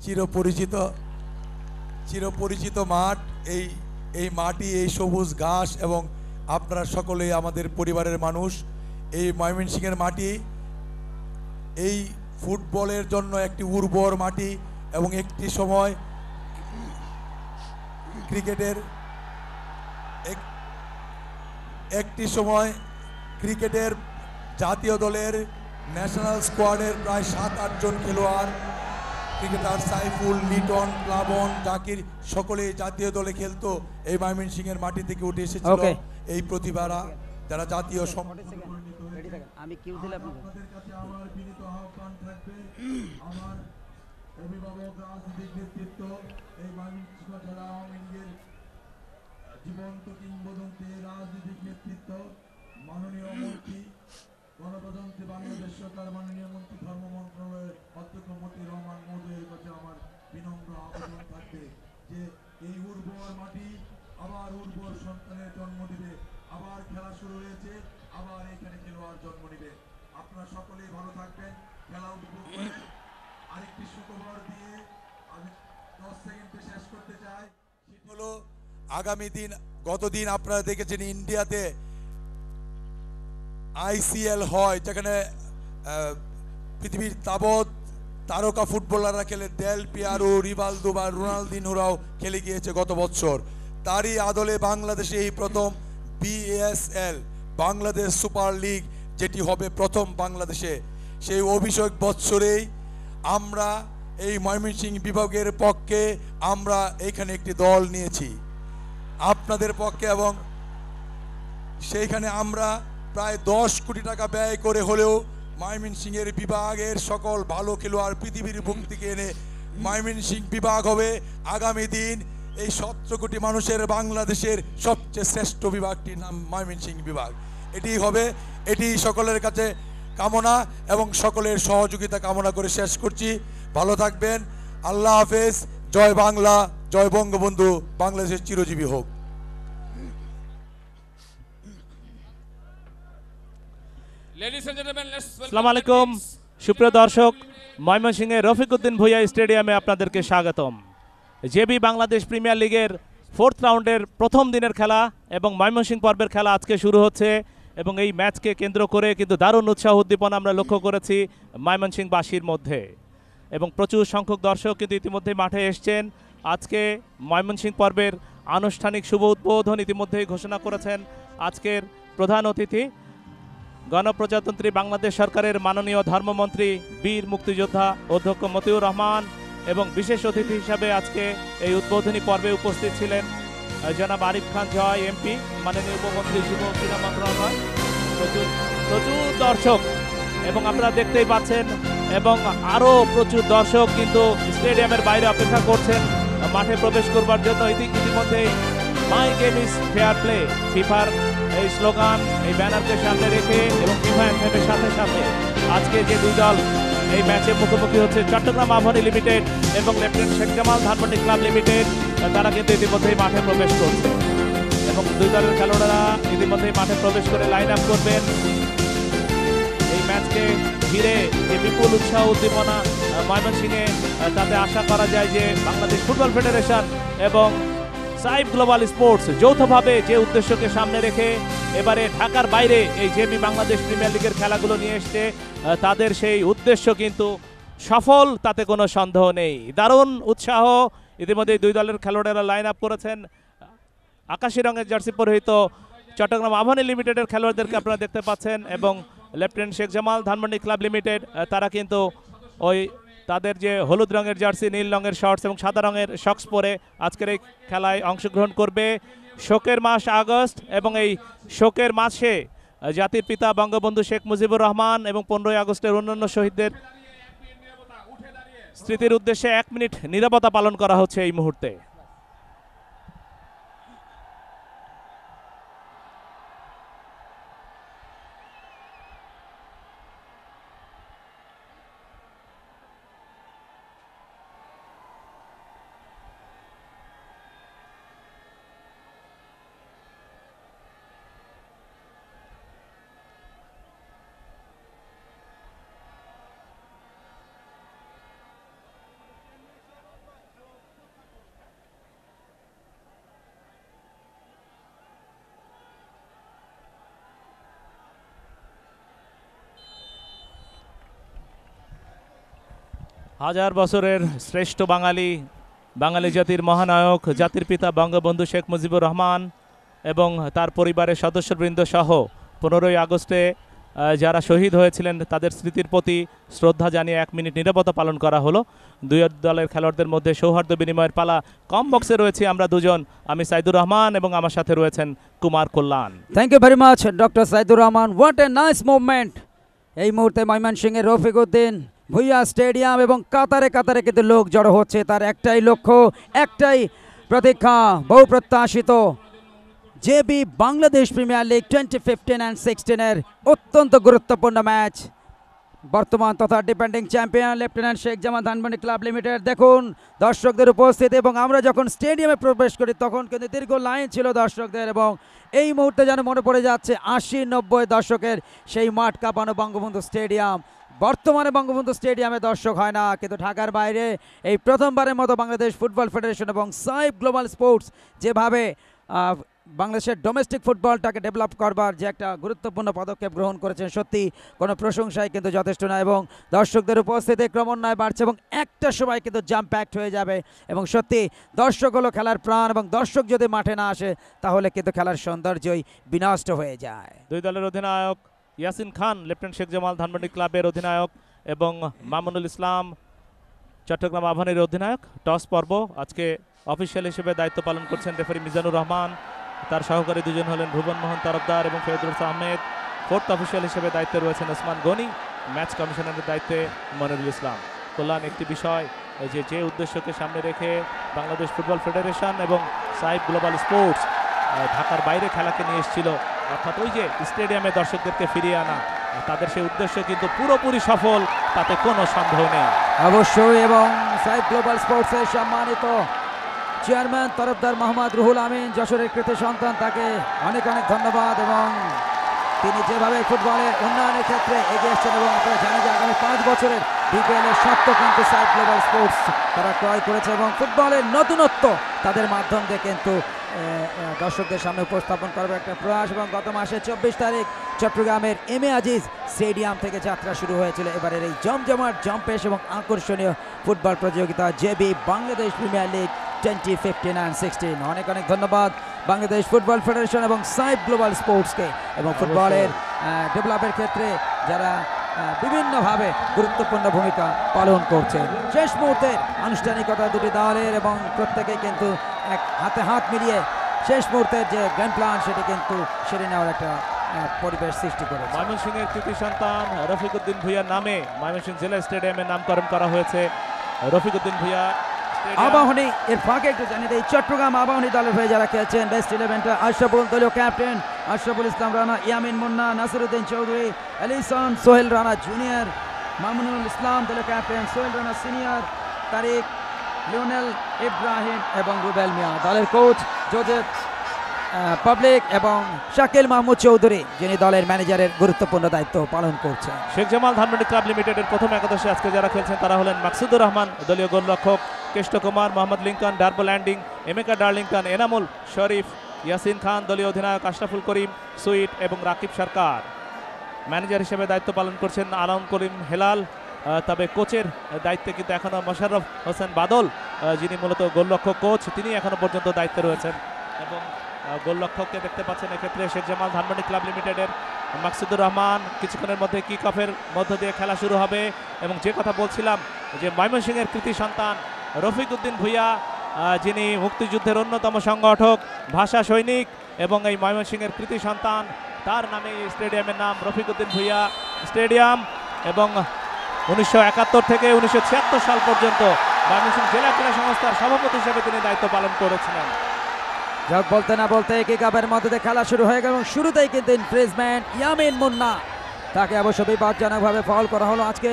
চিরপরিচিত চিরপরিচিত মাঠ, এই এই মাটি, এই সবুজ ঘাস, এবং আপনারা সকলেই আমাদের পরিবারের মানুষ। এই ময়মনসিংহের মাটি এই ফুটবলের জন্য একটি উর্বর মাটি, এবং একটি সময় ক্রিকেটের ক্রিকেটের জাতীয় দলের ন্যাশনাল স্কোয়াডের প্রায় 7-8 জন খেলোয়াড়, ক্রিকেটার সাইফুল, লিটন, প্লাবন, জাকির সকলেই জাতীয় দলে খেলতো। এই ময়মনসিংহের মাটি থেকে উঠে এসেছিল এই প্রতিভারা, যারা জাতীয় আমি কিউ দিলে আপনাদের কাছে আমার বিনীত আহ্বান থাকবে, আমার অভিভাবক রাজনৈতিক নেতৃত্ব, এই ময়মনসিংহ জেলা আওয়ামী লীগের জীবন্ত কিংবদন্তি রাজনৈতিক নেতৃত্ব, মাননীয় মন্ত্রী, গণপ্রজাতন্ত্রী বাংলাদেশ সরকার মাননীয় মন্ত্রী, ধর্ম মন্ত্রণালয়ের অধ্যক্ষ মতিউর রহমান মহোদয়ের কাছে আমার বিনম্র আবেদন থাকবে যে এই উর্বর মাটি আবার উর্বর সন্তানের জন্ম দিবে, আবার খেলা শুরু হয়েছে, আবার এখানে খেলোয়াড় জন্ম নিবে। আপনারা সকলেই ভালো থাকবেন, খেলা উপভোগ করেন। আরেকটি সুখবর দিয়ে আমি 10 সেকেন্ডে শেষ করতে চাই, সেটি হলো আগামী দিন, গতদিন আপনারা দেখেছেন ইন্ডিয়াতে আইসিএল হয়, যেখানে পৃথিবীর তাবৎ তারকা ফুটবলাররা খেলে, ডেল পিয়ারো, রিভালদো বা রোনালদিনোরাও খেলে গিয়েছে গত বছর। তারই আদলে বাংলাদেশে এই প্রথম বিএসএল, বাংলাদেশ সুপার লিগ, যেটি হবে প্রথম বাংলাদেশে। সেই অভিষেক বৎসরেই আমরা এই ময়মনসিংহ বিভাগের পক্ষে আমরা এখানে একটি দল নিয়েছি আপনাদের পক্ষে, এবং সেইখানে আমরা প্রায় 10 কোটি টাকা ব্যয় করে হলেও ময়মনসিংহের বিভাগের সকল ভালো খেলোয়াড় পৃথিবীর বুক থেকে এনে ময়মনসিংহ বিভাগ হবে আগামী দিন এই 17 কোটি মানুষের বাংলাদেশের সবচেয়ে শ্রেষ্ঠ বিভাগটির নাম ময়মনসিংহ বিভাগ। এটি হবে, এটি সকলের কাছে কামনা এবং সকলের সহযোগিতা কামনা করে শেষ করছি। ভালো থাকবেন, আল্লাহ হাফেজ, জয় বাংলা, জয় বঙ্গবন্ধু, বাংলাদেশের চিরজীবী হোক। আসসালামু আলাইকুম সুপ্রিয় দর্শক, ময়মনসিংহের রফিকউদ্দিন ভূঁইয়া স্টেডিয়ামে আপনাদেরকে স্বাগতম। জেবি বাংলাদেশ প্রিমিয়ার লিগের 4th রাউন্ডের প্রথম দিনের খেলা এবং ময়মনসিংহ পর্বের খেলা আজকে শুরু হচ্ছে, এবং এই ম্যাচকে কেন্দ্র করে কিন্তু দারুণ উৎসাহ উদ্দীপনা আমরা লক্ষ্য করেছি ময়মনসিংহবাসীর মধ্যে, এবং প্রচুর সংখ্যক দর্শক কিন্তু ইতিমধ্যে মাঠে এসছেন। আজকে ময়মনসিংহ পর্বের আনুষ্ঠানিক শুভ উদ্বোধন ইতিমধ্যেই ঘোষণা করেছেন আজকের প্রধান অতিথি, গণপ্রজাতন্ত্রী বাংলাদেশ সরকারের মাননীয় ধর্মমন্ত্রী, বীর মুক্তিযোদ্ধা অধ্যক্ষ মতিউর রহমান, এবং বিশেষ অতিথি হিসাবে আজকে এই উদ্বোধনী পর্বে উপস্থিত ছিলেন জনাব আরিফ খান জয় এমপি, মাননীয় উপমন্ত্রী যুব ক্রীড়া মন্ত্রণালয়। প্রচুর দর্শক এবং আপনারা দেখতেই পাচ্ছেন, এবং আরও প্রচুর দর্শক কিন্তু স্টেডিয়ামের বাইরে অপেক্ষা করছেন মাঠে প্রবেশ করবার জন্য। ইতিমধ্যেই my game is fair play, ফিফার এই স্লোগান, এই ব্যানারকে সামনে রেখে এবং ফিফা অ্যান্থেমের সাথে সাথে আজকে যে দুই দল এই ম্যাচে মুখোমুখি হচ্ছে, চট্টগ্রাম আবাহনী লিমিটেড এবং lieutenant Sheikh Jamal Dhanmondi club limited, তারা কিন্তু ইতিমধ্যেই মাঠে প্রবেশ করছে, এবং দুই দলের খেলোয়াড়রা ইতিমধ্যেই মাঠে প্রবেশ করে লাইন আপ করবেন। এই ম্যাচকে ঘিরে যে বিপুল উৎসাহ উদ্দীপনা ময়মনসিংহে, তাতে আশা করা যায় যে বাংলাদেশ ফুটবল ফেডারেশন এবং সাইফ গ্লোবাল স্পোর্টস যৌথভাবে যে উদ্দেশ্যকে সামনে রেখে এবারে ঢাকার বাইরে এই জেবি বাংলাদেশ প্রিমিয়ার লিগের খেলাগুলো নিয়ে এসছে, তাদের সেই উদ্দেশ্য কিন্তু সফল, তাতে কোনো সন্দেহ নেই। দারুণ উৎসাহ, ইতিমধ্যে দুই দলের খেলোয়াড়েরা লাইন আপ করেছেন। আকাশি রঙের জার্সি পরিহিত চট্টগ্রাম আবাহনী লিমিটেডের খেলোয়াড়দেরকে আপনারা দেখতে পাচ্ছেন, এবং lieutenant Sheikh Jamal Dhanmondi club limited, তারা কিন্তু ওই তাদের যে হলুদ রঙের জার্সি, নীল রঙের শর্টস এবং সাদা রঙের সক্স পরে আজকের এই খেলায় অংশগ্রহণ করবে। শোকের মাস আগস্ট, এবং এই শোকের মাসে জাতির পিতা বঙ্গবন্ধু শেখ মুজিবুর রহমান এবং 15ই আগস্টের অন্যান্য শহীদদের স্মৃতির উদ্দেশ্যে 1 মিনিট নীরবতা পালন করা হচ্ছে এই মুহূর্তে। হাজার বছরের শ্রেষ্ঠ বাঙালি, বাঙালি জাতির মহানায়ক, জাতির পিতা বঙ্গবন্ধু শেখ মুজিবুর রহমান এবং তার পরিবারের সদস্যবৃন্দ সহ 15ই আগস্টে যারা শহীদ হয়েছিলেন তাদের স্মৃতির প্রতি শ্রদ্ধা জানিয়ে 1 মিনিট নীরবতা পালন করা হলো। দুই দলের খেলোয়াড়দের মধ্যে সৌহার্দ্য বিনিময়ের পালা। কম বক্সে রয়েছি আমরা দুজন, আমি সাইদুর রহমান এবং আমার সাথে রয়েছেন Kumar Kalyan. Thank you very much doctor Saidur Rahman. What a nice movement. এই মুহূর্তে ময়মনসিংহের রফিক উদ্দিন ভুইয়া স্টেডিয়াম এবং কাতারে কাতারে কিন্তু লোক জড়ো হচ্ছে। তার একটাই লক্ষ্য, একটাই প্রতীক্ষা, বহু প্রত্যাশিত JB Bangladesh premier league 2015 and 16-এর অত্যন্ত গুরুত্বপূর্ণ ম্যাচ। বর্তমান তথা defending champion lieutenant Sheikh Jamal Dhanmondi club limited. দেখুন দর্শকদের উপস্থিতি, এবং আমরা যখন স্টেডিয়ামে প্রবেশ করি তখন কিন্তু দীর্ঘ লাইন ছিল দর্শকদের, এবং এই মুহূর্তে যেন মনে পড়ে যাচ্ছে 80-90 দশকের সেই মাঠ কাঁপানো বঙ্গবন্ধু স্টেডিয়াম। বর্তমানে বঙ্গবন্ধু স্টেডিয়ামে দর্শক হয় না, কিন্তু ঢাকার বাইরে এই প্রথমবারের মতো বাংলাদেশ ফুটবল ফেডারেশন এবং সাইব গ্লোবাল স্পোর্টস যেভাবে বাংলাদেশের ডোমেস্টিক ফুটবলটাকে ডেভেলপ করবার যে একটা গুরুত্বপূর্ণ পদক্ষেপ গ্রহণ করেছেন, সত্যি কোনো প্রশংসাই কিন্তু যথেষ্ট না। এবং দর্শকদের উপস্থিতি ক্রমান্বয়ে বাড়ছে এবং একটা সময় কিন্তু জাম্প প্যাক্ট হয়ে যাবে। এবং সত্যি দর্শক হলো খেলার প্রাণ, এবং দর্শক যদি মাঠে না আসে তাহলে কিন্তু খেলার সৌন্দর্যই বিনষ্ট হয়ে যায়। দুই দলের অধিনায়ক ইয়াসিন খান লেফটেন্যান্ট শেখ জামাল ধানমন্ডি ক্লাবের অধিনায়ক এবং মামুনুল ইসলাম চট্টগ্রাম আবাহনীর অধিনায়ক। টস পর্ব আজকে অফিসিয়াল হিসেবে দায়িত্ব পালন করছেন রেফারি মিজানুর রহমান, তার সহকারী দুজন হলেন ভুবন মোহন তরফদার এবং ফেরদৌস আহমেদ। ফোর্থ অফিসিয়াল হিসেবে দায়িত্বে রয়েছেন ওসমান গনি, ম্যাচ কমিশনারের দায়িত্বে মনিরুল ইসলাম। কল্যাণ, একটি বিষয় যে উদ্দেশ্যকে সামনে রেখে বাংলাদেশ ফুটবল ফেডারেশন এবং সাইব গ্লোবাল স্পোর্টস ঢাকার বাইরে খেলাকে নিয়ে এসেছিল, অর্থাৎ ওই যে স্টেডিয়ামে দর্শকদেরকে ফিরিয়ে আনা, তাদের সেই উদ্দেশ্য কিন্তু পুরোপুরি সফল, তাতে কোনো সন্দেহ নেই অবশ্যই। এবং সাইব গ্লোবাল স্পোর্টসের সম্মানিত চেয়ারম্যান তরফদার মোহাম্মদ রুহুল আমিন, যশোরের কৃতি সন্তান, তাকে অনেক অনেক ধন্যবাদ। এবং তিনি যেভাবে ফুটবলের উন্নয়নের ক্ষেত্রে এগিয়ে এসছেন, এবং আপনারা জানেন যে আগামী 5 বছরের বিপিএলের স্বত্ব কিন্তু সাইব গ্লোবাল স্পোর্টস তারা ক্রয় করেছে, এবং ফুটবলের নতুনত্ব তাদের মাধ্যম দিয়ে কিন্তু দর্শকদের সামনে উপস্থাপন করবে একটা প্রয়াস। এবং গত মাসে 24 তারিখ চট্টগ্রামের এম এ আজিজ স্টেডিয়াম থেকে যাত্রা শুরু হয়েছিল এবারের এই জমজমাট, জম্পেশ এবং আকর্ষণীয় ফুটবল প্রতিযোগিতা JB Bangladesh premier league 2015 and 16। অনেক অনেক ধন্যবাদ বাংলাদেশ ফুটবল ফেডারেশন এবং সাইব গ্লোবাল স্পোর্টসকে, এবং ফুটবলের ডেভেলপের ক্ষেত্রে যারা বিভিন্নভাবে গুরুত্বপূর্ণ ভূমিকা পালন করছে। শেষ মুহূর্তের আনুষ্ঠানিকতা দুটি দলের, এবং প্রত্যেকে কিন্তু এক হাতে হাত মিলিয়ে শেষ মুহূর্তের যে গেম প্ল্যান সেটি কিন্তু সেরে নেওয়ার একটা পরিবেশ সৃষ্টি করে। ময়মনসিংহের কৃতি সন্তান রফিক উদ্দিন ভুইয়ার নামে ময়মনসিংহ জেলা স্টেডিয়ামের নামকরণ করা হয়েছে রফিক উদ্দিন ভুইয়া আবাহনী। এর ফাঁকে একটু জানিয়ে দেয়, চট্টগ্রাম আবাহনী দলের হয়ে যারা খেলছেন বেস্ট 11টা আশরাফুল দলীয় captain, Ashraful Islam Rana, Yamin Munna, Nasiruddin Chowdhury, Ellison, Sohel Rana junior, Mamunul ইসলাম দলীয় ক্যাপ্টেন, সোহেল রানা সিনিয়র, তারিক, লিওনেল ইব্রাহিম এবং রুবেল মিয়া। দলের কোচ জোজেফ পাবলিক এবং শাকিল মাহমুদ চৌধুরী, যিনি দলের ম্যানেজারের গুরুত্বপূর্ণ দায়িত্ব পালন করছেন। শেখ জামাল ধানমন্ডি ক্লাব লিমিটেডের প্রথম একাদশে আজকে যারা খেলছেন তারা হলেন মাকসুদুর রহমান দলীয় গোলরক্ষক, Keshto Kumar, Mohammad Lincoln, Darboe Landing, Emeka Darlington, Enamul Sharif, Yasin Khan দলীয় অধিনায়ক, আশরাফুল করিম সুইট এবং রাকিব সরকার। ম্যানেজার হিসেবে দায়িত্ব পালন করছেন আলম করিম হেলাল, তবে কোচের দায়িত্বে কিন্তু এখনও মোশাররফ হোসেন বাদল, যিনি মূলত গোলরক্ষক কোচ, তিনি এখনো পর্যন্ত দায়িত্বে রয়েছেন। এবং গোলরক্ষককে দেখতে পাচ্ছেন এক্ষেত্রে শেখ জামাল ধানমন্ডি ক্লাব লিমিটেডের মাকসুদুর রহমান। কিছুক্ষণের মধ্যে কিক অফের মধ্য দিয়ে খেলা শুরু হবে। এবং যে কথা বলছিলাম যে ময়মনসিংহের কৃতি সন্তান রফিক উদ্দিন ভুইয়া, যিনি মুক্তিযুদ্ধের অন্যতম সংগঠক, ভাষা সৈনিক এবং এই ময়মনসিংহের কৃতি সন্তান, তার নামে এই স্টেডিয়ামের নাম রফিক উদ্দিন ভুইয়া স্টেডিয়াম। এবং 1971 থেকে 1976 সাল পর্যন্ত ময়মনসিংহ জেলা ক্রীড়া সংস্থার সভাপতি হিসেবে তিনি দায়িত্ব পালন করেছিলেন। যাক, বলতে না বলতে কিক অফের মধ্যে দিয়ে খেলা শুরু হয়ে গেল, এবং শুরুতেই কিন্তু ইনফ্রিজমেন্ট ইয়ামিন মুন্না, তাকে অবশ্য বিপজ্জনকভাবে ফাউল করা হলো। আজকে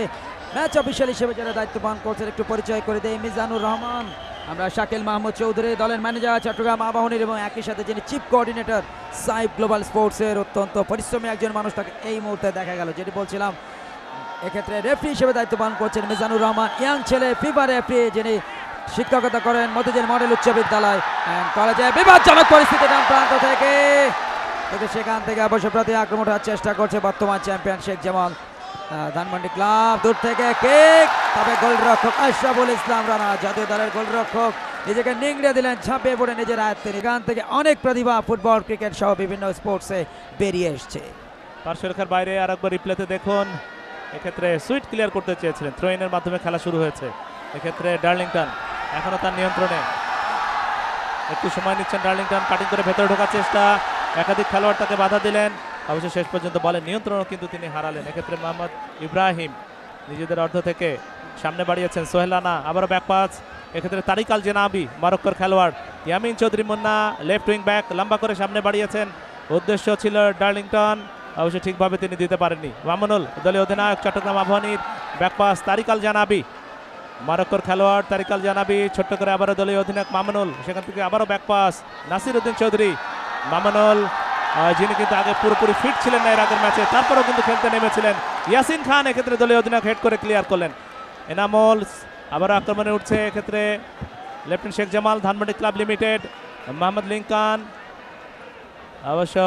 ম্যাচ অফিসিয়াল হিসেবে যারা দায়িত্ব পালন করছেন একটু পরিচয় করে দেয়, মিজানুর রহমান, আমরা শাকিল মাহমুদ চৌধুরী দলের ম্যানেজার চট্টগ্রাম আবাহনীর, এবং একই সাথে যিনি চিফ কোঅর্ডিনেটর সাইব গ্লোবাল স্পোর্টসের, অত্যন্ত পরিশ্রমী একজন মানুষ, তাকে এই মুহূর্তে দেখা গেল। যেটি বলছিলাম, এক্ষেত্রে রেফারি হিসেবে দায়িত্ব পালন করছেন মিজানুর রহমান, ইয়াং ছেলে, ফিফা রেফারি, যিনি শিক্ষকতা করেন মতিঝিল মডেল উচ্চ বিদ্যালয় কলেজে। বিপজ্জনক পরিস্থিতি ডান প্রান্ত থেকে, সেখান থেকে অবশ্য প্রতি আক্রমণ করার চেষ্টা করছে বর্তমান চ্যাম্পিয়ন শেখ জামাল ধানমন্ডি ক্লাব দূর থেকে কিক, তবে গোলরক্ষক আশরাফুল ইসলাম রানা জাতীয় দলের গোলরক্ষক নিজেকে নিংড়ে দিলেন, ঝাঁপিয়ে পড়ে নিজের আয়ত্তে। এখান থেকে অনেক প্রতিভা ফুটবল, ক্রিকেট সহ বিভিন্ন স্পোর্টসে বেরিয়ে এসছে। পার্শ্বরেখার বাইরে আরেকবার রিপ্লেতে দেখুন, এক্ষেত্রে সুইট ক্লিয়ার করতে চেয়েছিলেন, থ্রো ইনের মাধ্যমে খেলা শুরু হয়েছে। এক্ষেত্রে ডার্লিংটন এখনো তার নিয়ন্ত্রণে, একটু সময় নিচ্ছেন ডার্লিংটন, কাটিং করে ভেতরে ঢোকার চেষ্টা, একাধিক খেলোয়াড় তাকে বাধা দিলেন, অবশ্য শেষ পর্যন্ত বলের নিয়ন্ত্রণও কিন্তু তিনি হারালেন। এক্ষেত্রে মোহাম্মদ ইব্রাহিম নিজেদের অর্ধ থেকে সামনে বাড়িয়েছেন, সোহেল রানা আবারও ব্যাক পাস, এক্ষেত্রে তারিক আল জেনাবি মরক্কোর খেলোয়াড়, Yamin Chowdhury Munna left wing back লম্বা করে সামনে বাড়িয়েছেন, উদ্দেশ্য ছিল ডার্লিংটন, অবশ্য ঠিকভাবে তিনি দিতে পারেননি। মামুনুল দলীয় অধিনায়ক চট্টগ্রাম আবাহনীর, ব্যাক পাস তারিক আল জানাবি মরক্কোর খেলোয়াড়, তারিক আল জানাবি ছোট্ট করে আবারও দলীয় অধিনায়ক মামুনুল, সেখান থেকে আবারও ব্যাক পাস নাসির উদ্দিন চৌধুরী। মামুনুল যিনি কিন্তু আগে পুরোপুরি ফিট ছিলেন না এর আগের ম্যাচে, তারপরেও কিন্তু খেলতে নেমেছিলেন। ইয়াসিন খান এক্ষেত্রে দলীয় অধিনায়ক হেড করে ক্লিয়ার করলেন। এনামুল আবারও আক্রমণে উঠছে, এক্ষেত্রে lieutenant Sheikh Jamal Dhanmondi club limited, Mohammad Lincoln, অবশ্য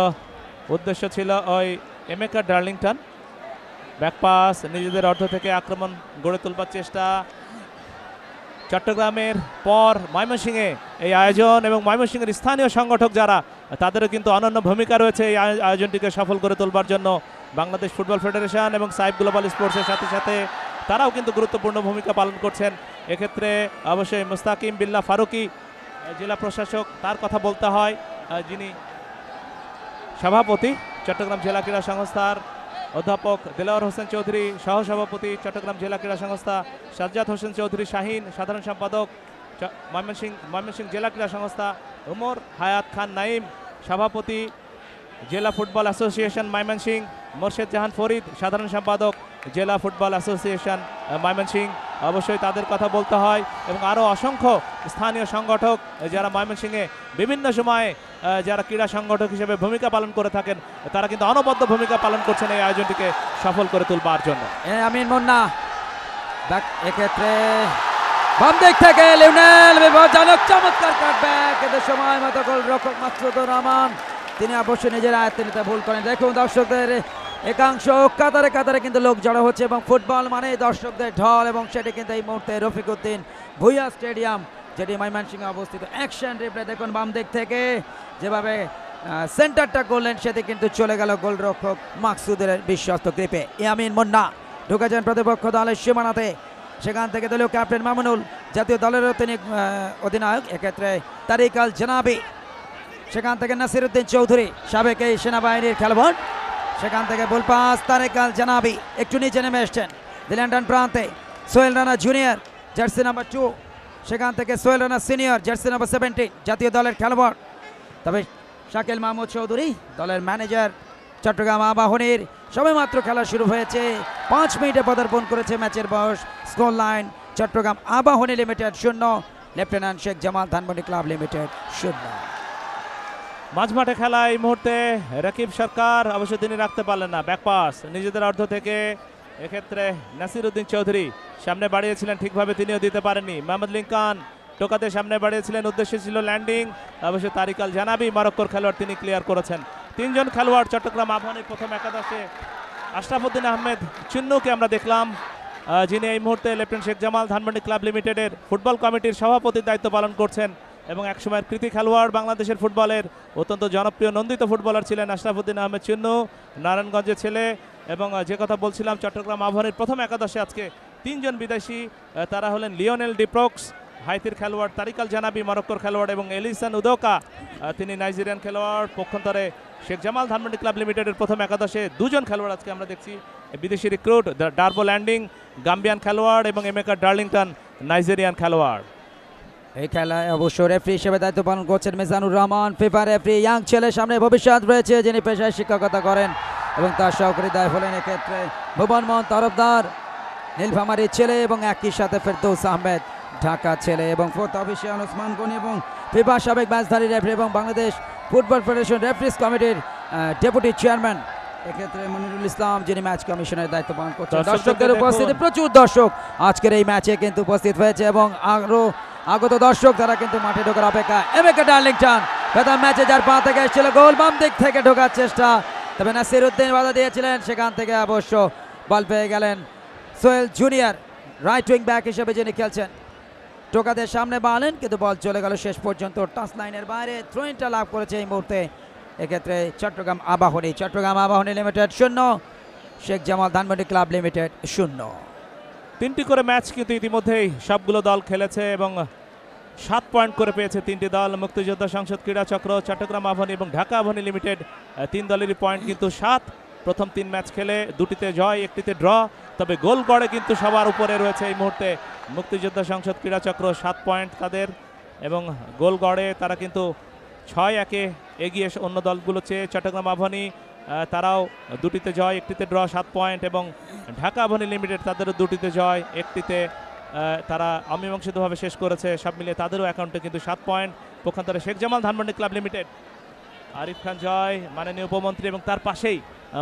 উদ্দেশ্য ছিল ওই এমেকা ডার্লিংটন, ব্যাক পাস নিজেদের অর্ধ থেকে আক্রমণ গড়ে তোলবার চেষ্টা। চট্টগ্রামের পর ময়মনসিংহে এই আয়োজন এবং ময়মনসিংহের স্থানীয় সংগঠক যারা, তাদেরও কিন্তু অনন্য ভূমিকা রয়েছে এই আয়োজনটিকে সফল করে তোলবার জন্য। বাংলাদেশ ফুটবল ফেডারেশন এবং সাইফ গ্লোবাল স্পোর্টসের সাথে সাথে তারাও কিন্তু গুরুত্বপূর্ণ ভূমিকা পালন করছেন। এক্ষেত্রে অবশ্যই মুস্তাকিম বিল্লাহ ফারুকি জেলা প্রশাসক, তার কথা বলতে হয়, যিনি সভাপতি চট্টগ্রাম জেলা ক্রীড়া সংস্থার, অধ্যাপক দেলাওয়ার হোসেন চৌধুরী সহসভাপতি চট্টগ্রাম জেলা ক্রীড়া সংস্থা, সাজ্জাদ হোসেন চৌধুরী শাহিন সাধারণ সম্পাদক ময়মনসিংহ জেলা ক্রীড়া সংস্থা, উমর হায়াত খান নাইম সভাপতি জেলা ফুটবল অ্যাসোসিয়েশন ময়মনসিংহ, মোর্শেদ জাহান ফরিদ সাধারণ সম্পাদক জেলা ফুটবল অ্যাসোসিয়েশন ময়মনসিংহ, অবশ্যই তাদের কথা বলতে হয়, এবং আরও অসংখ্য স্থানীয় সংগঠক যারা ময়মনসিংহে বিভিন্ন সময়ে যারা ক্রীড়া সংগঠক হিসেবে ভূমিকা পালন করে থাকেন, তারা কিন্তু অনবদ্য ভূমিকা পালন করছেন এই আয়োজনটিকে সফল করে তুলবার জন্য। আমিন মুন্না এক্ষেত্রে বাম দিক থেকে লিওনেল বিপজ্জনক চমৎকার কাটব্যাক, এতে সময় মতো গোলরক্ষক মাসুদুর রহমান তিনি অবশ্যই নিজের আয়ত্তে নিতে ভুল করেন। দেখুন দর্শকদের একাংশ কাতারে কাতারে কিন্তু লোক জড়ো হচ্ছে, এবং ফুটবল মানে দর্শকদের ঢল, এবং সেটি কিন্তু এই মুহূর্তে রফিক উদ্দিন ভুইয়া স্টেডিয়াম যেটি ময়মনসিংহে অবস্থিত। অ্যাকশন রিপ্লে দেখুন বাম দিক থেকে যেভাবে সেন্টারটা করলেন, সেটি কিন্তু চলে গেল গোলরক্ষক মাকসুদের বিশ্বস্ত গ্রিপে। ইয়ামিন মুন্না ঢুকেছেন প্রতিপক্ষ দলের সীমানাতে, সেখান থেকে দলীয় ক্যাপ্টেন মামুনুল, জাতীয় দলেরও তিনি অধিনায়ক, এক্ষেত্রে তারিক আল জানাবি, সেখান থেকে নাসির উদ্দিন চৌধুরী সাবেক এই সেনাবাহিনীর খেলোয়াড়, সেখান থেকে বল পাস তারিক আল জানাবি একটু নিচে নেমে এসছেন, দিলেন ডান প্রান্তে Sohel Rana junior jersey number 2, সেখান থেকে Sohel Rana senior jersey number 17 জাতীয় দলের খেলোয়াড়। তবে শাকিল মাহমুদ চৌধুরী দলের ম্যানেজার চট্টগ্রাম আবাহনীর, সবেমাত্র খেলা শুরু হয়েছে, 5 মিনিটে পদার্পণ করেছে ম্যাচের বয়স। Score line Chittagong Abahani limited 0, lieutenant Sheikh Jamal Dhanmondi club limited 0। মাঝমাঠে খেলা এই মুহূর্তে রাকিব সরকার, অবশ্য তিনি রাখতে পারলেন না, ব্যাক পাস নিজেদের অর্ধ থেকে, এক্ষেত্রে নাসির উদ্দিন চৌধুরী সামনে বাড়িয়েছিলেন, ঠিকভাবে তিনিও দিতে পারেননি। মোহাম্মদ লিঙ্কন টোকাতে সামনে বাড়িয়েছিলেন, উদ্দেশ্য ছিল ল্যান্ডিং, অবশ্য তারিক আল জানাবি মরক্কোর খেলোয়াড় তিনি ক্লিয়ার করেছেন। 3 জন খেলোয়াড় চট্টগ্রাম আবাহনীর প্রথম একাদশে। আশরাফুদ্দিন আহমেদ চুন্নুকে আমরা দেখলাম, যিনি এই মুহূর্তে লেফটেন্যান্ট শেখ জামাল ধানমন্ডি ক্লাব লিমিটেডের ফুটবল কমিটির সভাপতির দায়িত্ব পালন করছেন, এবং একসময়ের কৃতি খেলোয়াড় বাংলাদেশের ফুটবলের অত্যন্ত জনপ্রিয় নন্দিত ফুটবলার ছিলেন আশরাফুদ্দিন আহমেদ চুন্নু, নারায়ণগঞ্জের ছেলে। এবং যে কথা বলছিলাম, চট্টগ্রাম আবাহনীর প্রথম একাদশে আজকে 3 জন বিদেশি, তারা হলেন লিওনেল ডিপ্রক্স হাইতির খেলোয়াড়, তারিক আল জানাবি মরক্কোর খেলোয়াড়, এবং এলিসান উদোকা তিনি নাইজেরিয়ান খেলোয়াড়। পক্ষান্তরে শেখ জামাল ধানমন্ডি ক্লাব লিমিটেডের প্রথম একাদশে 2 জন খেলোয়াড় আজকে আমরা দেখছি, বিদেশি রিক্রুট ডার্বো ল্যান্ডিং গাম্বিয়ান খেলোয়াড়, এবং এমেকা ডার্লিংটন নাইজেরিয়ান খেলোয়াড়। এই খেলায় অবশ্য রেফারি হিসেবে দায়িত্ব পালন করছেন Mizanur Rahman, FIFA referee, young ছেলে, সামনে ভবিষ্যৎ রয়েছে, যিনি পেশায় শিক্ষকতা করেন, এবং তার সহকারী দায় হলেন এক্ষেত্রে ভুবন মোহন তরফদার নীলফামারীর ছেলে, এবং একই সাথে ফেরদৌস আহমেদ ঢাকা ছেলে, এবং ফোর্থ অফিসিয়াল ওসমান গনি, এবং ফিফা সাবেক ম্যাচধারী রেফারি এবং বাংলাদেশ ফুটবল ফেডারেশন রেফারিজ কমিটির ডেপুটি চেয়ারম্যান এক্ষেত্রে মনিরুল ইসলাম, যিনি ম্যাচ কমিশনের দায়িত্ব পালন করছেন। দর্শকদের উপস্থিতি প্রচুর দর্শক আজকের এই ম্যাচে কিন্তু উপস্থিত হয়েছে, এবং আরও আগত দর্শক তারা কিন্তু মাঠে ঢোকার অপেক্ষা। এমেকা ডার্লিংটন প্রথম ম্যাচে যার পা থেকে এসেছিল গোল, বাম দিক থেকে ঢোকার চেষ্টা, তবে নাসির উদ্দিন বাধা দিয়েছিলেন, সেখান থেকে অবশ্য বল পেয়ে গেলেন Sohel junior, right wing back হিসেবে যিনি খেলছেন। টোকাদের সামনে বাড়লেন কিন্তু বল চলে গেল শেষ পর্যন্ত টাচ লাইনের বাইরে। থ্রোইনটা লাভ করেছে এই মুহূর্তে এক্ষেত্রে Chattogram Abahani. Chattogram Abahani limited 0, Sheikh Jamal Dhanmondi club limited 0। 3টি করে ম্যাচ কিন্তু ইতিমধ্যেই সবগুলো দল খেলেছে এবং 7 পয়েন্ট করে পেয়েছে 3টি দল। মুক্তিযোদ্ধা সংসদ ক্রীড়া চক্র, চট্টগ্রাম আবাহনী এবং ঢাকা আবাহনী লিমিটেড 3 দলেরই পয়েন্ট কিন্তু 7। প্রথম 3 ম্যাচ খেলে 2টিতে জয়, 1টিতে ড্র। তবে গোল গড়ে কিন্তু সবার উপরে রয়েছে এই মুহূর্তে মুক্তিযোদ্ধা সংসদ ক্রীড়া চক্র, 7 পয়েন্ট তাদের, এবং গোল গড়ে তারা কিন্তু 6-1 এগিয়ে অন্য দলগুলো চেয়ে। চট্টগ্রাম আবাহনী তারাও 2টিতে জয়, 1টিতে ড্র, 7 পয়েন্ট, এবং ঢাকা আবাহনী লিমিটেড তাদেরও 2টিতে জয়, 1টিতে তারা অমীমাংসিতভাবে শেষ করেছে। সব মিলিয়ে তাদেরও অ্যাকাউন্টে কিন্তু 7 পয়েন্ট। পক্ষান্তরে শেখ জামাল ধানমন্ডি ক্লাব লিমিটেড, আরিফ খান জয় মাননীয় উপমন্ত্রী এবং তার পাশেই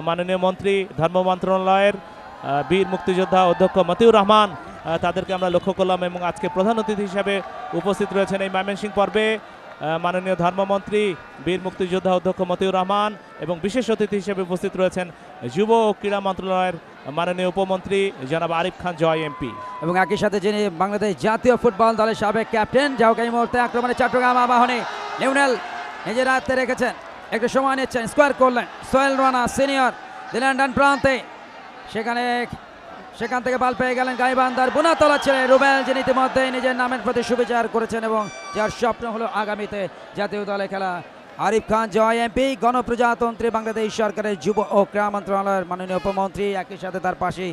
মাননীয় মন্ত্রী ধর্ম মন্ত্রণালয়ের বীর মুক্তিযোদ্ধা অধ্যক্ষ মতিউর রহমান, তাদেরকে আমরা লক্ষ্য করলাম এবং আজকে প্রধান অতিথি হিসাবে উপস্থিত রয়েছেন এই ময়মনসিংহ পর্বে মাননীয় ধর্মমন্ত্রী বীর মুক্তিযোদ্ধা অধ্যক্ষ মতিউর রহমান, এবং বিশেষ অতিথি হিসেবে উপস্থিত রয়েছেন যুব ও ক্রীড়া মন্ত্রণালয়ের মাননীয় উপমন্ত্রী জনাব আরিফ খান জয় এমপি, এবং একই সাথে যিনি বাংলাদেশ জাতীয় ফুটবল দলের সাবেক ক্যাপ্টেন, যাও এই মুহূর্তে আক্রমণে চট্টগ্রাম আবাহনী। লিওনেল নিজের আয়ত্তে রেখেছেন, একটু সময় নিচ্ছেন, স্কোয়ার করলেন। সোহেল রানা সিনিয়র দিলেন ডান প্রান্তে, সেখান থেকে বল পেয়ে গেলেন গাইবান্ধার বুনাতলা ছেলে রুবেল, যিনি ইতিমধ্যে নিজের নামের প্রতি সুবিচার করেছেন এবং যার স্বপ্ন হলো আগামীতে জাতীয় দলে খেলা। আরিফ খান জয় এমপি, গণপ্রজাতন্ত্রী বাংলাদেশ সরকারের যুব ও ক্রীড়া মন্ত্রণালয়ের মাননীয় উপমন্ত্রী, একই সাথে তার পাশেই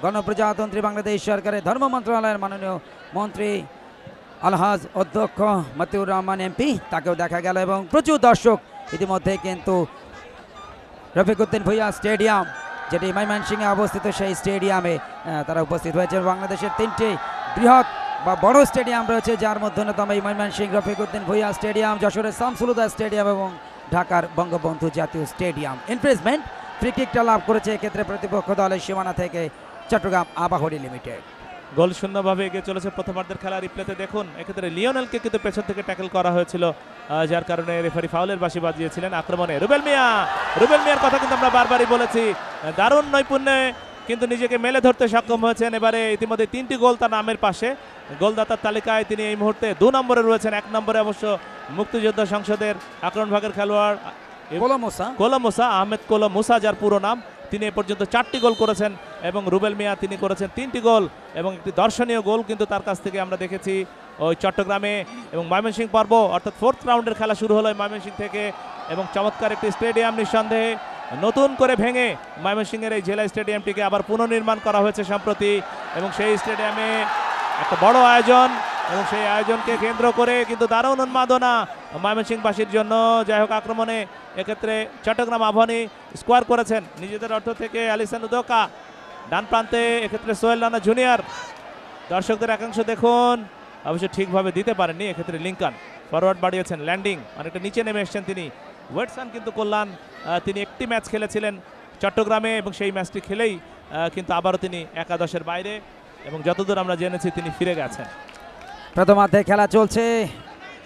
গণপ্রজাতন্ত্রী বাংলাদেশ সরকারের ধর্ম মন্ত্রণালয়ের মাননীয় মন্ত্রী আলহাজ অধ্যক্ষ মতিউর রহমান এমপি, তাকেও দেখা গেল। এবং প্রচুর দর্শক ইতিমধ্যে কিন্তু রফিকুদ্দিন ভুঁইয়া স্টেডিয়াম, যেটি ময়মনসিংহে অবস্থিত, সেই স্টেডিয়ামে তারা উপস্থিত হয়েছে। বাংলাদেশের 3টি বৃহৎ বা বড় স্টেডিয়াম রয়েছে, যার মধ্যে অন্যতম এই ময়মনসিংহ রফিকুদ্দিন ভুঁইয়া স্টেডিয়াম, যশোরের শামসুলহুদা স্টেডিয়াম এবং ঢাকার বঙ্গবন্ধু জাতীয় স্টেডিয়াম। ইনভেস্টমেন্ট ফ্রি কিকটা লাভ করেছে এক্ষেত্রে প্রতিপক্ষ দলের সীমানা থেকে চট্টগ্রাম আবাহনী লিমিটেড। গোল শূন্যভাবে এগিয়ে চলেছে প্রথমার্ধের খেলা। রিপ্লেতে দেখুন, এক্ষেত্রে লিওনেলকে কিন্তু পেছন থেকে ট্যাকল করা হয়েছিল, যার কারণে রেফারি ফাউলের বাঁশি বাজিয়েছিলেন। আক্রমণে রুবেল মিয়ার কথা কিন্তু আমরা বারবারই বলেছি, দারুণ নৈপুণ্যে কিন্তু নিজেকে মেলে ধরতে সক্ষম হয়েছেন। এবারে ইতিমধ্যে 3টি গোল তার নামের পাশে, গোলদাতার তালিকায় তিনি এই মুহূর্তে 2 নম্বরে রয়েছেন। 1 নম্বরে অবশ্য মুক্তিযোদ্ধা সংসদের আক্রমণ ভাগের খেলোয়াড় কোলমোসা আহমেদ কোলমোসা, যার পুরো নাম। তিনি এ পর্যন্ত 4টি গোল করেছেন এবং রুবেল মিয়া তিনি করেছেন 3টি গোল, এবং একটি দর্শনীয় গোল কিন্তু তার কাছ থেকে আমরা দেখেছি ওই চট্টগ্রামে। এবং ময়মনসিংহ পর্ব অর্থাৎ 4th রাউন্ডের খেলা শুরু হলো ময়মনসিংহ থেকে, এবং চমৎকার একটি স্টেডিয়াম, নিঃসন্দেহে নতুন করে ভেঙে ময়মনসিংহের এই জেলা স্টেডিয়ামটিকে আবার পুনর্নির্মাণ করা হয়েছে সম্প্রতি, এবং সেই স্টেডিয়ামে একটা বড় আয়োজন, এবং সেই আয়োজনকে কেন্দ্র করে কিন্তু দারুণ উন্মাদনা ময়মনসিংহবাসীর জন্য। যাই হোক, আক্রমণে এক্ষেত্রে চট্টগ্রাম আবাহনী স্কোয়ার করেছেন নিজেদের অর্থ থেকে আলিসান উদোকা, ডান প্রান্তে এক্ষেত্রে সোহেল রানা জুনিয়র। দর্শকদের একাংশ দেখুন, অবশ্য ঠিকভাবে দিতে পারেননি, এক্ষেত্রে লিঙ্কন ফরওয়ার্ড বাড়িয়েছেন, ল্যান্ডিং অনেকটা নিচে নেমে এসছেন তিনি। ওয়েটসন কিন্তু কল্যাণ, তিনি একটি ম্যাচ খেলেছিলেন চট্টগ্রামে এবং সেই ম্যাচটি খেলেই কিন্তু আবারও তিনি একাদশের বাইরে, এবং যতদূর আমরা জেনেছি তিনি ফিরে গেছেন। প্রথমার্ধে খেলা চলছে,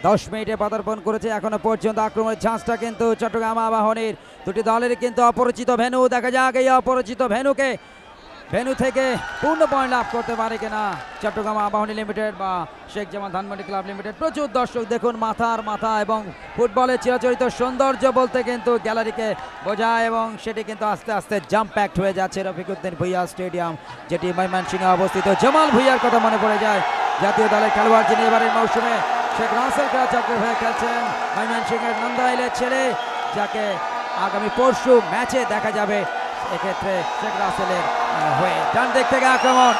10 মিনিটে পদার্পণ করেছে এখনো পর্যন্ত। আক্রমণের ঝাঁজটা কিন্তু চট্টগ্রাম আবাহনীর, 2টি দলের কিন্তু অপরিচিত ভেন্যু। দেখা যাক এই অপরিচিত ভেন্যু থেকে পূর্ণ পয়েন্ট লাভ করতে পারে কিনা চট্টগ্রাম আবাহনী লিমিটেড বা শেখ জামাল ধানমন্ডি ক্লাব লিমিটেড। প্রচুর দর্শক দেখুন, মাথার মাথা, এবং ফুটবলের চিরাচরিত সৌন্দর্য বলতে কিন্তু গ্যালারিকে বোঝায়, এবং সেটি কিন্তু আস্তে আস্তে জাম্প প্যাক্ট হয়ে যাচ্ছে রফিকুদ্দিন ভুঁইয়া স্টেডিয়াম, যেটি ময়মনসিংহে অবস্থিত। জামাল ভুঁইয়ার কথা মনে পড়ে যায়, জাতীয় দলের খেলোয়াড়, যিনি এবারের মৌসুমে শেখ রাসেল ক্রীড়া চক্রের হয়ে খেলছেন। ময়মনসিংহের নন্দাইলের ছেলে, যাকে আগামী পরশু ম্যাচে দেখা যাবে এক্ষেত্রে শেখ রাসেলের হয়ে। ডান দিক থেকে আক্রমণ,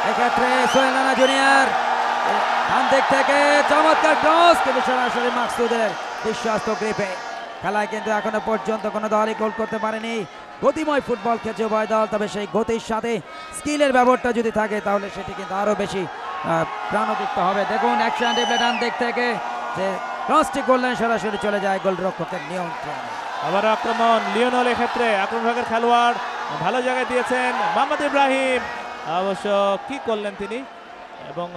এক্ষেত্রে সোহেল রানা জুনিয়র, ডান দিক থেকে চমৎকার ক্রস, কিন্তু সরাসরি মাকসুদের বিশ্বস্ত গ্রিপে। খেলায় কিন্তু এখনো পর্যন্ত কোনো দলই গোল করতে পারেনি। গতিময় ফুটবল খেলছে উভয় দল, তবে সেই গতির সাথে স্কিলের ব্যবহারটা যদি থাকে তাহলে সেটি কিন্তু আরও বেশি প্রাণদীপ্ত হবে। দেখুন অ্যাকশন রিপ্লে, ডান দিক থেকে যে ক্রসটি করলেন সরাসরি চলে যায় গোলরক্ষকের নিয়ন্ত্রণ। আবার আক্রমণ লিওনেল, এক্ষেত্রে আক্রমণ ভাগের খেলোয়াড় ভালো জায়গায় দিয়েছেন মোহাম্মদ ইব্রাহিম, অবশ্য কি করলেন তিনি, এবং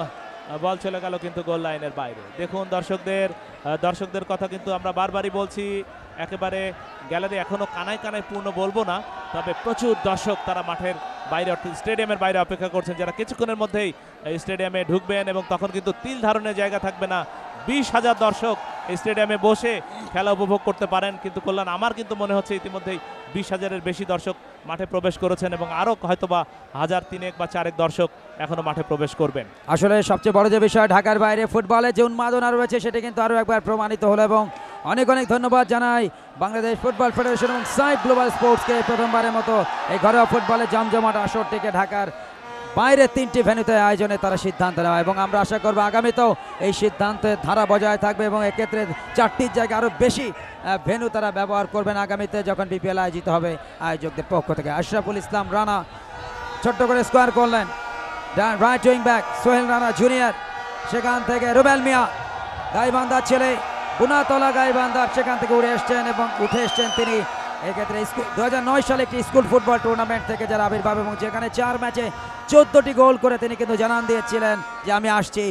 বল চলে গেল কিন্তু গোল লাইনের বাইরে। দেখুন দর্শকদের দর্শকদের কথা কিন্তু আমরা বারবারই বলছি, একেবারে গ্যালারি এখনো কানায় কানায় পূর্ণ বলবো না, তবে প্রচুর দর্শক তারা মাঠের বাইরে অর্থাৎ স্টেডিয়ামের বাইরে অপেক্ষা করছেন, যারা কিছুক্ষণের মধ্যেই এই স্টেডিয়ামে ঢুকবেন এবং তখন কিন্তু তিল ধারণের জায়গা থাকবে না। 20,000 দর্শক এই স্টেডিয়ামে বসে খেলা উপভোগ করতে পারেন, কিন্তু কল্যাণ আমার কিন্তু মনে হচ্ছে ইতিমধ্যেই 20,000-এর বেশি দর্শক মাঠে প্রবেশ করেছেন এবং আরও হয়তোবা 1,000-3 বা 4 দর্শক এখনো মাঠে প্রবেশ করবেন। আসলে সবচেয়ে বড় যে বিষয়, ঢাকার বাইরে ফুটবলে যে উন্মাদনা রয়েছে সেটা কিন্তু আরও একবার প্রমাণিত হলো এবং অনেক অনেক ধন্যবাদ জানাই বাংলাদেশ ফুটবল ফেডারেশন এবং সাইড গ্লোবাল স্পোর্টসকে প্রথমবারের মতো এই ঘরোয়া ফুটবলে জমজমাট আসরটিকে ঢাকার বাইরে 3টি ভেন্যুতে আয়োজনে তারা সিদ্ধান্ত নেওয়া, এবং আমরা আশা করব আগামীতেও এই সিদ্ধান্তের ধারা বজায় থাকবে এবং এক্ষেত্রে 4টির জায়গায় আরও বেশি ভেন্যু তারা ব্যবহার করবেন আগামীতে যখন বিপিএল আয়োজিত হবে আয়োজকদের পক্ষ থেকে। আশরাফুল ইসলাম রানা ছোট্ট করে স্কোয়ার করলেন, right wing back Sohel Rana junior, সেখান থেকে রুবেল মিয়া গাইবান্ধার ছেলে, বুনাতলা গাইবান্ধার, সেখান থেকে উঠে এসছেন এবং উঠে এসছেন তিনি এক্ষেত্রে 2009 সালে একটি স্কুল ফুটবল টুর্নামেন্ট থেকে যারা আবির্ভাব এবং যেখানে 4 ম্যাচে 14টি গোল করে তিনি কিন্তু জানান দিয়েছিলেন যে আমি আসছি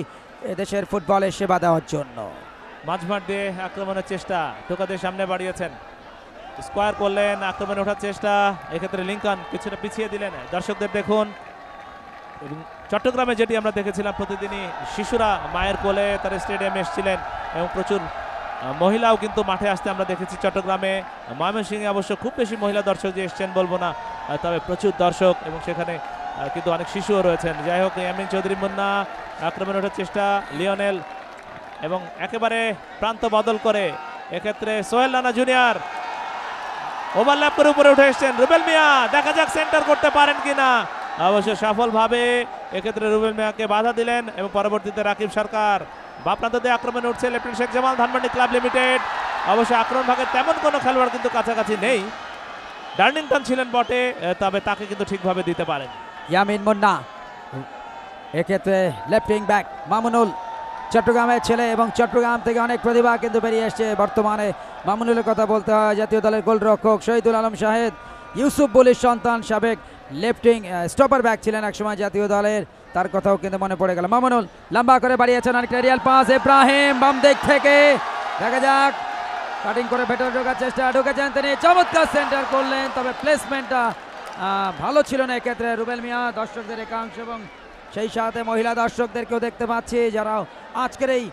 দেশের ফুটবলের সেবা দেওয়ার জন্য। মাঝমাঠ দিয়ে আক্রমণের চেষ্টা, টোকাদের সামনে বাড়িয়েছেন, স্কোয়ার করলেন, আক্রমণে ওঠার চেষ্টা, এক্ষেত্রে লিঙ্কন কিছুটা পিছিয়ে দিলেন। দর্শকদের দেখুন, চট্টগ্রামে যেটি আমরা দেখেছিলাম প্রতিদিনই শিশুরা মায়ের কোলে তার স্টেডিয়ামে এসেছিলেন এবং প্রচুর মহিলাও কিন্তু মাঠে আসতে আমরা দেখেছি চট্টগ্রামে। ময়মনসিংহে অবশ্য খুব বেশি মহিলা দর্শক যে এসছেন বলবো না, তবে প্রচুর দর্শক এবং সেখানে কিন্তু অনেক শিশুও রয়েছেন। যাই হোক, ইয়ামিন চৌধুরী মুন্না আক্রমণে ওঠার চেষ্টা, লিওনেল এবং একেবারে প্রান্ত বদল করে এক্ষেত্রে সোহেল রানা জুনিয়র ওভারল্যাপ করে উপরে উঠে এসছেন। রুবেল মিয়া দেখা যাক সেন্টার করতে পারেন কিনা, অবশ্য সফলভাবে এক্ষেত্রে রুবেল মিয়াকে বাধা দিলেন এবং পরবর্তীতে রাকিব সরকার বাপ্রান্ত দিয়ে আক্রমণে উঠছে lieutenant Sheikh Jamal Dhanmondi club limited. অবশ্য আক্রমণ ভাগে তেমন কোনো খেলোয়াড় কিন্তু কাছাকাছি নেই, ডার্লিংটন ছিলেন বটে, তবে তাকে কিন্তু ঠিকভাবে দিতে পারেন ইয়ামিন মুন্না, এক্ষেত্রে লেফট উইং ব্যাক মামুনুল, চট্টগ্রামের ছেলে এবং চট্টগ্রাম থেকে অনেক প্রতিভা কিন্তু বেরিয়ে এসছে বর্তমানে। মামুনুলের কথা বলতে হয়, জাতীয় দলের গোলরক্ষক শহীদুল আলম শাহেদ, ইউসুফ বলির সন্তান, সাবেক লেফট উইং স্টপার ব্যাক ছিলেন একসময় জাতীয় দলের, তার কথাও কিন্তু মনে পড়ে গেল। মামুনুল লম্বা করে বাড়িয়েছেন, অনেকটা রিয়াল পাস, ইব্রাহিম বাম দিক থেকে, দেখা যাক কাটিং করে ভেতরে ঢোকার চেষ্টা, ঢুকেছেন তিনি, চমৎকার সেন্টার করলেন, তবে প্লেসমেন্টটা ভালো ছিল না এক্ষেত্রে রুবেল মিয়া। দর্শকদের একাংশ এবং সেই সাথে মহিলা দর্শকদেরকেও দেখতে পাচ্ছি যারা আজকের এই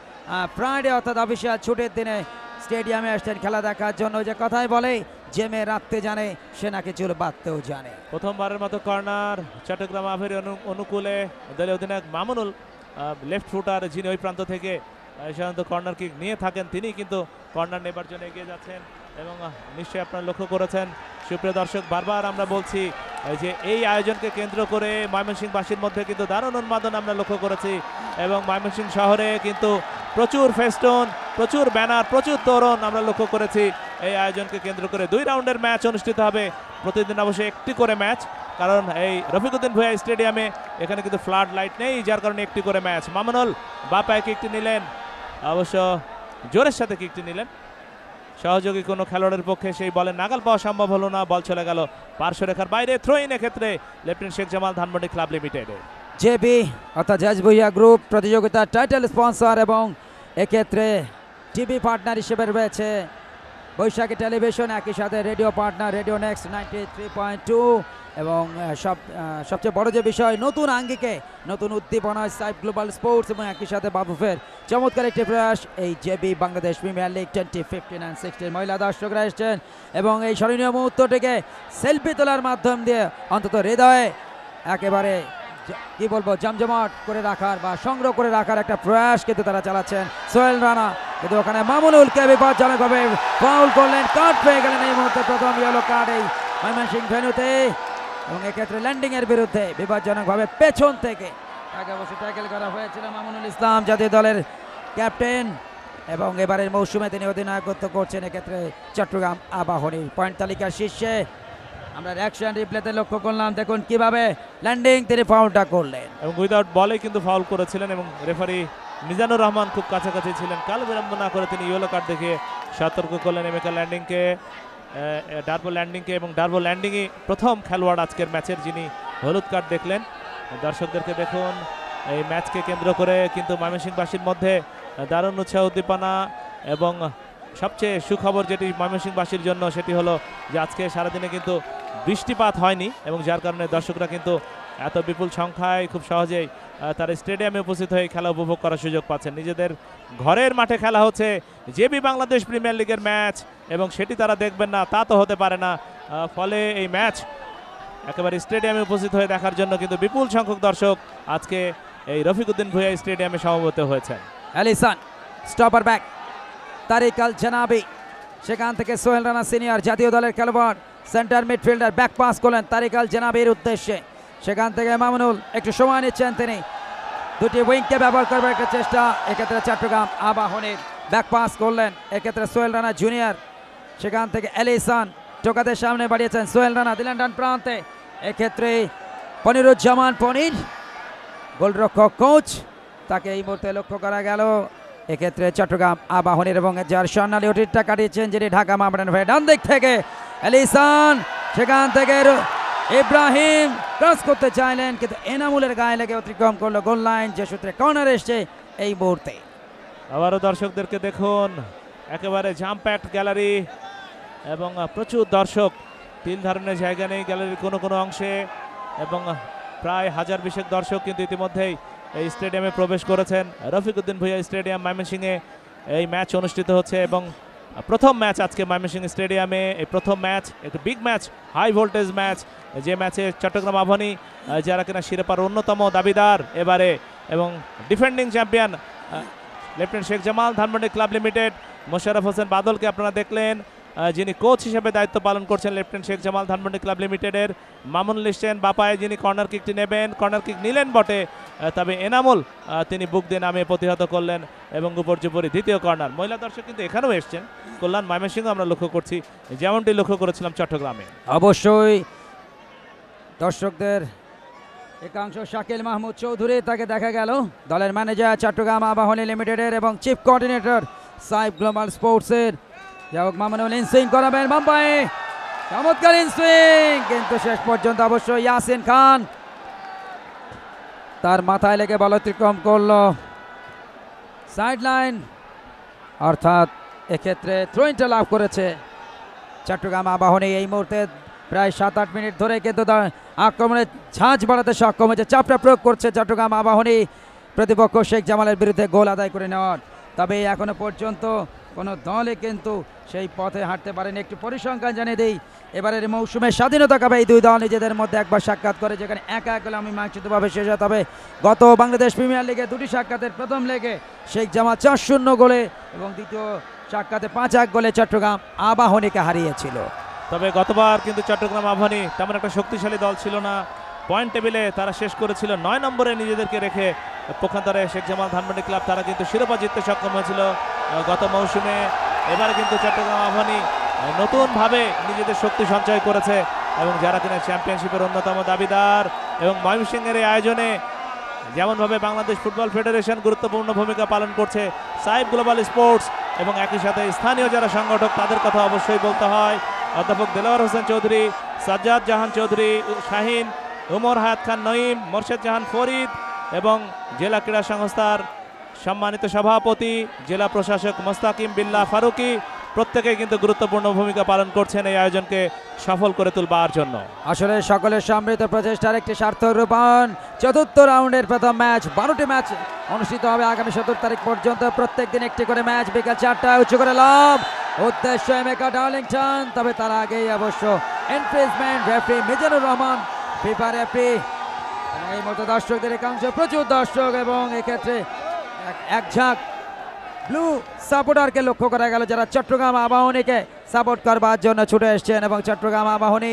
ফ্রাইডে অর্থাৎ অফিসিয়াল ছুটির দিনে স্টেডিয়ামে আসছেন খেলা দেখার জন্য। যে কথাই বলে যে মেয়ে রাখতে জানে সে নাকি চুল বাঁধতেও জানে। প্রথমবারের মতো কর্নার চট্টগ্রাম আভের অনুকূলে দলীয় অধিনায়ক মামুনুল, লেফট ফুটার যিনি ওই প্রান্ত থেকে সাধারণত কর্নার কিক নিয়ে থাকেন, তিনি কিন্তু কর্নার নেবার জন্য এগিয়ে যাচ্ছেন এবং নিশ্চয়ই আপনারা লক্ষ্য করেছেন সুপ্রিয় দর্শক, বারবার আমরা বলছি যে এই আয়োজনকে কেন্দ্র করে ময়মনসিংহবাসীর মধ্যে কিন্তু দারুণ উন্মাদন আমরা লক্ষ্য করেছি এবং ময়মনসিংহ শহরে কিন্তু প্রচুর ফেস্টুন, প্রচুর ব্যানার, প্রচুর তোরণ আমরা লক্ষ্য করেছি। এই আয়োজনকে কেন্দ্র করে 2 রাউন্ডের ম্যাচ অনুষ্ঠিত হবে, প্রতিদিন অবশ্যই একটি করে ম্যাচ, কারণ এই রফিকুদ্দিন ভূঁইয়া স্টেডিয়ামে এখানে কিন্তু ফ্লাড লাইট নেই, যার কারণে একটি করে ম্যাচ। মামুনুল বাপায় কিকটি নিলেন, অবশ্য জোরের সাথে কিকটি নিলেন, সহযোগী কোনো খেলোয়াড়ের পক্ষে সেই বলে নাগাল পাওয়া সম্ভব হলো না, বল চলে গেল পার্শ্বরেখার বাইরে। থ্রো ইন এক্ষেত্রে লেফটেন্যান্ট শেখ জামাল ধানমন্ডি ক্লাব লিমিটেডে। জেবি অর্থাৎ জাজ ভুইয়া গ্রুপ প্রতিযোগিতার টাইটেল স্পন্সর এবং এক্ষেত্রে টিভি পার্টনার হিসেবে রয়েছে বৈশাখী টেলিভিশন, একই সাথে রেডিও পার্টনার রেডিও নেক্সট 93.2 এবং সবচেয়ে বড় যে বিষয় নতুন আঙ্গিকে নতুন উদ্দীপনায় সাইড গ্লোবাল স্পোর্টস এবং একই সাথে বাবুফের চমৎকার একটি প্রয়াস। এই JB Bangladesh premier league 2015 and 16 মহিলা দর্শকরা এসছেন এবং এই স্মরণীয় মুহূর্তটিকে সেলফি তোলার মাধ্যম দিয়ে অন্তত হৃদয়ে একেবারে কি বলবো জমজমাট করে রাখার বা সংগ্রহ করে রাখার একটা প্রয়াস কিন্তু তারা চালাচ্ছেন। সোহেল রানা কিন্তু ওখানে মামুনুলকে বিপজ্জনকভাবে ফাউল করলেন, কার্ড পেয়ে গেলেন এই মুহূর্তে, প্রথম ইয়েলো কার্ড এই ময়মনসিংহ ভেন্যুতে এবং এক্ষেত্রে ল্যান্ডিং এর বিরুদ্ধে বিপজ্জনকভাবে পেছন থেকে তাকে অবশ্যই ট্যাকেল করা হয়েছিল। মামুনুল ইসলাম জাতীয় দলের ক্যাপ্টেন এবং এবারের মৌসুমে তিনি অধিনায়কত্ব করছেন এক্ষেত্রে চট্টগ্রাম আবাহনীর। পয়েন্ট তালিকার শীর্ষে আমরা অ্যাকশন রিপ্লেতে লক্ষ্য করলাম, দেখুন কিভাবে ল্যান্ডিং তিনি ফাউলটা করলেন এবং উইদাউট বলে কিন্তু ফাউল করেছিলেন এবং রেফারি মিজানুর রহমান খুব কাছাকাছি ছিলেন, কাল বিলম্ব না করে তিনি ইয়েলো কার্ড দেখে সতর্ক করলেন এমেকা ল্যান্ডিংকে, ডার্বো ল্যান্ডিংকে এবং ডার্বো ল্যান্ডিংই প্রথম খেলোয়াড় আজকের ম্যাচের যিনি হলুদ কার্ড দেখলেন। দর্শকদেরকে দেখুন এই ম্যাচকে কেন্দ্র করে কিন্তু ময়মনসিংহবাসীর মধ্যে দারুণ উৎসাহ উদ্দীপনা এবং সবচেয়ে সুখবর যেটি ময়মনসিংহবাসীর জন্য সেটি হলো যে আজকে সারাদিনে কিন্তু বৃষ্টিপাত হয়নি এবং যার কারণে দর্শকরা কিন্তু এত বিপুল সংখ্যায় খুব সহজেই তারা স্টেডিয়ামে উপস্থিত হয়ে খেলা উপভোগ করার সুযোগ পাচ্ছেন। নিজেদের ঘরের মাঠে খেলা হচ্ছে জেবি বাংলাদেশ প্রিমিয়ার লিগের ম্যাচ এবং সেটি তারা দেখবেন না তা তো হতে পারে না। ফলে এই ম্যাচ একেবারে স্টেডিয়ামে উপস্থিত হয়ে দেখার জন্য কিন্তু বিপুল সংখ্যক দর্শক আজকে এই রফিক উদ্দিন ভুঁইয়া স্টেডিয়ামে সমবেত হয়েছেন। অ্যালিসন স্টপার ব্যাক, তারিক আল জানাবি, সেখান থেকে সোহেল রানা সিনিয়র জাতীয় দলের খেলোয়াড় সেন্টার মিডফিল্ডার ব্যাক পাস করলেন তারিক আল জানাবির উদ্দেশ্যে। সেখান থেকে মামুনুল একটু সময় নিচ্ছেন, তিনি দুটি উইংকে ব্যবহার করবার একটা চেষ্টা, এক্ষেত্রে চট্টগ্রাম আবাহনীর ব্যাক পাস করলেন এক্ষেত্রে সোহেল রানা জুনিয়র। সেখান থেকে অ্যালিসন টোকাদের সামনে বাড়িয়েছেন, সোহেল রানা দিলেন ডান প্রান্তে, এক্ষেত্রে পনিরুজ্জামান পনির গোলরক্ষক কোচ, তাকে এই মুহূর্তে লক্ষ্য করা গেল। এক্ষেত্রে চট্টগ্রাম আবাহনীর এবং যার স্বর্ণালী ওটিরটা কাটিয়েছেন যিনি ঢাকা মামরান হয়ে ডান দিক থেকে অ্যালিসন, সেখান থেকে ইব্রাহিম ক্রস করতে চাইলেন কিন্তু এনামুলের গায়ে লেগে অতিক্রম করলো গোল লাইন, যে সূত্রে কর্নার এসছে এই মুহূর্তে। আবারও দর্শকদেরকে দেখুন, একেবারে জাম প্যাকড গ্যালারি এবং প্রচুর দর্শক, তিল ধারণের জায়গা নেই গ্যালারির কোনো কোনো অংশে এবং প্রায় 1000-20 দর্শক কিন্তু ইতিমধ্যেই এই স্টেডিয়ামে প্রবেশ করেছেন। রফিক উদ্দিন ভুঁইয়া স্টেডিয়াম ময়মনসিংহে এই ম্যাচ অনুষ্ঠিত হচ্ছে এবং প্রথম ম্যাচ আজকে ময়মনসিংহ স্টেডিয়ামে, এই প্রথম ম্যাচ একটি big match, high voltage match, যে ম্যাচে চট্টগ্রাম আবাহনী যারা কিনা শিরোপার অন্যতম দাবিদার এবারে এবং defending champion lieutenant Sheikh Jamal Dhanmondi club limited, Mosharraf Hossain বাদলকে আপনারা দেখলেন যিনি কোচ হিসেবে দায়িত্ব পালন করছেন লেফটেন্যান্ট শেখ জামাল ধানমন্ডি ক্লাব লিমিটেডের। মামুনুল ইসলাম বাপায় যিনি কর্নার কিকটি নেবেন, কর্নার কিক নিলেন বটে, তবে এনামুল তিনি বুক দিয়ে নামে প্রতিহত করলেন এবং উপর্যুপরি দ্বিতীয় কর্নার। মহিলা দর্শক কিন্তু এখানেও এসছেন, কল্যাণ ময়মনসিংহ আমরা লক্ষ্য করছি, যেমনটি লক্ষ্য করেছিলাম চট্টগ্রামে। অবশ্যই দর্শকদের একাংশ শাকিল মাহমুদ চৌধুরী, তাকে দেখা গেল দলের ম্যানেজার চট্টগ্রাম আবাহনী লিমিটেডের এবং চিফ কোঅর্ডিনেটর সাইব গ্লোবাল স্পোর্টসের। যাই হোক মামুনুল ইনসুইং করাবেন বাম্পাই, চমৎকার ইনসুইং, কিন্তু শেষ পর্যন্ত অবশ্যই ইয়াসিন খান তার মাথায় লেগে বল অতিক্রম করলো সাইড লাইন, অর্থাৎ এক্ষেত্রে থ্রোইনটা লাভ করেছে চট্টগ্রাম আবাহনী। এই মুহূর্তে প্রায় 7-8 মিনিট ধরে কিন্তু আক্রমণে ঝাঁঝ বাড়াতে সক্ষম হয়েছে, চাপটা প্রয়োগ করছে চট্টগ্রাম আবাহনী প্রতিপক্ষ শেখ জামালের বিরুদ্ধে গোল আদায় করে নেওয়ার। তবে এখনো পর্যন্ত কোনো দলে কিন্তু সেই পথে হাঁটতে পারেনি। একটু পরিসংখ্যান জানিয়ে দিই, এবারের মৌসুমে স্বাধীনতা কাপে এই দুই দল নিজেদের মধ্যে একবার সাক্ষাৎ করে, যেখানে একা গোলে অমীমাংসিতভাবে শেষ হয়। তবে গত বাংলাদেশ প্রিমিয়ার লিগে দুটি সাক্ষাতের প্রথম লেগে শেখ জামাল 4-0 গোলে এবং দ্বিতীয় সাক্ষাতে 5-1 গোলে চট্টগ্রাম আবাহনীকে হারিয়েছিল। তবে গতবার কিন্তু চট্টগ্রাম আবাহনী তেমন একটা শক্তিশালী দল ছিল না, পয়েন্ট টেবিলে তারা শেষ করেছিল 9 নম্বরে নিজেদেরকে রেখে। পক্ষান্তরে শেখ জামাল ধানমন্ডি ক্লাব তারা কিন্তু শিরোপা জিততে সক্ষম হয়েছিল গত মৌসুমে। এবারে কিন্তু চট্টগ্রাম আবাহনী নতুনভাবে নিজেদের শক্তি সঞ্চয় করেছে এবং যারা কিনা চ্যাম্পিয়নশিপের অন্যতম দাবিদার এবং ময়মনসিংহের এই আয়োজনে যেমনভাবে বাংলাদেশ ফুটবল ফেডারেশন গুরুত্বপূর্ণ ভূমিকা পালন করছে, সাইব গ্লোবাল স্পোর্টস এবং একই সাথে স্থানীয় যারা সংগঠক তাদের কথা অবশ্যই বলতে হয়। অধ্যাপক দেলোয়ার হোসেন চৌধুরী, সাজ্জাদ জাহান চৌধুরী, শাহিন, উমর হায়াত খান নঈম, মোর্শেদ জাহান ফরিদ এবং জেলা ক্রীড়া সংস্থার সম্মানিত সভাপতি জেলা প্রশাসক মোস্তাকিম বিল্লাহ ফারুকি, প্রত্যেকেই কিন্তু গুরুত্বপূর্ণ ভূমিকা পালন করছেন এই আয়োজনকে সফল করে তুলবার জন্য। আসলে সকলের সম্মিলিত প্রচেষ্টার একটি সার্থক রূপায়ণ। চতুর্থ রাউন্ডের প্রথম ম্যাচ, 12টি ম্যাচ অনুষ্ঠিত হবে আগামী 17 তারিখ পর্যন্ত। প্রত্যেক দিন একটি করে ম্যাচ, বিকাল 4টায় উঁচু করে লাভ উদ্দেশ্য এমেকা ডার্লিংটন। তবে তার আগেই অবশ্য এনফ্রেজমেন্ট referee Mizanur Rahman, FIFA referee. এই মতো দর্শকদের একাংশ, প্রচুর দর্শক এবং এক্ষেত্রে এক ঝাঁক ব্লু সাপোর্টারকে লক্ষ্য করা গেল, যারা চট্টগ্রাম আবাহনীকে সাপোর্ট করবার জন্য ছুটে এসছেন। এবং চট্টগ্রাম আবাহনী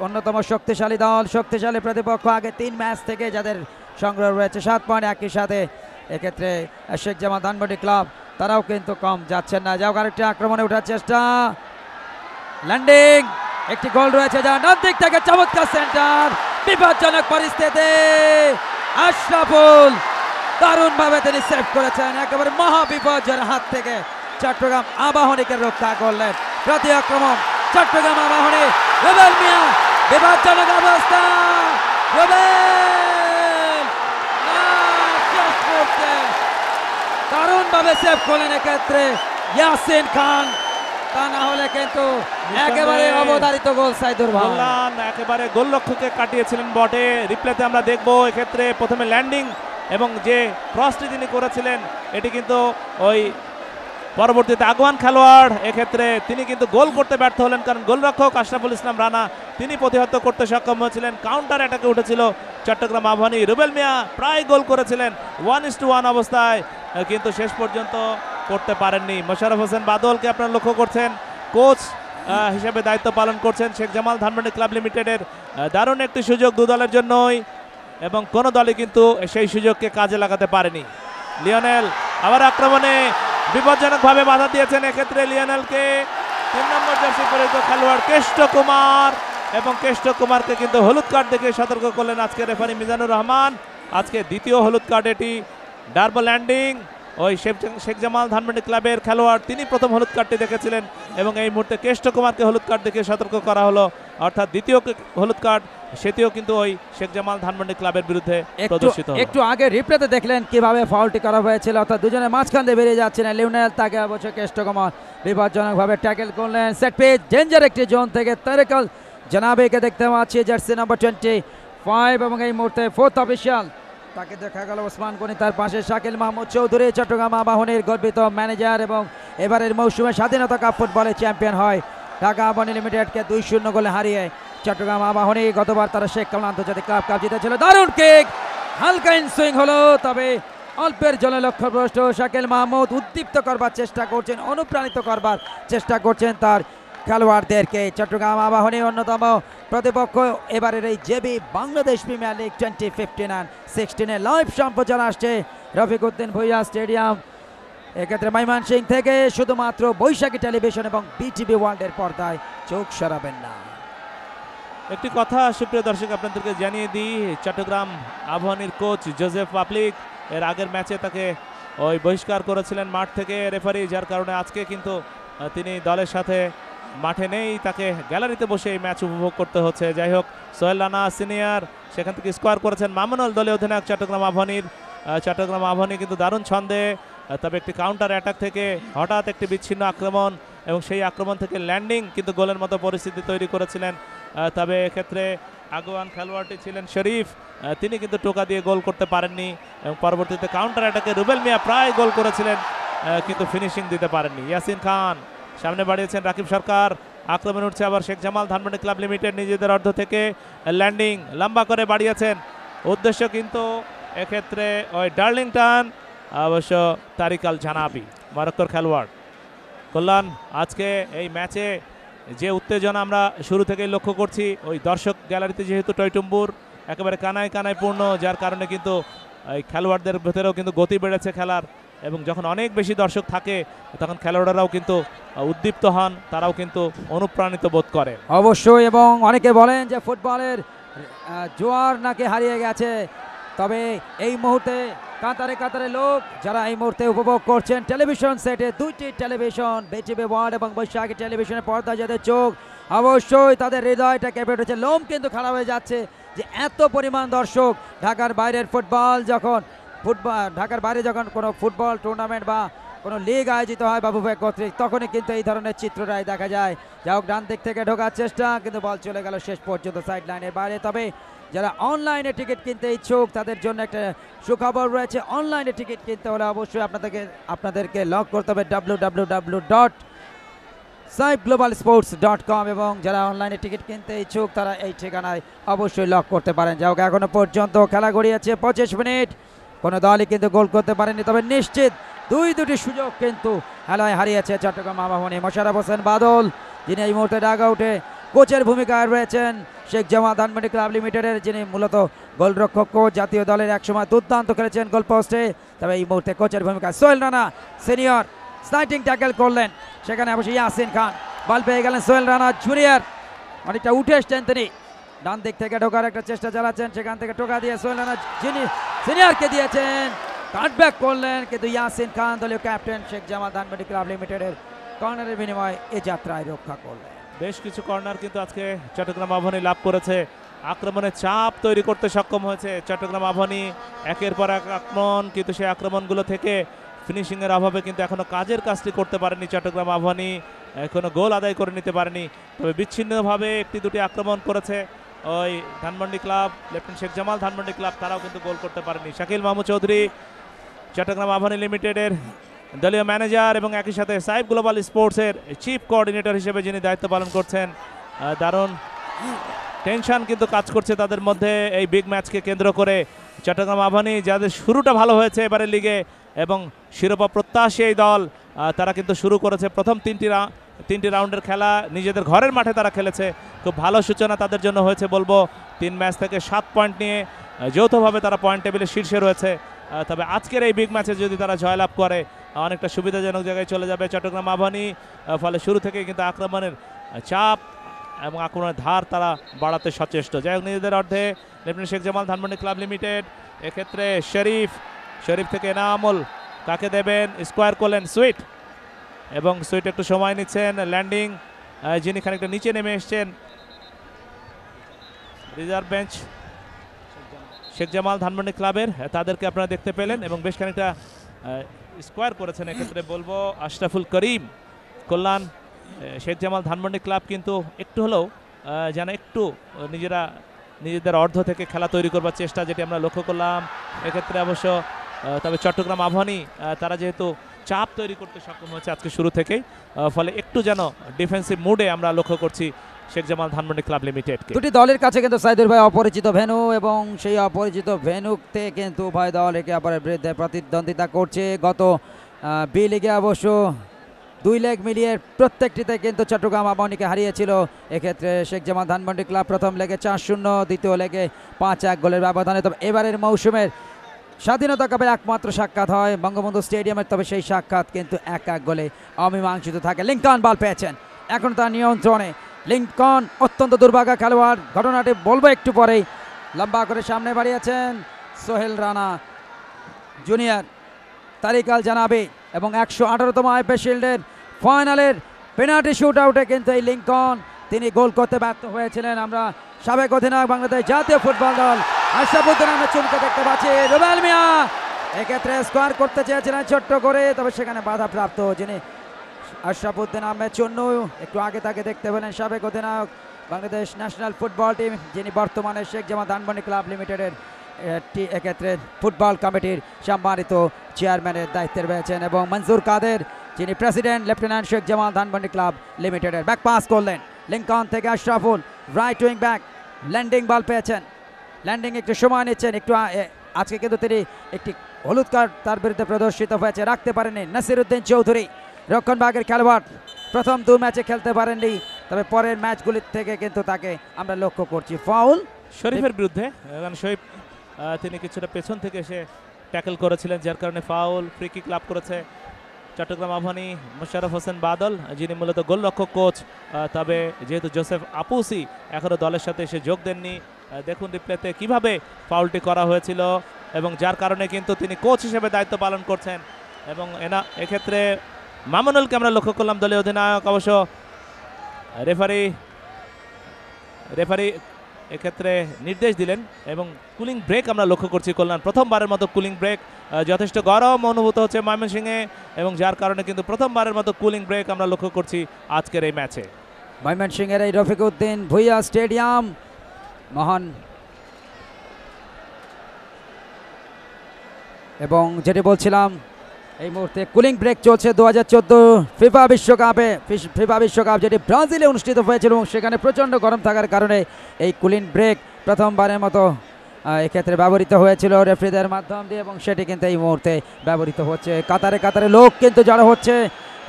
অন্যতম শক্তিশালী দল, শক্তিশালী প্রতিপক্ষ। আগে 3 ম্যাচ থেকে যাদের সংগ্রহ রয়েছে 7 পয়েন্ট, একই সাথে এক্ষেত্রে শেখ জামাল ধানমন্ডি ক্লাব তারাও কিন্তু কম যাচ্ছেন না। যাও আরেকটি আক্রমণে ওঠার চেষ্টা, ল্যান্ডিং, একটি গোল রয়েছে যা ডান দিক থেকে চমৎকার সেন্টার, বিপজ্জনক পরিস্থিতি, আশরাফুল দারুণভাবে তিনি সেভ করেছেন, একেবারে মহা বিপর্যয়ের হাত থেকে চট্টগ্রাম আবাহনীকে রক্ষা করলেন। প্রতি আক্রমণ চট্টগ্রাম আবাহনী, রুবেল মিয়া, বিপজ্জনক অবস্থা, রুবেল দারুণভাবে সেভ করলেন এক্ষেত্রে ইয়াসিন খান, তা না হলে কিন্তু একেবারে অবধারিত গোল সাইদুর ভাই। কল্যাণ একেবারে গোলরক্ষককে কাটিয়েছিলেন বটে। রিপ্লেতে আমরা দেখবো এক্ষেত্রে প্রথমে ল্যান্ডিং এবং যে ক্রসটি তিনি করেছিলেন এটি কিন্তু ওই পরবর্তীতে আগুয়ান খেলোয়াড়, এক্ষেত্রে তিনি কিন্তু গোল করতে ব্যর্থ হলেন, কারণ গোলরক্ষক আশরাফুল ইসলাম রানা তিনি প্রতিহত করতে সক্ষম হয়েছিলেন। কাউন্টার অ্যাটাকে উঠেছিল চট্টগ্রাম আবাহনী। রুবেল মিয়া প্রায় গোল করেছিলেন 1-1 অবস্থায়, কিন্তু শেষ পর্যন্ত করতে পারেননি। মোশাররফ হোসেন বাদলকে আপনারা লক্ষ্য করছেন, কোচ হিসেবে দায়িত্ব পালন করছেন শেখ জামাল ধানমন্ডি ক্লাব লিমিটেডের। দারুণ একটি সুযোগ দু দলের জন্যই, এবং কোনো দলই কিন্তু সেই সুযোগকে কাজে লাগাতে পারেনি। লিওনেল আবার আক্রমণে বিপজ্জনকভাবে বাধা দিয়েছেন, এক্ষেত্রে লিওনেলকে 3 নম্বর জার্সি পরিহিত খেলোয়াড় কেষ্ট কুমার, এবং কেষ্ট কুমারকে কিন্তু হলুদ কার্ড দেখে সতর্ক করলেন আজকে রেফারি মিজানুর রহমান। আজকে দ্বিতীয় হলুদ কার্ড এটি। ডার্বো ল্যান্ডিং ওই শেখ জামাল ধানমন্ডি ক্লাবের খেলোয়াড়, তিনি প্রথম হলুদ কার্ডটি দেখেছিলেন, এবং এই মুহূর্তে কেষ্ট কুমারকে হলুদ কার্ড দেখে সতর্ক করা হলো, অর্থাৎ দ্বিতীয় হলুদ কার্ড, সেটিও কিন্তু ওই শেখ জামাল ধানমন্ডি ক্লাবের বিরুদ্ধে প্রদর্শিত হলো। একটু আগে রিপ্লেতে দেখলেন কিভাবে ফাউলটি করা হয়েছিল, অর্থাৎ দুজনের মাঝখান দিয়ে বেরিয়ে যাচ্ছিলেন লিওনেল, তাকে অবশ্য কেষ্ট কুমার বিপজ্জনকভাবে ট্যাকেল করলেন। সেট পিচ ডেঞ্জার একটি জোন থেকে তারেকাল জানাবেকে দেখতে পাচ্ছি, জার্সি নাম্বার 25, এবং এই মুহূর্তে 4th অফিশিয়াল তাকে দেখা গেল ওসমান গনি, তার পাশে শাকিল মাহমুদ চৌধুরী, চট্টগ্রাম আবাহনীর গর্বিত ম্যানেজার এবং এবারের মৌসুমে স্বাধীনতা কাপ ফুটবলে চ্যাম্পিয়ন হয় ঢাকা আবাহনী লিমিটেডকে 2-0 গোলে হারিয়ে চট্টগ্রাম আবাহনী। গতবার তারা শেখ কামাল আন্তর্জাতিক ক্লাব কাপ জিতেছিল। দারুণ কিক, হালকা ইনসুইং হলো, তবে অল্পের জলে লক্ষ্যভ্রষ্ট। শাকিল মাহমুদ উদ্দীপ্ত করবার চেষ্টা করছেন, অনুপ্রাণিত করবার চেষ্টা করছেন তার খেলোয়াড়দেরকে। চট্টগ্রাম আবাহনী অন্যতম প্রতিপক্ষ এবারের এই JB Bangladesh premier league 2015-16 live সম্প্রচার আসছে রফিকুদ্দিন ভুইয়া স্টেডিয়াম, এক্ষেত্রে ময়মনসিংহ থেকে, শুধুমাত্র বৈশাখী টেলিভিশন এবং বিটিভি ওয়ার্ল্ডের পর্দায়। চোখ সরাবেন না। একটি কথা সুপ্রিয় দর্শক আপনাদেরকে জানিয়ে দিই, চট্টগ্রাম আবাহনীর কোচ জোসেফ পাবলিক এর আগের ম্যাচে তাকে ওই বহিষ্কার করেছিলেন মাঠ থেকে রেফারি, যার কারণে আজকে কিন্তু তিনি দলের সাথে মাঠে নেই, তাকে গ্যালারিতে বসে এই ম্যাচ উপভোগ করতে হচ্ছে। যাই হোক, সোহেল রানা সিনিয়র সেখান থেকে স্কোয়ার করেছেন। মামুনুল দলীয় অধিনায়ক চট্টগ্রাম আবাহনীর। চট্টগ্রাম আবাহনী কিন্তু দারুণ ছন্দে, তবে একটি কাউন্টার অ্যাটাক থেকে হঠাৎ একটি বিচ্ছিন্ন আক্রমণ, এবং সেই আক্রমণ থেকে ল্যান্ডিং কিন্তু গোলের মতো পরিস্থিতি তৈরি করেছিলেন। তবে এক্ষেত্রে আগুয়ান খেলোয়াড়টি ছিলেন শরীফ, তিনি কিন্তু টোকা দিয়ে গোল করতে পারেননি, এবং পরবর্তীতে কাউন্টার অ্যাটাকে রুবেল মিয়া প্রায় গোল করেছিলেন, কিন্তু ফিনিশিং দিতে পারেননি। ইয়াসিন খান সামনে বাড়িয়েছেন, রাকিব সরকার আক্রমণ উঠছে আবার শেখ জামাল ধানমন্ডি ক্লাব লিমিটেড নিজেদের অর্ধ থেকে। ল্যান্ডিং লম্বা করে বাড়িয়েছেন, উদ্দেশ্য কিন্তু এক্ষেত্রে ওই ডার্লিংটন, অবশ্য তারিকাল জানাবি মরক্কোর খেলোয়াড়। কল্যাণ আজকে এই ম্যাচে যে উত্তেজনা আমরা শুরু থেকেই লক্ষ্য করছি, ওই দর্শক গ্যালারিতে যেহেতু টইটুম্বুর একেবারে কানায় কানায় পূর্ণ, যার কারণে কিন্তু এই খেলোয়াড়দের ভেতরেও কিন্তু গতি বেড়েছে খেলার, এবং যখন অনেক বেশি দর্শক থাকে তখন খেলোয়াড়রাও কিন্তু উদ্দীপ্ত হন, তারাও কিন্তু অনুপ্রাণিত বোধ করে অবশ্যই। এবং অনেকে বলেন যে ফুটবলের জোয়ার নাকি হারিয়ে গেছে, তবে এই মুহূর্তে কাতারে কাতারে লোক যারা এই মুহূর্তে উপভোগ করছেন টেলিভিশন সেটে, 2টি টেলিভিশন বিটিভি ওয়ার্ল্ড এবং বৈশাখী টেলিভিশনের পর্দায় যাদের চোখ, অবশ্যই তাদের হৃদয়টা কেঁপে উঠেছে, লোম কিন্তু খারাপ হয়ে যাচ্ছে যে এত পরিমাণ দর্শক। ঢাকার বাইরের ঢাকার বাইরে যখন কোনো ফুটবল টুর্নামেন্ট বা কোনো লিগ আয়োজিত হয় বাবু ভাই কর্তৃক, তখনই কিন্তু এই ধরনের চিত্রটাই দেখা যায়। যা হোক, ডান দিক থেকে ঢোকার চেষ্টা, কিন্তু বল চলে গেল শেষ পর্যন্ত সাইড লাইনের বাইরে। তবে যারা অনলাইনে টিকিট কিনতে ইচ্ছুক তাদের জন্য একটা সুখবর রয়েছে। অনলাইনে টিকিট কিনতে হলে অবশ্যই আপনাদেরকে লগ করতে হবে www.saifglobalsports.com, এবং যারা অনলাইনে টিকিট কিনতে ইচ্ছুক তারা এই ঠিকানায় অবশ্যই লগ করতে পারেন। যা হোক, এখনো পর্যন্ত খেলা গড়িয়েছে 25 মিনিট, কোনো দলই কিন্তু গোল করতে পারেনি, তবে নিশ্চিত দুটি সুযোগ কিন্তু খেলায় হারিয়েছে চট্টগ্রাম আবাহনী। মোশাররফ হোসেন বাদল, যিনি এই মুহূর্তে ডাগ আউটে কোচের ভূমিকায় রয়েছেন শেখ জামাল ধানমন্ডি ক্লাব লিমিটেডের, যিনি মূলত গোলরক্ষক কোচ, জাতীয় দলের একসময় দুর্দান্ত খেলেছেন গোল পোস্টে, তবে এই মুহূর্তে কোচের ভূমিকায়। Sohel Rana senior sliding tackle করলেন, সেখানে অবশ্যই ইয়াসিন খান বল পেয়ে গেলেন। সোহেল রানা জুনিয়র অনেকটা উঠে এসছেন, তিনি ডান দিক থেকে ঢোকার একটা চেষ্টা চালাচ্ছেন, সেখান থেকে টোকা দিয়ে সোহেল রানা যিনি সিনিয়রকে দিয়েছেন, কাটব্যাক করলেন, কিন্তু ইয়াসিন খান দলীয় ক্যাপ্টেন শেখ জামাল ধানমন্ডি ক্লাব লিমিটেডের কর্নারের বিনিময়ে এই যাত্রায় রক্ষা করলেন। বেশ কিছু কর্নার কিন্তু আজকে চট্টগ্রাম আবাহনী লাভ করেছে, আক্রমণে চাপ তৈরি করতে সক্ষম হয়েছে চট্টগ্রাম আবাহনী, একের পর এক আক্রমণ, কিন্তু সেই আক্রমণগুলো থেকে ফিনিশিংয়ের অভাবে কিন্তু এখনো কাজের কাজটি করতে পারেনি চট্টগ্রাম আবাহনী, এখনো গোল আদায় করে নিতে পারেনি। তবে বিচ্ছিন্নভাবে একটি দুটি আক্রমণ করেছে ওই Dhanmondi club, lieutenant Sheikh Jamal Dhanmondi club, তারাও কিন্তু গোল করতে পারেনি। শাকিল মাহমুদ চৌধুরী চট্টগ্রাম আবাহনী লিমিটেডের দলীয় ম্যানেজার এবং একই সাথে সাইব গ্লোবাল স্পোর্টসের চিফ কোঅর্ডিনেটর হিসেবে যিনি দায়িত্ব পালন করছেন, দারুণ টেনশন কিন্তু কাজ করছে তাদের মধ্যে এই বিগ ম্যাচকে কেন্দ্র করে। চট্টগ্রাম আবাহনী যাদের শুরুটা ভালো হয়েছে এবারে লিগে এবং শিরোপা প্রত্যাশী এই দল, তারা কিন্তু শুরু করেছে প্রথম তিনটি রাউন্ডের খেলা নিজেদের ঘরের মাঠে তারা খেলেছে। খুব ভালো সূচনা তাদের জন্য হয়েছে বলবো। 3 ম্যাচ থেকে 7 পয়েন্ট নিয়ে যৌথভাবে তারা পয়েন্ট টেবিলে শীর্ষে রয়েছে। তবে আজকের এই বিগ ম্যাচে যদি তারা জয়লাভ করে অনেকটা সুবিধাজনক জায়গায় চলে যাবে চট্টগ্রাম আবাহনী। ফলে শুরু থেকেই কিন্তু আক্রমণের চাপ এবং আক্রমণের ধার তারা বাড়াতে সচেষ্ট। যাই হোক, নিজেদের অর্ধে lieutenant Sheikh Jamal Dhanmondi club limited, এক্ষেত্রে শরীফ থেকে এনামুল, কাকে দেবেন, স্কোয়ার করলেন সুইট, এবং সুইট একটু সময় নিচ্ছেন ল্যান্ডিং, যিনি খানিকটা নিচে নেমে এসছেন। রিজার্ভ বেঞ্চ শেখ জামাল ধানমন্ডি ক্লাবের, তাদেরকে আপনারা দেখতে পেলেন এবং বেশ খানিকটা স্কোয়ার করেছেন। এক্ষেত্রে বলবো আশরাফুল করিম কল্যাণ, শেখ জামাল ধানমন্ডি ক্লাব কিন্তু একটু হলেও যেন একটু নিজেদের অর্ধ থেকে খেলা তৈরি করবার চেষ্টা, যেটি আমরা লক্ষ্য করলাম এক্ষেত্রে অবশ্য। তবে চট্টগ্রাম আবাহনী তারা যেহেতু চাপ তৈরি করতে সক্ষম হয়েছে আজকে শুরু থেকেই, ফলে একটু যেন ডিফেন্সিভ মুডে আমরা লক্ষ্য করছি শেখ জামাল ধানমন্ডি ক্লাব লিমিটেডকে। দুটি দলের কাছে কিন্তু সাইদুর ভাই অপরিচিত ভেন্যু, এবং সেই অপরিচিত ভেন্যুতে কিন্তু উভয় দল একে অপরের বিরুদ্ধে প্রতিদ্বন্দ্বিতা করছে। গত বি লিগে অবশ্য 2 লেগ মিলিয়ে প্রত্যেকটিতে কিন্তু চট্টগ্রাম আবাহনীকে হারিয়েছিল। এক্ষেত্রে শেখ জামাল ধানমন্ডি ক্লাব প্রথম লেগে 4-0, দ্বিতীয় লেগে 5-1 গোলের ব্যবধানে। তবে এবারের মৌসুমের স্বাধীনতা কাপের একমাত্র সাক্ষাৎ হয় বঙ্গবন্ধু স্টেডিয়ামের, তবে সেই সাক্ষাৎ কিন্তু 1-1 গোলে অমীমাংসিত থাকে। লিঙ্কন বল পেয়েছেন, এখন তার নিয়ন্ত্রণে লিঙ্কন, অত্যন্ত দুর্ভাগা খেলোয়াড়, ঘটনাটি বলবো একটু পরেই। লম্বা করে সামনে বাড়িয়েছেন সোহেল রানা জুনিয়র, তারিক আল জানাবি, এবং 118তম আইপিএল শিল্ডের ফাইনালের পেনাল্টি শুট আউটে কিন্তু এই লিঙ্কন তিনি গোল করতে ব্যর্থ হয়েছিলেন। আমরা সাবেক অধিনায়ক বাংলাদেশ জাতীয় ফুটবল দল আশরাফুদ্দিন আহমেদ চুনকে দেখতে পাচ্ছি। রুবেল মিয়া এক্ষেত্রে স্কোয়ার করতে চেয়েছিলেন ছোট্ট করে, তবে সেখানে বাধাপ্রাপ্ত যিনি আশরাফুদ্দিন আহমেদ চুন্নু। একটু আগে তাকে দেখতে পেলেন সাবেক অধিনায়ক বাংলাদেশ ন্যাশনাল ফুটবল টিম, যিনি বর্তমানে শেখ জামাল ধানমন্ডি ক্লাব লিমিটেডের এক্ষেত্রে ফুটবল কমিটির সম্মানিত চেয়ারম্যানের দায়িত্বে রয়েছেন, এবং মনজুর কাদের যিনি president lieutenant Sheikh Jamal Dhanmondi club লিমিটেডের। ব্যাক পাস করলেন লিঙ্কন থেকে Ashraful, right wing back, Landing ball পেয়েছেন, ল্যান্ডিং একটু সময় নিচ্ছেন। একটু আজকে কিন্তু তিনি একটি হলুদ কার্ড তার বিরুদ্ধে প্রদর্শিত হয়েছে, রাখতে পারেননি নাসিরউদ্দিন চৌধুরী, রক্ষণভাগের খেলোয়াড়, প্রথম 2 ম্যাচে খেলতে পারেননি, তবে পরের ম্যাচগুলির থেকে কিন্তু তাকে আমরা লক্ষ্য করছি। ফাউল শরীফের বিরুদ্ধে, কারণ শরীফ তিনি কিছুটা পেছন থেকে এসে ট্যাকল করেছিলেন, যার কারণে ফাউল। ফ্রি কিক লাভ করেছে চট্টগ্রাম আবাহনী মোশাররফ হোসেন বাদল, যিনি মূলত গোলরক্ষক কোচ। তবে যেহেতু জোসেফ আপুসি এখনও দলের সাথে এসে যোগ দেননি, দেখুন রিপ্লেতে কিভাবে ফাউলটি করা হয়েছিল, এবং যার কারণে কিন্তু তিনি কোচ হিসেবে দায়িত্ব পালন করছেন। এবং এক্ষেত্রে মামুনুলকে আমরা লক্ষ্য করলাম দলীয় অধিনায়ক। অবশ্য রেফারি এক্ষেত্রে নির্দেশ দিলেন, এবং কুলিং ব্রেক আমরা লক্ষ্য করছি কল্যাণ, প্রথমবারের মতো কুলিং ব্রেক। যথেষ্ট গরম অনুভূত হচ্ছে ময়মনসিংহে, এবং যার কারণে কিন্তু প্রথমবারের মতো কুলিং ব্রেক আমরা লক্ষ্য করছি আজকের এই ম্যাচে। ময়মনসিংহের এই রফিকউদ্দিন ভুইয়া স্টেডিয়াম মহান, এবং যেটি বলছিলাম এই মুহূর্তে কুলিং ব্রেক চলছে 2014 ফিফা বিশ্বকাপ যেটি ব্রাজিলে অনুষ্ঠিত হয়েছিল, এবং সেখানে প্রচণ্ড গরম থাকার কারণে এই কুলিং ব্রেক প্রথমবারের মতো এক্ষেত্রে ব্যবহৃত হয়েছিল রেফারিদের মাধ্যম দিয়ে, এবং সেটি কিন্তু এই মুহূর্তে ব্যবহৃত হচ্ছে। কাতারে কাতারে লোক কিন্তু জড়ো হচ্ছে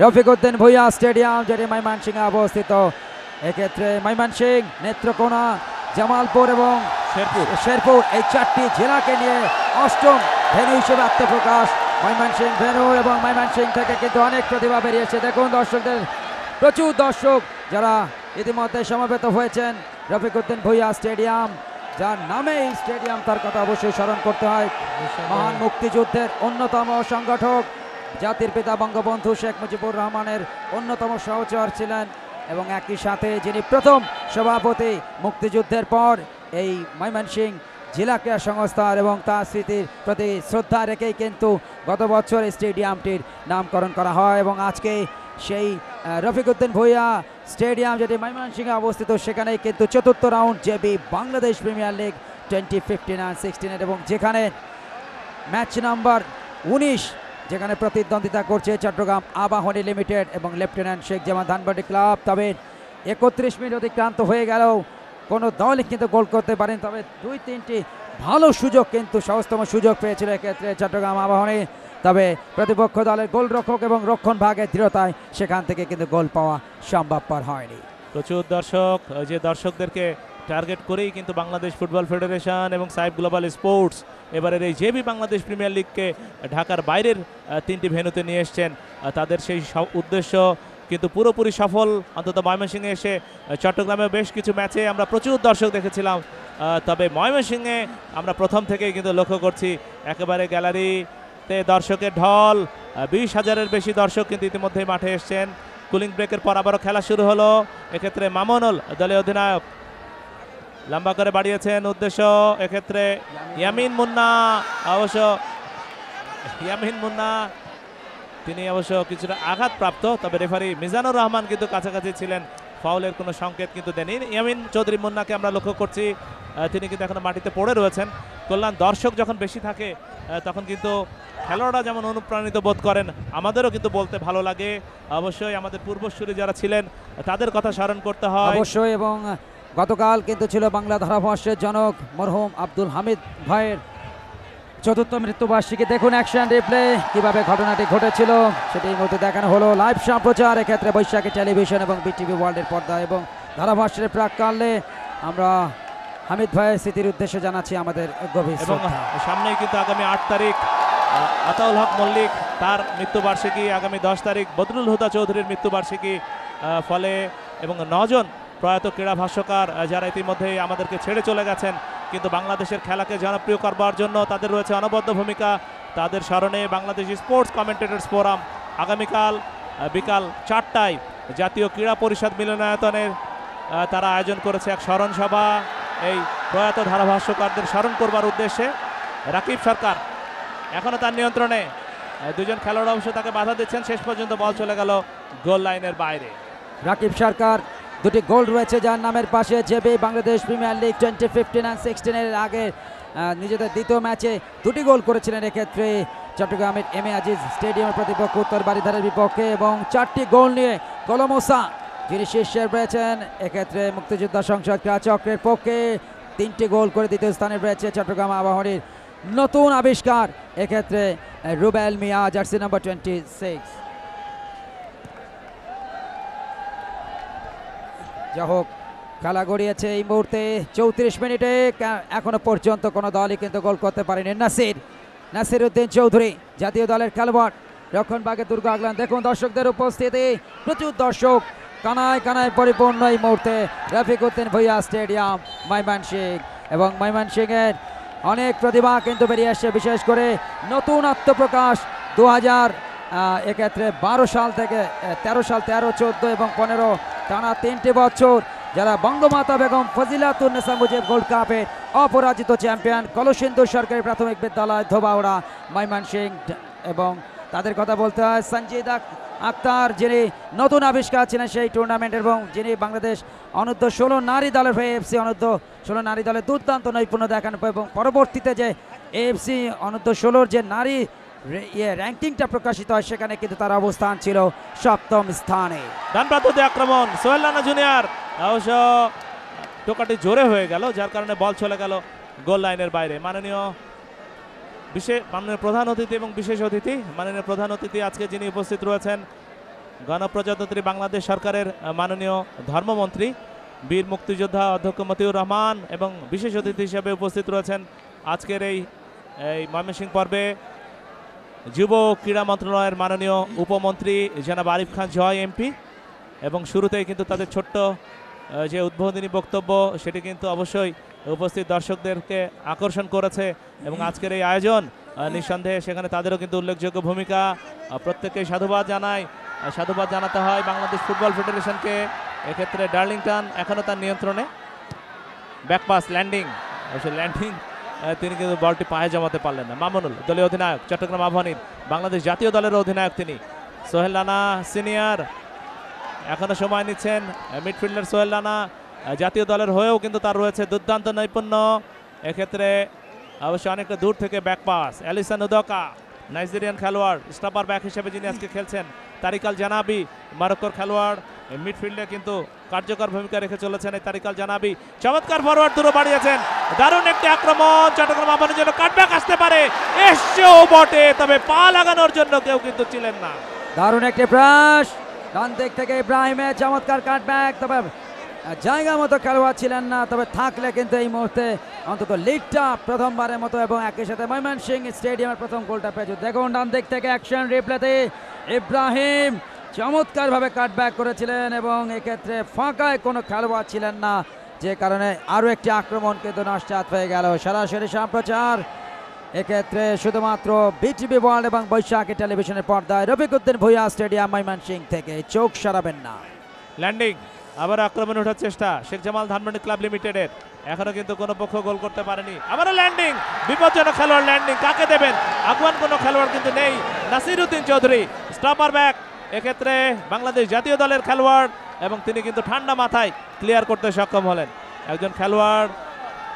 রফিকউদ্দিন ভুইয়া স্টেডিয়াম, যেটি ময়মনসিংহে অবস্থিত। এক্ষেত্রে ময়মনসিংহ, নেত্রকোনা, জামালপুর এবং শেরপুর এই 4টি জেলাকে নিয়ে 8ম ভেন্যু হিসেবে আত্মপ্রকাশ ময়মনসিংহ ভেন্যু, এবং ময়মনসিংহ থেকে কিন্তু অনেক প্রতিভা বেরিয়েছে। দেখুন দর্শকদের, প্রচুর দর্শক যারা ইতিমধ্যে সমবেত হয়েছেন রফিকউদ্দিন ভুইয়া স্টেডিয়াম, যার নামে এই স্টেডিয়াম, তার কথা অবশ্যই স্মরণ করতে হয়। মহান মুক্তিযুদ্ধের অন্যতম সংগঠক, জাতির পিতা বঙ্গবন্ধু শেখ মুজিবুর রহমানের অন্যতম সহচর ছিলেন, এবং একই সাথে যিনি প্রথম সভাপতি মুক্তিযুদ্ধের পর এই ময়মনসিংহ জেলা ক্রীড়া সংস্থার, এবং তার স্মৃতির প্রতি শ্রদ্ধা রেখেই কিন্তু গত বছর এই স্টেডিয়ামটির নামকরণ করা হয় এবং আজকে সেই রফিকুদ্দিন ভুঁইয়া স্টেডিয়াম যেটি ময়মনসিংহে অবস্থিত, সেখানেই কিন্তু চতুর্থ round JB Bangladesh premier league 2015-16 এবং যেখানে ম্যাচ নাম্বার 19 যেখানে প্রতিদ্বন্দ্বিতা করছে চট্টগ্রাম আবাহনী লিমিটেড এবং লেফটেন্যান্ট শেখ জামান ধানবাড়ি ক্লাব। তবে 31 মিনিট অতিক্রান্ত হয়ে গেলেও কোনো দলই কিন্তু গোল করতে পারেন, তবে 2-3টি ভালো সুযোগ কিন্তু সহজতম সুযোগ পেয়েছিল এক্ষেত্রে চট্টগ্রাম আবাহনী। তবে প্রতিপক্ষ দলের গোলরক্ষক এবং রক্ষণ ভাগের দৃঢ়তায় সেখান থেকে কিন্তু গোল পাওয়া সম্ভবপর হয়নি। প্রচুর দর্শক, যে দর্শকদেরকে টার্গেট করেই কিন্তু বাংলাদেশ ফুটবল ফেডারেশন এবং সাইফ গ্লোবাল স্পোর্টস এবারের এই জেবি বাংলাদেশ প্রিমিয়ার লিগকে ঢাকার বাইরের 3টি ভেন্যুতে নিয়ে এসছেন। তাদের সেই উদ্দেশ্য কিন্তু পুরোপুরি সফল। অন্তত ময়মনসিংহে এসে চট্টগ্রামে বেশ কিছু ম্যাচে আমরা প্রচুর দর্শক দেখেছিলাম, তবে ময়মনসিংহে আমরা প্রথম থেকেই কিন্তু লক্ষ্য করছি একেবারে গ্যালারিতে দর্শকের ঢল। 20,000-এর বেশি দর্শক কিন্তু ইতিমধ্যেই মাঠে এসছেন। কুলিং ব্রেকের পর আবারও খেলা শুরু হলো। এক্ষেত্রে মামুনুল দলীয় অধিনায়ক লম্বা করে বাড়িয়েছেন উদ্দেশ্য, এক্ষেত্রে ইয়ামিন মুন্না তিনি অবশ্য কিছুটা আঘাতপ্রাপ্ত, তবে রেফারি মিজানুর রহমান কিন্তু কাছাকাছি ছিলেন, ফাউলের কোনো সংকেত কিন্তু দেননি। ইয়ামিন চৌধুরী মুন্নাকে আমরা লক্ষ্য করছি, তিনি কিন্তু এখনো মাটিতে পড়ে রয়েছেন। কল্যাণ দর্শক যখন বেশি থাকে তখন কিন্তু খেলোয়াড়রা যেমন অনুপ্রাণিত বোধ করেন, আমাদেরও কিন্তু বলতে ভালো লাগে। অবশ্যই আমাদের পূর্বসূরি যারা ছিলেন তাদের কথা স্মরণ করতে হয় অবশ্যই। এবং গতকাল কিন্তু ছিল বাংলা ধারাভাষ্যের জনক মরহুম আব্দুল হামিদ ভাইয়ের 4র্থ মৃত্যুবার্ষিকী। দেখুন অ্যাকশন রিপ্লে কিভাবে ঘটনাটি ঘটেছিল সেটি এই মুহূর্তে দেখানো হলো লাইভ সম্প্রচার এক্ষেত্রে বৈশাখী টেলিভিশন এবং বিটিভি ওয়ার্ল্ডের পর্দা এবং ধারাভাষ্যের প্রাক্কালে। আমরা হামিদ ভাইয়ের স্মৃতির উদ্দেশ্যে জানাচ্ছি আমাদের গভীর এবং শ্রদ্ধা। সামনেই কিন্তু আগামী 8 তারিখ আতাউল হক মল্লিক তার মৃত্যুবার্ষিকী, আগামী 10 তারিখ বদরুল হুদা চৌধুরীর মৃত্যুবার্ষিকী। ফলে এবং 9 জন প্রয়াত ক্রীড়া ভাষ্যকার যারা ইতিমধ্যেই আমাদেরকে ছেড়ে চলে গেছেন, কিন্তু বাংলাদেশের খেলাকে জনপ্রিয় করবার জন্য তাদের রয়েছে অনবদ্য ভূমিকা। তাদের স্মরণে বাংলাদেশ স্পোর্টস কমেন্টেটর্স ফোরাম আগামীকাল বিকাল 4টায় জাতীয় ক্রীড়া পরিষদ মিলনায়তনের তারা আয়োজন করেছে এক স্মরণ সভা এই প্রয়াত ধারাভাষ্যকারদের স্মরণ করবার উদ্দেশ্যে। রাকিব সরকার এখনও তার নিয়ন্ত্রণে, 2 জন খেলোয়াড় অবশ্য তাকে বাধা দিচ্ছেন, শেষ পর্যন্ত বল চলে গেল গোল লাইনের বাইরে। রাকিব সরকার 2টি গোল রয়েছে যার নামের পাশে জেবি বাংলাদেশ প্রিমিয়ার লিগ 2015-16 আগে নিজেদের দ্বিতীয় ম্যাচে 2টি গোল করেছিলেন এক্ষেত্রে চট্টগ্রামের এমএ আজিজ স্টেডিয়ামের প্রতিপক্ষ উত্তর বারিধারের বিপক্ষে, এবং 4টি গোল নিয়ে কলমোসা যিনি শীর্ষে রয়েছেন এক্ষেত্রে মুক্তিযোদ্ধা সংসদ ক্রীড়া চক্রের পক্ষে 3টি গোল করে দ্বিতীয় স্থানে রয়েছে চট্টগ্রাম আবাহনীর নতুন আবিষ্কার এক্ষেত্রে রুবেল মিয়া জার্সি নাম্বার 26। যা হোক খেলা গড়িয়েছে এই মুহূর্তে 34 মিনিটে, এখনো পর্যন্ত কোনো দলই কিন্তু গোল করতে পারেনি। নাসির উদ্দিন চৌধুরী জাতীয় দলের খেলোয়াড় রক্ষণ ভাগে দুর্গ আগলান। দেখুন দর্শকদের উপস্থিতি, প্রচুর দর্শক, কানায় কানায় পরিপূর্ণ এই মুহূর্তে রফিকুদ্দিন ভুঁইয়া স্টেডিয়াম ময়মনসিংহ। এবং ময়মনসিংহের অনেক প্রতিভা কিন্তু বেরিয়ে আসছে, বিশেষ করে নতুন আত্মপ্রকাশ 2000 এক্ষেত্রে 12 সাল থেকে 13 সাল, 13, 14 এবং 15 টানা 3টি বছর যারা বঙ্গমাতা বেগম ফজিলাতুন্নেসা মুজিব গোল্ড কাপের অপরাজিত চ্যাম্পিয়ন কলসিন্দুর সরকারি প্রাথমিক বিদ্যালয় ধোবাউড়া ময়মনসিংহ। এবং তাদের কথা বলতে হয় সঞ্জিদা আক্তার যিনি নতুন আবিষ্কার ছিলেন সেই টুর্নামেন্ট, এবং যিনি বাংলাদেশ অনূর্ধ্ব 16 নারী দলের হয়ে এফসি অনূর্ধ্ব 16 নারী দলের দুর্দান্ত নৈপুণ্য দেখান, এবং পরবর্তীতে যে এফসি অনূর্ধ্ব 16 যে নারী র্যাঙ্কিংটা প্রকাশিত হয় সেখানে কিন্তু তার অবস্থান ছিল 7ম স্থানে। ডান প্রান্তে আক্রমণ সোহেল রানা জুনিয়র, অবশ্য টোকাটি জোরে হয়ে গেল যার কারণে বল চলে গেল গোল লাইনের বাইরে। মাননীয় প্রধান অতিথি এবং বিশেষ অতিথি, মাননীয় প্রধান অতিথি আজকে যিনি উপস্থিত রয়েছেন গণপ্রজাতন্ত্রী বাংলাদেশ সরকারের মাননীয় ধর্মমন্ত্রী বীর মুক্তিযোদ্ধা অধ্যক্ষ মতিউর রহমান, এবং বিশেষ অতিথি হিসেবে উপস্থিত রয়েছেন আজকের এই ময়মনসিংহ পর্বে যুব ক্রীড়া মন্ত্রণালয়ের মাননীয় উপমন্ত্রী জনাব আরিফ খান জয় এমপি। এবং শুরুতেই কিন্তু তাদের ছোট্ট যে উদ্বোধনী বক্তব্য সেটি কিন্তু অবশ্যই উপস্থিত দর্শকদেরকে আকর্ষণ করেছে, এবং আজকের এই আয়োজন নিঃসন্দেহে সেখানে তাদেরও কিন্তু উল্লেখযোগ্য ভূমিকা। প্রত্যেককে সাধুবাদ জানাতে হয় বাংলাদেশ ফুটবল ফেডারেশনকে। এক্ষেত্রে ডার্লিংটন এখনও তার নিয়ন্ত্রণে, ব্যাকপাস ল্যান্ডিং তিনি কিন্তু বলটি পায়ে জমাতে পারলেন না। মামুনুল দলীয় অধিনায়ক চট্টগ্রাম আবাহনীর, বাংলাদেশ জাতীয় দলের অধিনায়ক তিনি। সোহেল রানা সিনিয়র এখনো সময় নিচ্ছেন মিডফিল্ডার সোহেল রানা, জাতীয় দলের হয়েও কিন্তু তার রয়েছে দুর্দান্ত নৈপুণ্য। এক্ষেত্রে অবশ্যই অনেকটা দূর থেকে ব্যাক পাস, এলিসান উদকা নাইজেরিয়ান খেলোয়াড়, স্টপার ব্যাক হিসেবে যিনি আজকে খেলছেন। তারিক আল জানাবি মরক্কোর খেলোয়াড়, মিডফিল্ডে কিন্তু কার্যকর ভূমিকা রেখে চলেছেন এই তারিক আল জানাবি। চমৎকার ফরওয়ার্ড দূরে বাড়িয়েছেন, দারুণ একটি আক্রমণ, চট্টগ্রাম আবাহনীর জন্য কাটব্যাক আসতে পারে, এসছেও বটে, তবে পা লাগানোর জন্য কেউ কিন্তু ছিলেন না। দারুণ একটি প্রয়াস ডান দিক থেকে ইব্রাহিমের, চমৎকার কাটব্যাক, তবে জায়গা মতো খেলোয়াড় ছিলেন না, তবে থাকলে কিন্তু এই মুহূর্তে অন্তত লিডটা প্রথমবারের মতো এবং একই সাথে ময়মনসিংহ স্টেডিয়ামের প্রথম গোলটা পেয়েছে। দেখুন ডান দিক থেকে অ্যাকশন রিপ্লেতে ইব্রাহিম চমৎকারভাবে কাটব্যাক করেছিলেন এবং এক্ষেত্রে ফাঁকায় কোনো খেলোয়াড় ছিলেন না, যে কারণে আরও একটি আক্রমণ কিন্তু নস্যাৎ হয়ে গেল। সরাসরি সম্প্রচার এক্ষেত্রে শুধুমাত্র বিটিভি ওয়ার্ল্ড এবং বৈশাখী টেলিভিশনের পর্দায় রফিকুদ্দিন ভুঁইয়া স্টেডিয়াম ময়মনসিংহ থেকে, চোখ সরাবেন না। ল্যান্ডিং, আবার আক্রমণে ওঠার চেষ্টা শেখ জামাল ধানমন্ডি ক্লাব লিমিটেডের, এখনো কিন্তু কোনো পক্ষ গোল করতে পারেনি। আবারও ল্যান্ডিং, বিপজ্জনক খেলোয়াড় ল্যান্ডিং, কাকে দেবেন? আগুয়ান কোনো খেলোয়াড় কিন্তু নেই। নাসিরউদ্দিন চৌধুরী স্টপার ব্যাক, এক্ষেত্রে বাংলাদেশ জাতীয় দলের খেলোয়াড় এবং তিনি কিন্তু ঠান্ডা মাথায় ক্লিয়ার করতে সক্ষম হলেন। একজন খেলোয়াড়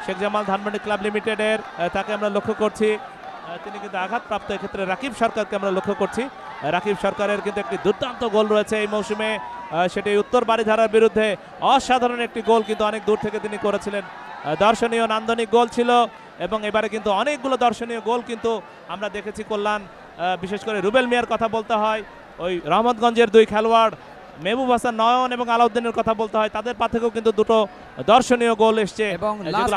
শেখ জামাল ধানমন্ডি ক্লাব লিমিটেডের, তাকে আমরা লক্ষ্য করছি, তিনি কিন্তু আঘাতপ্রাপ্ত। এক্ষেত্রে রাকিব সরকারকে আমরা লক্ষ্য করছি। রাকিব সরকারের কিন্তু একটি দুর্দান্ত গোল রয়েছে এই মৌসুমে, সেটি উত্তর বারিধারার বিরুদ্ধে অসাধারণ একটি গোল কিন্তু অনেক দূর থেকে তিনি করেছিলেন। দর্শনীয় নান্দনিক গোল ছিল এবং এবারে কিন্তু অনেকগুলো দর্শনীয় গোল কিন্তু আমরা দেখেছি কল্যাণ। বিশেষ করে রুবেল মিয়ার কথা বলতে হয়, ওই রহমতগঞ্জের দুই খেলোয়াড় মেহবুব হাসান নয়ন এবং আলাউদ্দিনের কথা বলতে হয়, তাদের পা থেকেও কিন্তু দুটো দর্শনীয় গোল এসছে এবং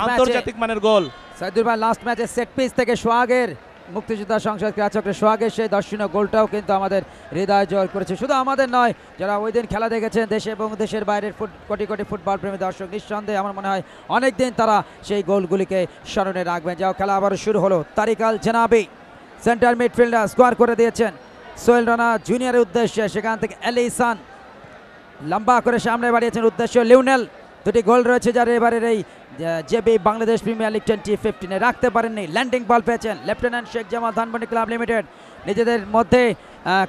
আন্তর্জাতিক মানের গোল। সাইদুর ভাই লাস্ট ম্যাচে সেট পিস থেকে সোহাগের, মুক্তিযোদ্ধা সংসদ ক্রীড়াচক্রের সোহাগের সেই দর্শনীয় গোলটাও কিন্তু আমাদের হৃদয় জয় করেছে। শুধু আমাদের নয়, যারা ওই দিন খেলা দেখেছেন দেশে এবং দেশের বাইরের কোটি কোটি ফুটবল প্রেমী দর্শক, নিঃসন্দেহে আমার মনে হয় অনেক দিন তারা সেই গোলগুলিকে স্মরণে রাখবেন। যাও খেলা আবারও শুরু হলো। তারিক আল জানাবি সেন্টার মিডফিল্ডার স্কোয়ার করে দিয়েছেন সোহেল রানা জুনিয়রের উদ্দেশ্যে, সেখান থেকে এলিসান লম্বা করে সামনে বাড়িয়েছেন, উদ্দেশ্য লিওনেল। দুটি গোল রয়েছে যারা এবারের এই জেবি বাংলাদেশ প্রিমিয়ার লিগ 2015-এ রাখতে পারেননি। ল্যান্ডিং বল পেয়েছেন lieutenant Sheikh Jamal Dhanmondi club limited, নিজেদের মধ্যে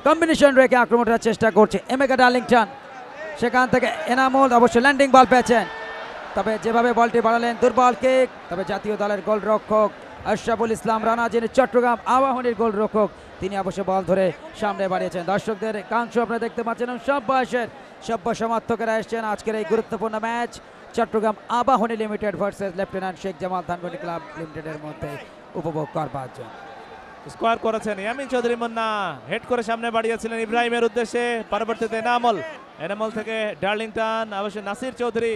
কম্বিনেশন রেখে আক্রমণ করার চেষ্টা করছে। এমেকা ডার্লিংটন, সেখান থেকে এনামুল অবশ্য ল্যান্ডিং বল পেয়েছেন, তবে যেভাবে বলটি বাড়ালেন দুর্বল কিক। তবে জাতীয় দলের গোলরক্ষক আশরাফুল ইসলাম রানা, যিনি চট্টগ্রাম আবাহনীর গোলরক্ষক, তিনি অবশ্য বল ধরে সামনে বাড়িয়েছেন। দর্শকদের একাংশ আপনারা দেখতে পাচ্ছেন এবং সব বয়সের সভ্য সমর্থকেরা এসছেন আজকের এই গুরুত্বপূর্ণ match Chattogram Abahani limited versus lieutenant Sheikh Jamal Dhanmondi club লিমিটেডের মধ্যে উপভোগ করবার জন্য। স্কোয়ার করেছেন ইয়ামিন চৌধুরী মুন্না, হেড করে সামনে বাড়িয়েছিলেন ইব্রাহিমের উদ্দেশ্যে, পরবর্তীতে এনামল থেকে ডার্লিংটন, অবশ্যই নাসির চৌধুরী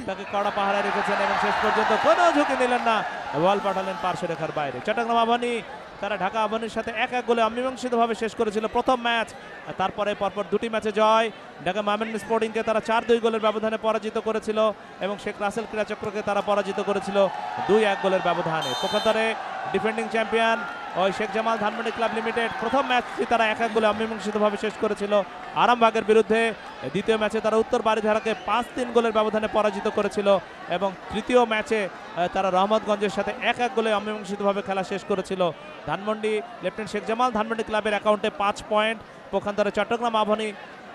তাকে কড়া পাহারা রেখেছেন এবং শেষ পর্যন্ত কোনো ঝুঁকি নিলেন না, বল পাঠালেন পার্শ্ব রেখার বাইরে। চট্টগ্রাম আবাহনী তারা ঢাকা আবাহনীর সাথে 1-1 গোলে অমীমাংসিতভাবে শেষ করেছিল প্রথম ম্যাচ, তারপরে পরপর দুটি ম্যাচে জয়। ঢাকা ময়মনসিংহ স্পোর্টিংকে তারা 4-2 গোলের ব্যবধানে পরাজিত করেছিল এবং শেখ রাসেল ক্রীড়াচক্রকে তারা পরাজিত করেছিল 2-1 গোলের ব্যবধানে। পক্ষান্তরে ডিফেন্ডিং চ্যাম্পিয়ন ওই শেখ জামাল ধানমন্ডি ক্লাব লিমিটেড প্রথম ম্যাচটি তারা 1-1 গোলে অমীমাংসিতভাবে শেষ করেছিল আরামবাগের বিরুদ্ধে। দ্বিতীয় ম্যাচে তারা উত্তর বারিধারাকে 5-3 গোলের ব্যবধানে পরাজিত করেছিল এবং তৃতীয় ম্যাচে তারা রহমতগঞ্জের সাথে 1-1 গোলে অমীমাংসিতভাবে খেলা শেষ করেছিল। ধানমন্ডি লেফটেন্যান্ট শেখ জামাল ধানমন্ডি ক্লাবের অ্যাকাউন্টে 5 পয়েন্ট, পক্ষান্তরে চট্টগ্রাম আবাহনী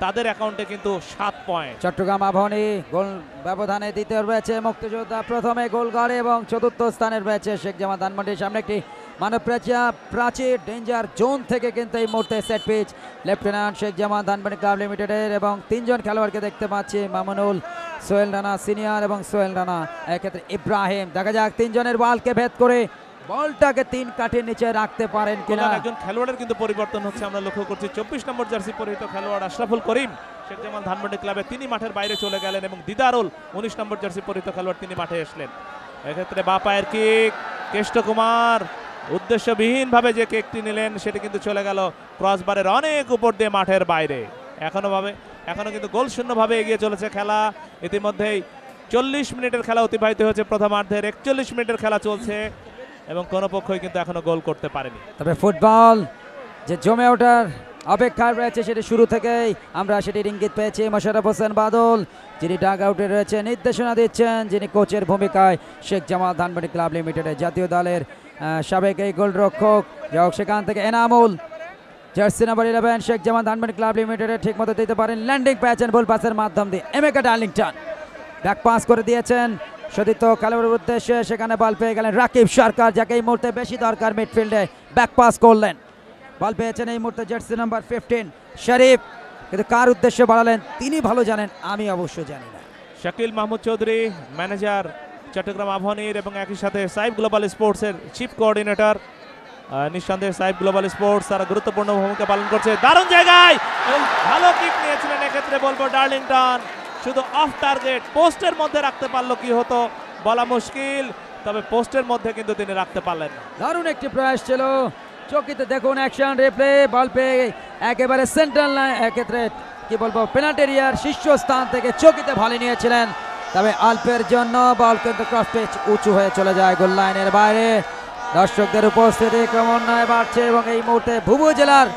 তাদের অ্যাকাউন্টে কিন্তু 7 পয়েন্ট। চট্টগ্রাম আবাহনী গোল ব্যবধানে দ্বিতীয় রয়েছে মুক্তিযোদ্ধা, প্রথমে গোল করে এবং চতুর্থ স্থানে রয়েছে শেখ জামাল ধানমন্ডির সামনে একটি মানব প্রাচীর ডেঞ্জার জোন থেকে কিন্তু এই মুহূর্তে set piece lieutenant Sheikh Jamal Dhanmondi club লিমিটেডের এবং 3 জন খেলোয়াড়কে দেখতে পাচ্ছি, মামুনুল, সোহেল রানা সিনিয়র এবং সোহেল রানা, এক্ষেত্রে ইব্রাহিম। দেখা যাক 3 জনের বলকে ভেদ করে বলটাকে 3 কাঠের নিচে রাখতে পারেন কিনা। একজন খেলোয়াড়ের কিন্তু পরিবর্তন হচ্ছে আমরা লক্ষ্য করছি, 24 নম্বর জার্সি পরিহিত খেলোয়াড় আশরাফুল করিম শেখ জামাল ধানমন্ডি ক্লাবে তিনি মাঠের বাইরে চলে গেলেন এবং দিদারুল 19 নম্বর জার্সি পরিহিত খেলোয়াড় তিনি মাঠে আসলেন। এক্ষেত্রে বা পায়ের কিক, কেষ্ট কুমার উদ্দেশ্যবিহীনভাবে যে কিকটি নিলেন সেটি কিন্তু চলে গেল ক্রসবারের অনেক উপর দিয়ে মাঠের বাইরে। এখনো কিন্তু গোল শূন্যভাবে এগিয়ে চলেছে খেলা। ইতিমধ্যেই 40 মিনিটের খেলা অতিবাহিত হয়েছে, প্রথমার্ধের 41 মিনিটের খেলা চলছে এবং কোনো পক্ষই কিন্তু এখনো গোল করতে পারেনি। তবে ফুটবল যে জমে ওঠার অপেক্ষায় রয়েছে, সেটি শুরু থেকেই আমরা সেটির ইঙ্গিত পেয়েছি। মোশাররফ হোসেন বাদল যিনি ডাগ আউটে রয়েছে, নির্দেশনা দিচ্ছেন যিনি কোচের ভূমিকায়, শেখ জামাল ধানমন্ডি ক্লাব লিমিটেডের জাতীয় দলের সাবেক এই গোলরক্ষক। যাই হোক, সেখান থেকে Enamul jersey number 11 Sheikh Jamal Dhanmondi club লিমিটেডের ঠিক মতো দিতে পারেন, ল্যান্ডিং পেয়েছেন ভুল পাসের মাধ্যম দিয়ে। এমেকা ডার্লিংটন ব্যাক পাস করে দিয়েছেন সতীর্থ কালেবের উদ্দেশ্যে, সেখানে বল পেয়ে গেলেন রাকিব সরকার, যাকে এই মুহূর্তে বেশি দরকার মিডফিল্ডে, ব্যাক পাস করলেন। বল পেয়েছেন এই মুহূর্তে জার্সি নাম্বার 15 শরীফ, কিন্তু কার উদ্দেশ্যে বাড়ালেন তিনি ভালো জানেন, আমি অবশ্য জানি না। শাকিল মাহমুদ চৌধুরী ম্যানেজার চট্টগ্রাম আবাহনীর এবং একই সাথে সাইব গ্লোবাল স্পোর্টসের চিফ কোঅর্ডিনেটর। নিঃসন্দেহে সাইব গ্লোবাল স্পোর্টস তারা গুরুত্বপূর্ণ ভূমিকা পালন করছে। দারুণ জায়গায় ভালো কিক নিয়েছিলেন, এক্ষেত্রে বলবো ডার্লিংটন শুধু অফ টার্গেট, পোস্টের মধ্যে রাখতে পারলো কি হতো বলা মুশকিল, তবে পোস্টের মধ্যে কিন্তু তিনি রাখতে পারলেন না। দারুণ একটি প্রয়াস ছিল, চকিতে দেখুন অ্যাকশন রিপ্লে, বল পেয়ে একেবারে সেন্ট্রাল লাইন, এক্ষেত্রে কি বলবো পেনাল্টি এরিয়ার শীর্ষস্থান থেকে চকিতে ভলি নিয়েছিলেন, তবে অল্পের জন্য বল কিন্তু ক্রস পিচ উঁচু হয়ে চলে যায় গোল লাইনের বাইরে। দর্শকদের উপস্থিতি ক্রমান্বয়ে বাড়ছে এবং এই মুহূর্তে ভুবু জেলার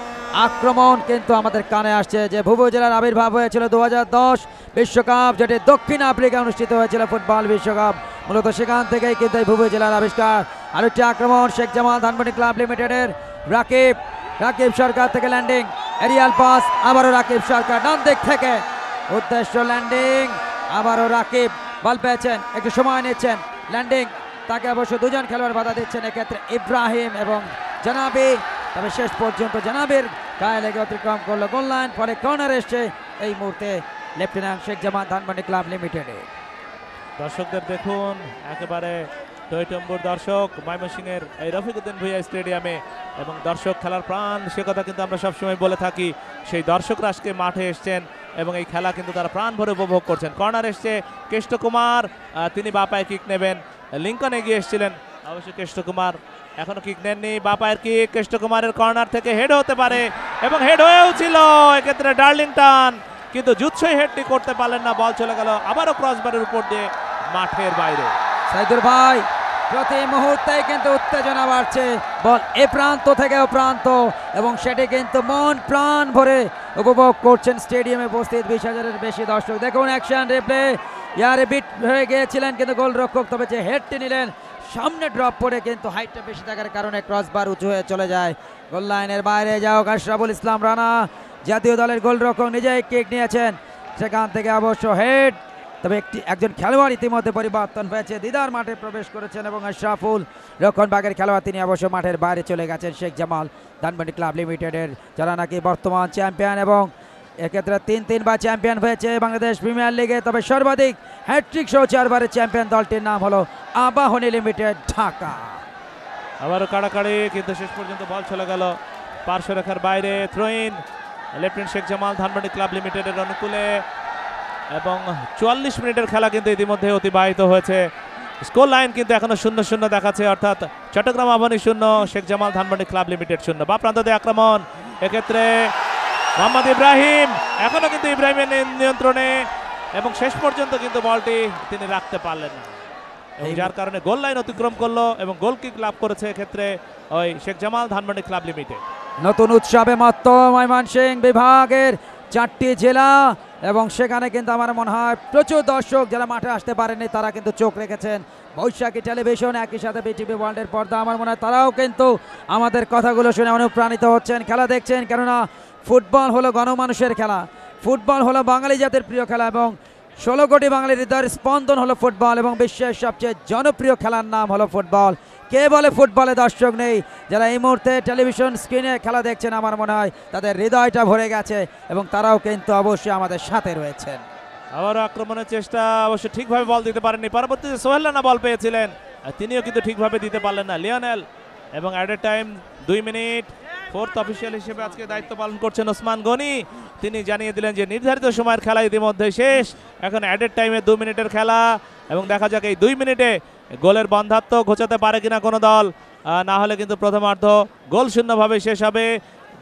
আক্রমণ কিন্তু আমাদের কানে আসছে, যে ভুবু জেলার আবির্ভাব হয়েছিল 2010 বিশ্বকাপ, যেটি দক্ষিণ আফ্রিকায় অনুষ্ঠিত হয়েছিল ফুটবল বিশ্বকাপ, মূলত সেখান থেকেই কিন্তু এই ভুবু জেলার আবিষ্কার। আরেকটি আক্রমণ শেখ জামাল ধানমন্ডি ক্লাব লিমিটেডের, রাকিব সরকার থেকে ল্যান্ডিং, এরিয়াল পাস, আবারও রাকিব সরকার ডান দিক থেকে, উদ্দেশ্য ল্যান্ডিং, আবারও রাকিব বল পেয়েছেন, একটু সময় নিচ্ছেন ল্যান্ডিং, তাকে অবশ্য দুজন খেলোয়াড় বাধা দিচ্ছেন, এক্ষেত্রে ইব্রাহিম এবং জানাবি, তবে শেষ পর্যন্ত জানাবির গায়ে লেগে অতিক্রম করলো গোল লাইন, ফলে কর্নার এসছে এই মুহূর্তে লেফটেন্যান্ট শেখ জামাল ধানমন্ডি ক্লাব লিমিটেডে। দর্শকদের দেখুন, একেবারে টইটম্বুর দর্শক ময়মনসিংহের এই রফিকুদ্দিন ভুঁইয়া স্টেডিয়ামে, এবং দর্শক খেলার প্রাণ, সে কথা কিন্তু আমরা সবসময় বলে থাকি। সেই দর্শকরা আজকে মাঠে এসছেন এবং এই খেলা কিন্তু তারা প্রাণ ভরে উপভোগ করছেন। কর্নার এসছে কেষ্ট কুমার, তিনি বাপায় কিক নেবেন, লিঙ্কন এগিয়ে এসেছিলেন, অবশ্যই কেষ্ট কুমার এখনো কিক নেননি, বাপায়ের কিক কেষ্ট কুমারের কর্নার থেকে হেড হতে পারে এবং হেড হয়েও ছিল এক্ষেত্রে ডার্লিংটন, কিন্তু জুৎসই হেডটি করতে পারলেন না, বল চলে গেল আবারও ক্রসবারের উপর দিয়ে মাঠের বাইরে। সাইদুর ভাই, প্রতি মুহূর্তে কিন্তু উত্তেজনা বাড়ছে, বল এ প্রান্ত থেকে ও প্রান্ত, এবং সেটি কিন্তু মন প্রাণ ভরে উপভোগ করছেন স্টেডিয়ামে উপস্থিত 20,000-এর বেশি দর্শক। দেখুন অ্যাকশন রিপ্লে, ইয়ারে বিট হয়ে গিয়েছিলেন কিন্তু গোলরক্ষক, তবে যে হেডটি নিলেন সামনে ড্রপ পড়ে কিন্তু হাইটটা বেশি থাকার কারণে ক্রসবার উঁচু হয়ে চলে যায় গোল লাইনের বাইরে। যাও আশরাফুল ইসলাম রানা জাতীয় দলের গোলরক্ষক নিজেই কিক নিয়েছেন, সেখান থেকে অবশ্য হেড, তবে একজন খেলোয়াড় ইতিমধ্যে পরিবর্তন হয়েছে, দিদার মাঠে প্রবেশ করেছেন এবং আশরাফুল রক্ষণভাগের খেলোয়াড় তিনি অবশ্য মাঠের বাইরে চলে গেছেন। শেখ জামাল ধানমন্ডি ক্লাব লিমিটেডের, যারা নাকি বর্তমান চ্যাম্পিয়ন এবং এক্ষেত্রে 3 চ্যাম্পিয়ন হয়েছে বাংলাদেশ প্রিমিয়ার লিগে, তবে সর্বাধিক হ্যাট্রিক সহ 4বারের চ্যাম্পিয়ন দলটির নাম হলো আবাহনী লিমিটেড ঢাকা। আবারও কাড়াকাড়ি, কিন্তু শেষ পর্যন্ত বল চলে গেল পার্শ্বরেখার বাইরে। Throw-in lieutenant Sheikh Jamal Dhanmondi club লিমিটেডের অনুকূলে, এবং 44 মিনিটের খেলা কিন্তু ইতিমধ্যে অতিবাহিত হয়েছে। স্কোর লাইন কিন্তু এখনো 0-0 দেখাচ্ছে, অর্থাৎ চট্টগ্রাম আবাহনী 0, শেখ জামাল ধানমন্ডি ক্লাব লিমিটেড 0। বা প্রান্ততে আক্রমণ, এক্ষেত্রে মোহাম্মদ ইব্রাহিম, এখনো কিন্তু ইব্রাহিমের নিয়ন্ত্রণে, এবং শেষ পর্যন্ত কিন্তু বলটি তিনি রাখতে পারলেন না, এবং যার কারণে গোল লাইন অতিক্রম করলো এবং গোল কিক লাভ করেছে এক্ষেত্রে ওই শেখ জামাল ধানমন্ডি ক্লাব লিমিটেড। নতুন উৎসবে মত্ত ময়মনসিংহ বিভাগের 4টি জেলা, এবং সেখানে কিন্তু আমার মনে হয় প্রচুর দর্শক যারা মাঠে আসতে পারেনি তারা কিন্তু চোখ রেখেছেন বৈশাখী টেলিভিশন, একই সাথে বিটিভি ওয়ার্ল্ডের পর্দা। আমার মনে হয় তারাও কিন্তু আমাদের কথাগুলো শুনে অনুপ্রাণিত হচ্ছেন, খেলা দেখছেন, কেননা ফুটবল হলো গণমানুষের খেলা, ফুটবল হলো বাঙালি জাতির প্রিয় খেলা, এবং 16 কোটি বাঙালির হৃদয়ের স্পন্দন হলো ফুটবল, এবং বিশ্বের সবচেয়ে জনপ্রিয় খেলার নাম হলো ফুটবল। কে বলে ফুটবলে দর্শক নেই? যারা এই মুহূর্তে টেলিভিশন স্ক্রিনে খেলা দেখছেন, আমার মনে হয় তাদের হৃদয়টা ভরে গেছে এবং তারাও কিন্তু অবশ্যই আমাদের সাথে রয়েছেন। আবারও আক্রমণের চেষ্টা, অবশ্য ঠিকভাবে বল দিতে পারেননি, পরবর্তীতে সোহেল রানা বল পেয়েছিলেন, তিনিও কিন্তু ঠিকভাবে দিতে পারলেন না। লিওনেল, এবং added time 2 minute. 4th official হিসেবে আজকে দায়িত্ব পালন করছেন ওসমান গনি, তিনি জানিয়ে দিলেন যে নির্ধারিত সময়ের খেলা ইতিমধ্যে শেষ, এখন অ্যাডেড টাইমে 2 মিনিটের খেলা, এবং দেখা যাক এই 2 মিনিটে গোলের বন্ধাত্ম ঘোচাতে পারে কিনা কোনো দল, না হলে কিন্তু প্রথমার্ধ গোল শূন্যভাবে শেষ হবে।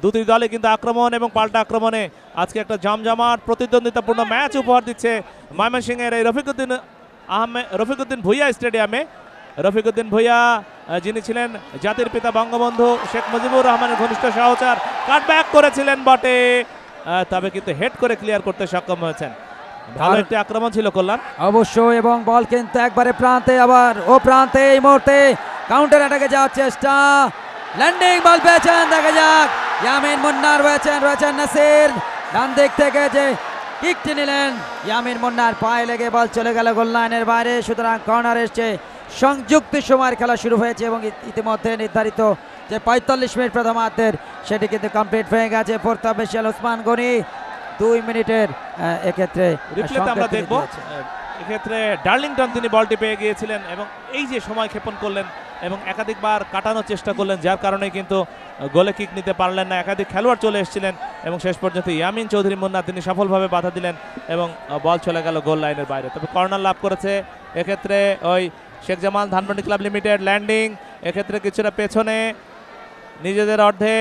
দুটি দলে কিন্তু আক্রমণ এবং পাল্টা আক্রমণে আজকে একটা জমজমাট প্রতিদ্বন্দ্বিতাপূর্ণ ম্যাচ উপহার দিচ্ছে ময়মনসিংহের এই রফিকুদ্দিন ভুঁইয়া স্টেডিয়ামে। রফিকুদ্দিন ভুঁইয়া, যিনি ছিলেন জাতির পিতা বঙ্গবন্ধু শেখ মুজিবুর রহমানের ঘনিষ্ঠ সহচর, কাটব্যাক করেছিলেন বটে, তবে কিন্তু হেড করে ক্লিয়ার করতে সক্ষম হয়েছেন। ভালো একটি আক্রমণ ছিল কল্যাণ অবশ্যই, এবং বল কিন্তু একবারে প্রান্তে, আবার ও প্রান্তে এই মুহূর্তে কাউন্টার অ্যাটাকে যাওয়ার চেষ্টা, ল্যান্ডিং বল পেয়েছেন, দেখা যাক ইয়ামিন মুন্নার রয়েছেন নাসির, ডান দিক থেকে যে কিকটি নিলেন ইয়ামিন মুন্নার পায়ে লেগে বল চলে গেল গোল লাইনের বাইরে। সুতরাং কর্নার এসছে, সংযুক্ত সময়ের খেলা শুরু হয়েছে এবং ইতিমধ্যে নির্ধারিত যে 45 মিনিট প্রথমার্ধের সেটি কিন্তু কমপ্লিট হয়ে গেছে। ফোর্থ অফিশিয়াল ওসমান গনি 2 মিনিটের এক্ষেত্রে রিপ্লেতে আমরা দেখব। এক্ষেত্রে ডার্লিংটন তিনি বলটি পেয়ে গিয়েছিলেন এবং এই যে সময় ক্ষেপণ করলেন এবং একাধিকবার কাটানোর চেষ্টা করলেন, যার কারণে কিন্তু গোলে কিক নিতে পারলেন না। একাধিক খেলোয়াড় চলে এসেছিলেন এবং শেষ পর্যন্ত ইয়ামিন চৌধুরী মুন্না তিনি সফলভাবে বাধা দিলেন এবং বল চলে গেল গোল লাইনের বাইরে। তবে কর্নার লাভ করেছে এক্ষেত্রে ওই Sheikh Jamal Dhanmondi club limited. Landing এক্ষেত্রে কিছুটা পেছনে নিজেদের অর্ধে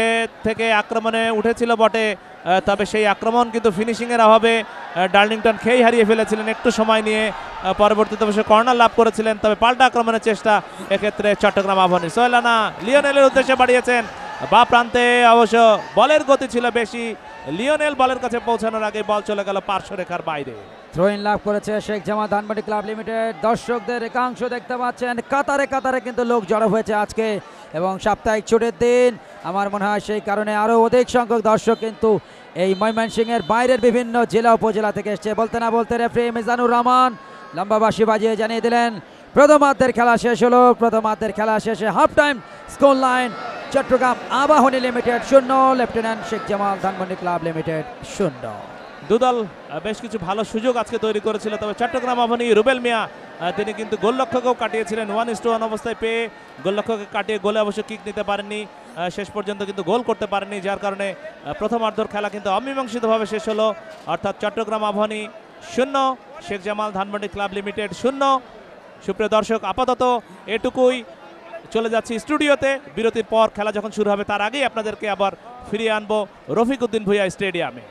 থেকে আক্রমণে উঠেছিল বটে, তবে সেই আক্রমণ কিন্তু ফিনিশিংয়ের অভাবে ডার্লিংটন খেই হারিয়ে ফেলেছিলেন একটু সময় নিয়ে। পরবর্তীতে অবশ্য কর্নার লাভ করেছিলেন, তবে পাল্টা আক্রমণের চেষ্টা এক্ষেত্রে চট্টগ্রাম আবাহনী। সোহেল রানা লিওনেলের উদ্দেশ্যে বাড়িয়েছেন বা প্রান্তে, অবশ্য বলের গতি ছিল বেশি, লিওনেল বলের কাছে পৌঁছানোর আগে বল চলে গেল পার্শ্বরেখার বাইরে। থ্রোইন লাভ করেছে শেখ জামাল ধানমন্ডি ক্লাব লিমিটেড। দর্শকদের একাংশ দেখতে পাচ্ছেন কাতারে কাতারে কিন্তু লোক জড়ো হয়েছে আজকে, এবং সাপ্তাহিক ছুটির দিন আমার মনে হয় সেই কারণে আরও অধিক সংখ্যক দর্শক কিন্তু এই ময়মনসিংহের বাইরের বিভিন্ন জেলা উপজেলা থেকে এসছে। বলতে না বলতে রেফারি মিজানুর রহমান লম্বা বাঁশি বাজিয়ে জানিয়ে দিলেন প্রথমার্ধের খেলা শেষ হলো। প্রথমার্ধের খেলা শেষে half time score line Chittagong Abahani limited 0, lieutenant Sheikh Jamal Dhanmondi club limited 0। দুদল বেশ কিছু ভালো সুযোগ আজকে তৈরি করেছিল, তবে চট্টগ্রাম আবাহনী রুবেল মিয়া তিনি কিন্তু গোলরক্ষকও কাটিয়েছিলেন, 1:1 অবস্থায় পেয়ে গোলরক্ষককে কাটিয়ে গোলে অবশ্য কিক নিতে পারেননি, শেষ পর্যন্ত কিন্তু গোল করতে পারেননি, যার কারণে প্রথমার্ধের খেলা কিন্তু অমীমাংসিতভাবে শেষ হলো। অর্থাৎ চট্টগ্রাম আবাহনী 0, শেখ জামাল ধানমন্ডি ক্লাব লিমিটেড 0। সুপ্রিয় দর্শক, আপাতত এটুকুই। চলে যাচ্ছি স্টুডিওতে, বিরতির পর খেলা যখন শুরু হবে তার আগেই আপনাদেরকে আবার ফিরিয়ে আনবো রফিকুদ্দিন ভুঁইয়া স্টেডিয়ামে।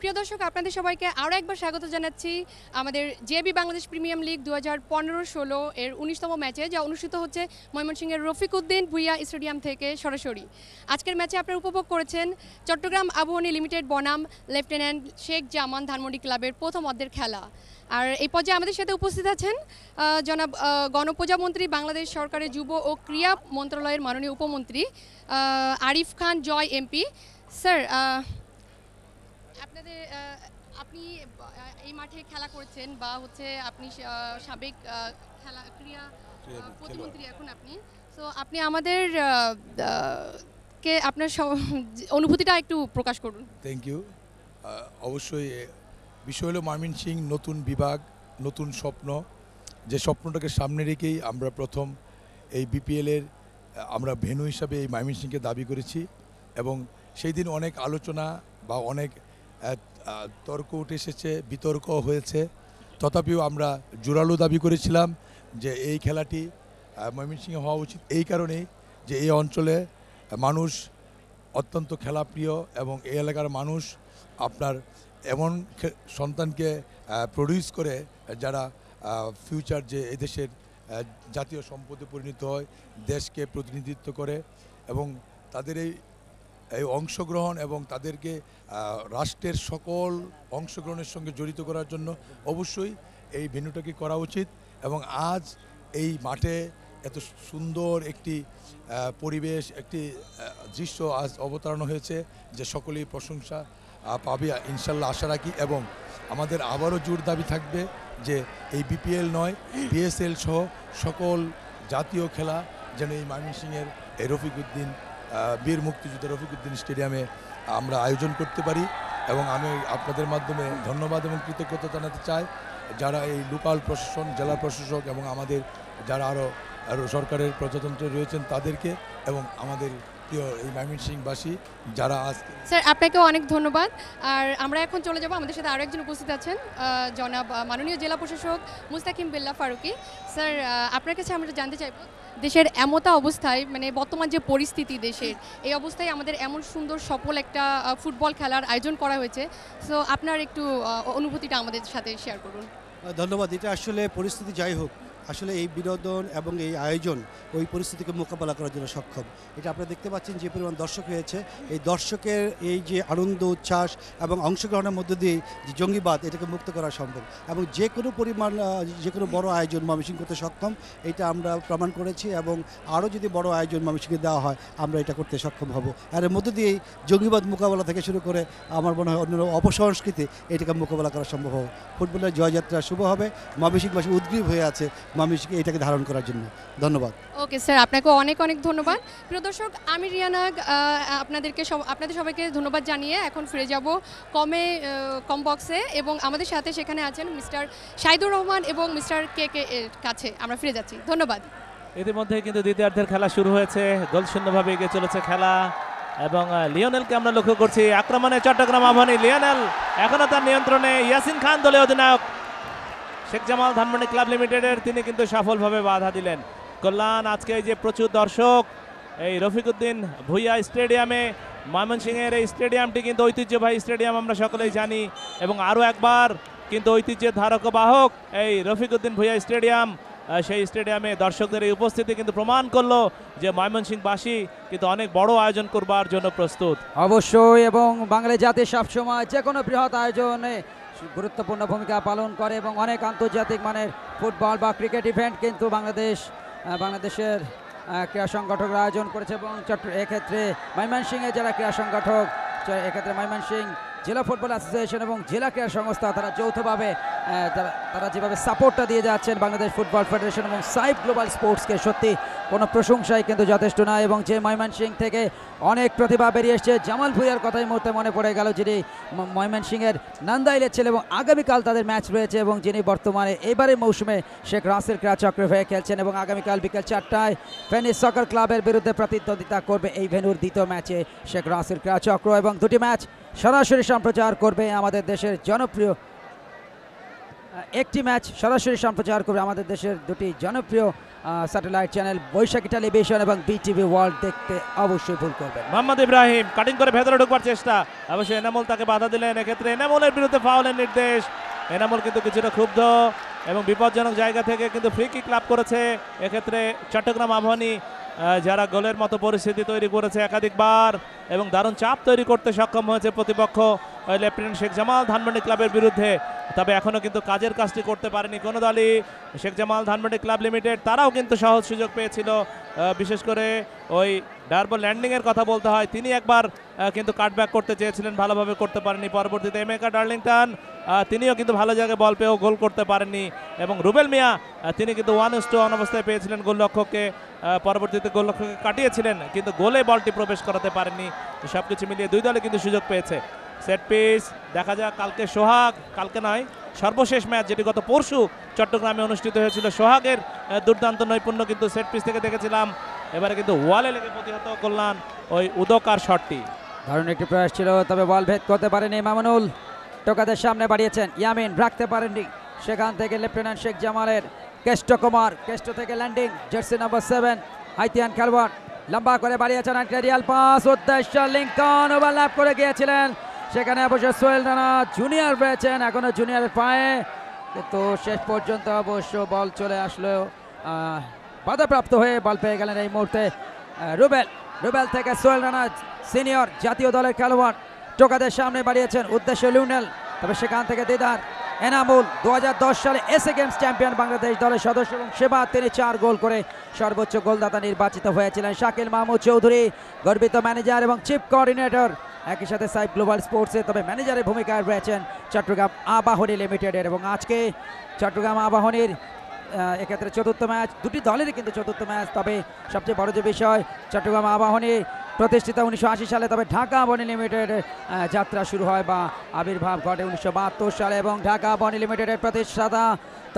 প্রিয় দর্শক, আপনাদের সবাইকে আরও একবার স্বাগত জানাচ্ছি আমাদের জেবি বাংলাদেশ প্রিমিয়াম লিগ 2015-16 এর 19তম ম্যাচে, যা অনুষ্ঠিত হচ্ছে ময়মনসিংহের রফিকুদ্দিন ভুঁইয়া স্টেডিয়াম থেকে সরাসরি। আজকের ম্যাচে আপনারা উপভোগ করেছেন চট্টগ্রাম আবাহনী লিমিটেড বনাম লেফটেন্যান্ট শেখ জামান ধানমন্ডি ক্লাবের প্রথম অর্ধের খেলা। আর এই পর্যায়ে আমাদের সাথে উপস্থিত আছেন জনাব গণপ্রজামন্ত্রী, বাংলাদেশ সরকারের যুব ও ক্রীড়া মন্ত্রণালয়ের মাননীয় উপমন্ত্রী আরিফ খান জয় এমপি। স্যার, আপনাদের আপনি এই মাঠে খেলা করেছেন বা হচ্ছে আপনি সাবেক ক্রীড়া প্রতিমন্ত্রী এখন আপনি, তো আপনি আমাদের কে আপনার অনুভূতিটা একটু প্রকাশ করুন। Thank you. অবশ্যই বিষয় হলো ময়মনসিংহ নতুন বিভাগ, নতুন স্বপ্ন, যে স্বপ্নটাকে সামনে রেখেই আমরা প্রথম এই বিপিএলের আমরা ভেন্যু হিসাবে এই ময়মনসিংহকে দাবি করেছি, এবং সেই দিন অনেক আলোচনা বা অনেক তর্ক উঠে এসেছে, বিতর্ক হয়েছে, তথাপিও আমরা জোরালো দাবি করেছিলাম যে এই খেলাটি ময়মনসিংহে হওয়া উচিত, এই কারণেই যে এই অঞ্চলে মানুষ অত্যন্ত খেলাপ্রিয় এবং এই এলাকার মানুষ আপনার এমন সন্তানকে প্রডিউস করে যারা ফিউচার যে এদেশের জাতীয় সম্পদে পরিণত হয়, দেশকে প্রতিনিধিত্ব করে, এবং তাদের এই অংশগ্রহণ এবং তাদেরকে রাষ্ট্রের সকল অংশগ্রহণের সঙ্গে জড়িত করার জন্য অবশ্যই এই ভেন্যুটাকে করা উচিত। এবং আজ এই মাঠে এত সুন্দর একটি পরিবেশ, একটি দৃশ্য আজ অবতারণ হয়েছে, যে সকলেই প্রশংসা পাবে ইনশাল্লাহ আশা রাখি। এবং আমাদের আবারও জোর দাবি থাকবে যে এই বিপিএল নয়, পিএসএল সহ সকল জাতীয় খেলা যেন এই ময়মনসিংহের এই রফিকুদ্দিন বীর মুক্তিযোদ্ধা রফিকুদ্দিন স্টেডিয়ামে আমরা আয়োজন করতে পারি। এবং আমি আপনাদের মাধ্যমে ধন্যবাদ এবং কৃতজ্ঞতা জানাতে চাই যারা এই লোকাল প্রশাসন, জেলা প্রশাসক এবং আমাদের যারা আরও সরকারের প্রজাতন্ত্রে রয়েছেন তাদেরকে, এবং আমাদের প্রিয় এই ময়মনসিংহবাসী যারা আজ স্যার আপনাকেও অনেক ধন্যবাদ। আর আমরা এখন চলে যাব, আমাদের সাথে আরও একজন উপস্থিত আছেন জনাব মাননীয় জেলা প্রশাসক মুস্তাকিম বিল্লাহ ফারুকী। স্যার আপনার কাছে আমরা জানতে চাইব, দেশের এমতা অবস্থায় মানে বর্তমান যে পরিস্থিতি দেশের, এই অবস্থায় আমাদের এমন সুন্দর সফল একটা ফুটবল খেলার আয়োজন করা হয়েছে, সো আপনার একটু অনুভূতিটা আমাদের সাথে শেয়ার করুন। ধন্যবাদ। এটা আসলে পরিস্থিতি যাই হোক, আসলে এই বিনোদন এবং এই আয়োজন ওই পরিস্থিতিকে মোকাবেলা করার জন্য সক্ষম। এটা আপনারা দেখতে পাচ্ছেন যে পরিমাণ দর্শক হয়েছে, এই দর্শকের এই যে আনন্দ উচ্ছ্বাস এবং অংশগ্রহণের মধ্য দিয়ে যে জঙ্গিবাদ এটাকে মুক্ত করা সম্ভব, এবং যে কোনো পরিমাণ যে কোনো বড় আয়োজন ময়মনসিংহ করতে সক্ষম, এটা আমরা প্রমাণ করেছি। এবং আরও যদি বড় আয়োজন ময়মনসিংহে দেওয়া হয় আমরা এটা করতে সক্ষম হব। আর এর মধ্য দিয়েই জঙ্গিবাদ মোকাবেলা থেকে শুরু করে আমার মনে হয় অন্য অপসংস্কৃতি এটাকে মোকাবেলা করা সম্ভব হবে। ফুটবলের জয়যাত্রা শুভ হবে, ময়মনসিংহবাসী উদ্গ্রীব হয়ে আছে ময়মনসিংহকে এটাকে ধারণ করার জন্য। ধন্যবাদ। ওকে স্যার, আপনাকে অনেক অনেক ধন্যবাদ। প্রিয় দর্শক, আমি রিয়ানা আপনাদের সবাইকে ধন্যবাদ জানিয়ে এখন ফিরে যাব কম বক্সে, এবং আমাদের সাথে সেখানে আছেন মিস্টার শাহিদুর রহমান এবং মিস্টার কে এর কাছে আমরা ফিরে যাচ্ছি। ধন্যবাদ। ইতিমধ্যে কিন্তু দ্বিতীয়ার্ধের খেলা শুরু হয়েছে, গোলশূন্যভাবে এগিয়ে চলেছে খেলা এবং লিওনেলকে আমরা লক্ষ্য করছি আক্রমণে। চট্টগ্রাম আবাহনী, লিওনেল এখনও তার নিয়ন্ত্রণে। ইয়াসিন খান দলীয় অধিনায়ক শেখ জামাল ধানমন্ডি ক্লাব লিমিটেডের, তিনি কিন্তু সফলভাবে বাধা দিলেন। কল্যাণ আজকে এই যে প্রচুর দর্শক এই রফিকুদ্দিন ভুঁইয়া স্টেডিয়ামে, ময়মনসিংহের এই স্টেডিয়ামটি কিন্তু ঐতিহ্যবাহী স্টেডিয়াম আমরা সকলেই জানি, এবং আরও একবার কিন্তু ঐতিহ্যের ধারক বাহক এই রফিকুদ্দিন ভুঁইয়া স্টেডিয়াম, সেই স্টেডিয়ামে দর্শকদের এই উপস্থিতি কিন্তু প্রমাণ করলো যে ময়মনসিংহবাসী কিন্তু অনেক বড় আয়োজন করবার জন্য প্রস্তুত। অবশ্যই, এবং বাঙালি জাতি সবসময় যে কোনো বৃহৎ আয়োজনে গুরুত্বপূর্ণ ভূমিকা পালন করে, এবং অনেক আন্তর্জাতিক মানের ফুটবল বা ক্রিকেট ইভেন্ট কিন্তু বাংলাদেশের ক্রীড়া সংগঠকরা আয়োজন করেছে। এবং এক্ষেত্রে ময়মনসিংহের যারা ক্রীড়া সংগঠক, এক্ষেত্রে ময়মনসিংহ জেলা ফুটবল অ্যাসোসিয়েশন এবং জেলা ক্রীড়া সংস্থা, তারা যৌথভাবে তারা যেভাবে সাপোর্টটা দিয়ে যাচ্ছেন বাংলাদেশ ফুটবল ফেডারেশন এবং সাইফ গ্লোবাল স্পোর্টসকে, সত্যি কোনো প্রশংসাই কিন্তু যথেষ্ট নয়। এবং যে ময়মনসিংহ থেকে অনেক প্রতিভা বেরিয়ে এসছে, জামাল ভুঁইয়ার কথাই মুহূর্তে মনে পড়ে গেল, যিনি ময়মনসিংহের নান্দাইলের ছেলে এবং আগামীকাল তাদের ম্যাচ রয়েছে, এবং যিনি বর্তমানে এবারের মৌসুমে শেখ রাসেল ক্রীড়া চক্রে হয়ে খেলছেন, এবং আগামীকাল বিকেল 4টায় ফেনী সকার ক্লাবের বিরুদ্ধে প্রতিদ্বন্দ্বিতা করবে এই ভেন্যুর দ্বিতীয় ম্যাচে শেখ রাসেল ক্রীড়া চক্র। এবং দুটি ম্যাচ সরাসরি সম্প্রচার করবে আমাদের দেশের জনপ্রিয়, একটি ম্যাচ সরাসরি সম্প্রচার করবে আমাদের দেশের দুটি জনপ্রিয় স্যাটেলাইট চ্যানেল বৈশাখী টেলিভিশন এবং বিটিভি ওয়ার্ল্ড। দেখতে অবশ্যই ভুল করবেন। মোহাম্মদ ইব্রাহিম কাটিং করে ভেতরে ঢোকবার চেষ্টা, অবশ্যই এনামুল তাকে বাধা দিলেন। এক্ষেত্রে এনামুলের বিরুদ্ধে ফাউলের নির্দেশ। এনামুল কিন্তু কিছুটা ক্ষুব্ধ এবং বিপজ্জনক জায়গা থেকে কিন্তু ফ্রি কিক লাভ করেছে। এক্ষেত্রে চট্টগ্রাম আবাহনী যারা গোলের মতো পরিস্থিতি তৈরি করেছে একাধিকবার, এবং দারুণ চাপ তৈরি করতে সক্ষম হয়েছে প্রতিপক্ষ লেফটেন্যান্ট শেখ জামাল ধানমন্ডি ক্লাবের বিরুদ্ধে। তবে এখনও কিন্তু কাজের কাজটি করতে পারেনি কোনো দলই। শেখ জামাল ধানমন্ডি ক্লাব লিমিটেড তারাও কিন্তু সহজ সুযোগ পেয়েছিল, বিশেষ করে ওই ডার্বো ল্যান্ডিংয়ের কথা বলতে হয়, তিনি একবার কিন্তু কাটব্যাক করতে চেয়েছিলেন, ভালোভাবে করতে পারেনি। পরবর্তীতে এমেকা ডার্লিংটন তিনিও কিন্তু ভালো জায়গায় বল পেয়েও গোল করতে পারেননি, এবং রুবেল মিয়া তিনি কিন্তু 1-1 অবস্থায় পেয়েছিলেন গোলরক্ষককে, পরবর্তীতে গোলরক্ষককে কাটিয়েছিলেন, কিন্তু গোলে বলটি প্রবেশ করাতে পারেননি। সব কিছু মিলিয়ে দুই দলে কিন্তু সুযোগ পেয়েছে। সেট পিস দেখা যাক, কালকে সোহাগ, কালকে নয় সর্বশেষ ম্যাচ যেটি গত পরশু চট্টগ্রামে অনুষ্ঠিত হয়েছিল, সোহাগের দুর্দান্ত নৈপুণ্য কিন্তু সেট পিস থেকে দেখেছিলাম। এবারে কিন্তু ওয়ালে লেগে প্রতিহত করলেন ওই উদকার শটটি। দারুণ একটি প্রয়াস ছিল, তবে বল ভেদ করতে পারেনি মামুনুল। টোকাদের সামনে বাড়িয়েছেন ইয়ামিন, রাখতে পারেননি। সেখান থেকে লেফটেন্যান্ট শেখ জামালের কেষ্ট কুমার, কেষ্ট থেকে ল্যান্ডিং, জার্সি নাম্বার 7 হাইতিয়ান খেলোয়াড়, লম্বা করে বাড়িয়েছেন একটা রিয়াল পাস, উদ্দেশ্য লিঙ্কন ওভারল্যাপ করে গিয়েছিলেন। সেখানে অবশ্য সোহেল রানা জুনিয়র রয়েছেন, এখনো জুনিয়রের পায়ে, কিন্তু শেষ পর্যন্ত অবশ্য বল চলে আসলো, বাধাপ্রাপ্ত হয়ে বল পেয়ে গেলেন এই মুহূর্তে রুবেল থেকে সোহেল রানা সিনিয়র জাতীয় দলের খেলোয়াড়, টোকাদের সামনে বাড়িয়েছেন, উদ্দেশ্য লিওনেল, তবে সেখান থেকে দিদার। এনামুল 2010 সালে এসএ গেমস চ্যাম্পিয়ন বাংলাদেশ দলের সদস্য, এবং সেবার তিনি 4 গোল করে সর্বোচ্চ গোলদাতা নির্বাচিত হয়েছিলেন। শাকিল মাহমুদ চৌধুরী গর্বিত ম্যানেজার এবং চিফ কোঅর্ডিনেটর, একই সাথে সাইফ গ্লোবাল স্পোর্টসে, তবে ম্যানেজারের ভূমিকায় রয়েছেন চট্টগ্রাম আবাহনী লিমিটেডের। এবং আজকে চট্টগ্রাম আবাহনীর এক্ষেত্রে চতুর্থ ম্যাচ, দুটি দলেরই কিন্তু চতুর্থ ম্যাচ। তবে সবচেয়ে বড় যে বিষয়, চট্টগ্রাম আবাহনী প্রতিষ্ঠিত 1980 সালে, তবে ঢাকা আবাহনী লিমিটেড যাত্রা শুরু হয় বা আবির্ভাব ঘটে 1972 সালে, এবং ঢাকা আবাহনী লিমিটেডের প্রতিষ্ঠাতা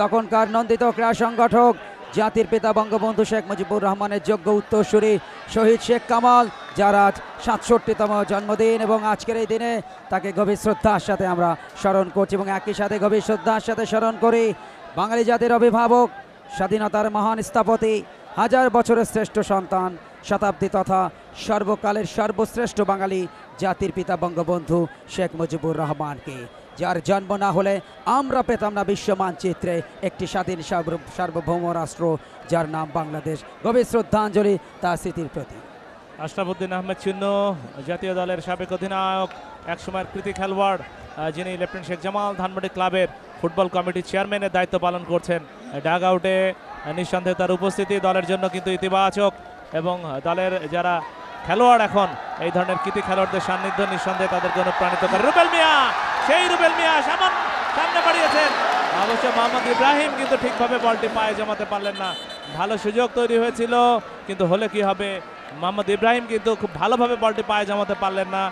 তখনকার নন্দিত ক্রীড়া সংগঠক জাতির পিতা বঙ্গবন্ধু শেখ মুজিবুর রহমানের যোগ্য উত্তরসূরি শহীদ শেখ কামাল, যার আজ 67তম জন্মদিন, এবং আজকের এই দিনে তাকে গভীর শ্রদ্ধার সাথে আমরা স্মরণ করছি এবং একই সাথে গভীর শ্রদ্ধার সাথে স্মরণ করি বাঙালি জাতির অভিভাবক, স্বাধীনতার মহান স্থপতি, হাজার বছরের শ্রেষ্ঠ সন্তান, শতাব্দী তথা সর্বকালের সর্বশ্রেষ্ঠ বাঙালি জাতির পিতা বঙ্গবন্ধু শেখ মুজিবুর রহমানকে, যার জন্ম না হলে আমরা পেতাম না বিশ্ব মানচিত্রে একটি স্বাধীন সার্বভৌম রাষ্ট্র যার নাম বাংলাদেশ। গভীর শ্রদ্ধাঞ্জলি তার স্মৃতির প্রতি। আশরাফুদ্দিন আহমেদ চিন্ন, জাতীয় দলের সাবেক অধিনায়ক, একসময়ের কৃতি খেলোয়াড়, যিনি লেফটেন্যান্ট শেখ জামাল ধানমন্ডি ক্লাবের ফুটবল কমিটির চেয়ারম্যানের দায়িত্ব পালন করছেন। ডাগ আউটে নিঃসন্দেহে তার উপস্থিতি দলের জন্য কিন্তু ইতিবাচক, এবং দলের যারা খেলোয়াড় এখন এই ধরনের কৃতি খেলোয়াড়দের সান্নিধ্য নিঃসন্দেহে তাদেরকে অনুপ্রাণিত করে। রুবেল মিয়া, সেই রুবেল মিয়া সামনে বাড়িয়েছেন, অবশ্য মোহাম্মদ ইব্রাহিম কিন্তু ঠিকভাবে বলটি পায়ে জমাতে পারলেন না। ভালো সুযোগ তৈরি হয়েছিল, কিন্তু হলে কি হবে, মোহাম্মদ ইব্রাহিম কিন্তু খুব ভালোভাবে বলটি পায়ে জমাতে পারলেন না,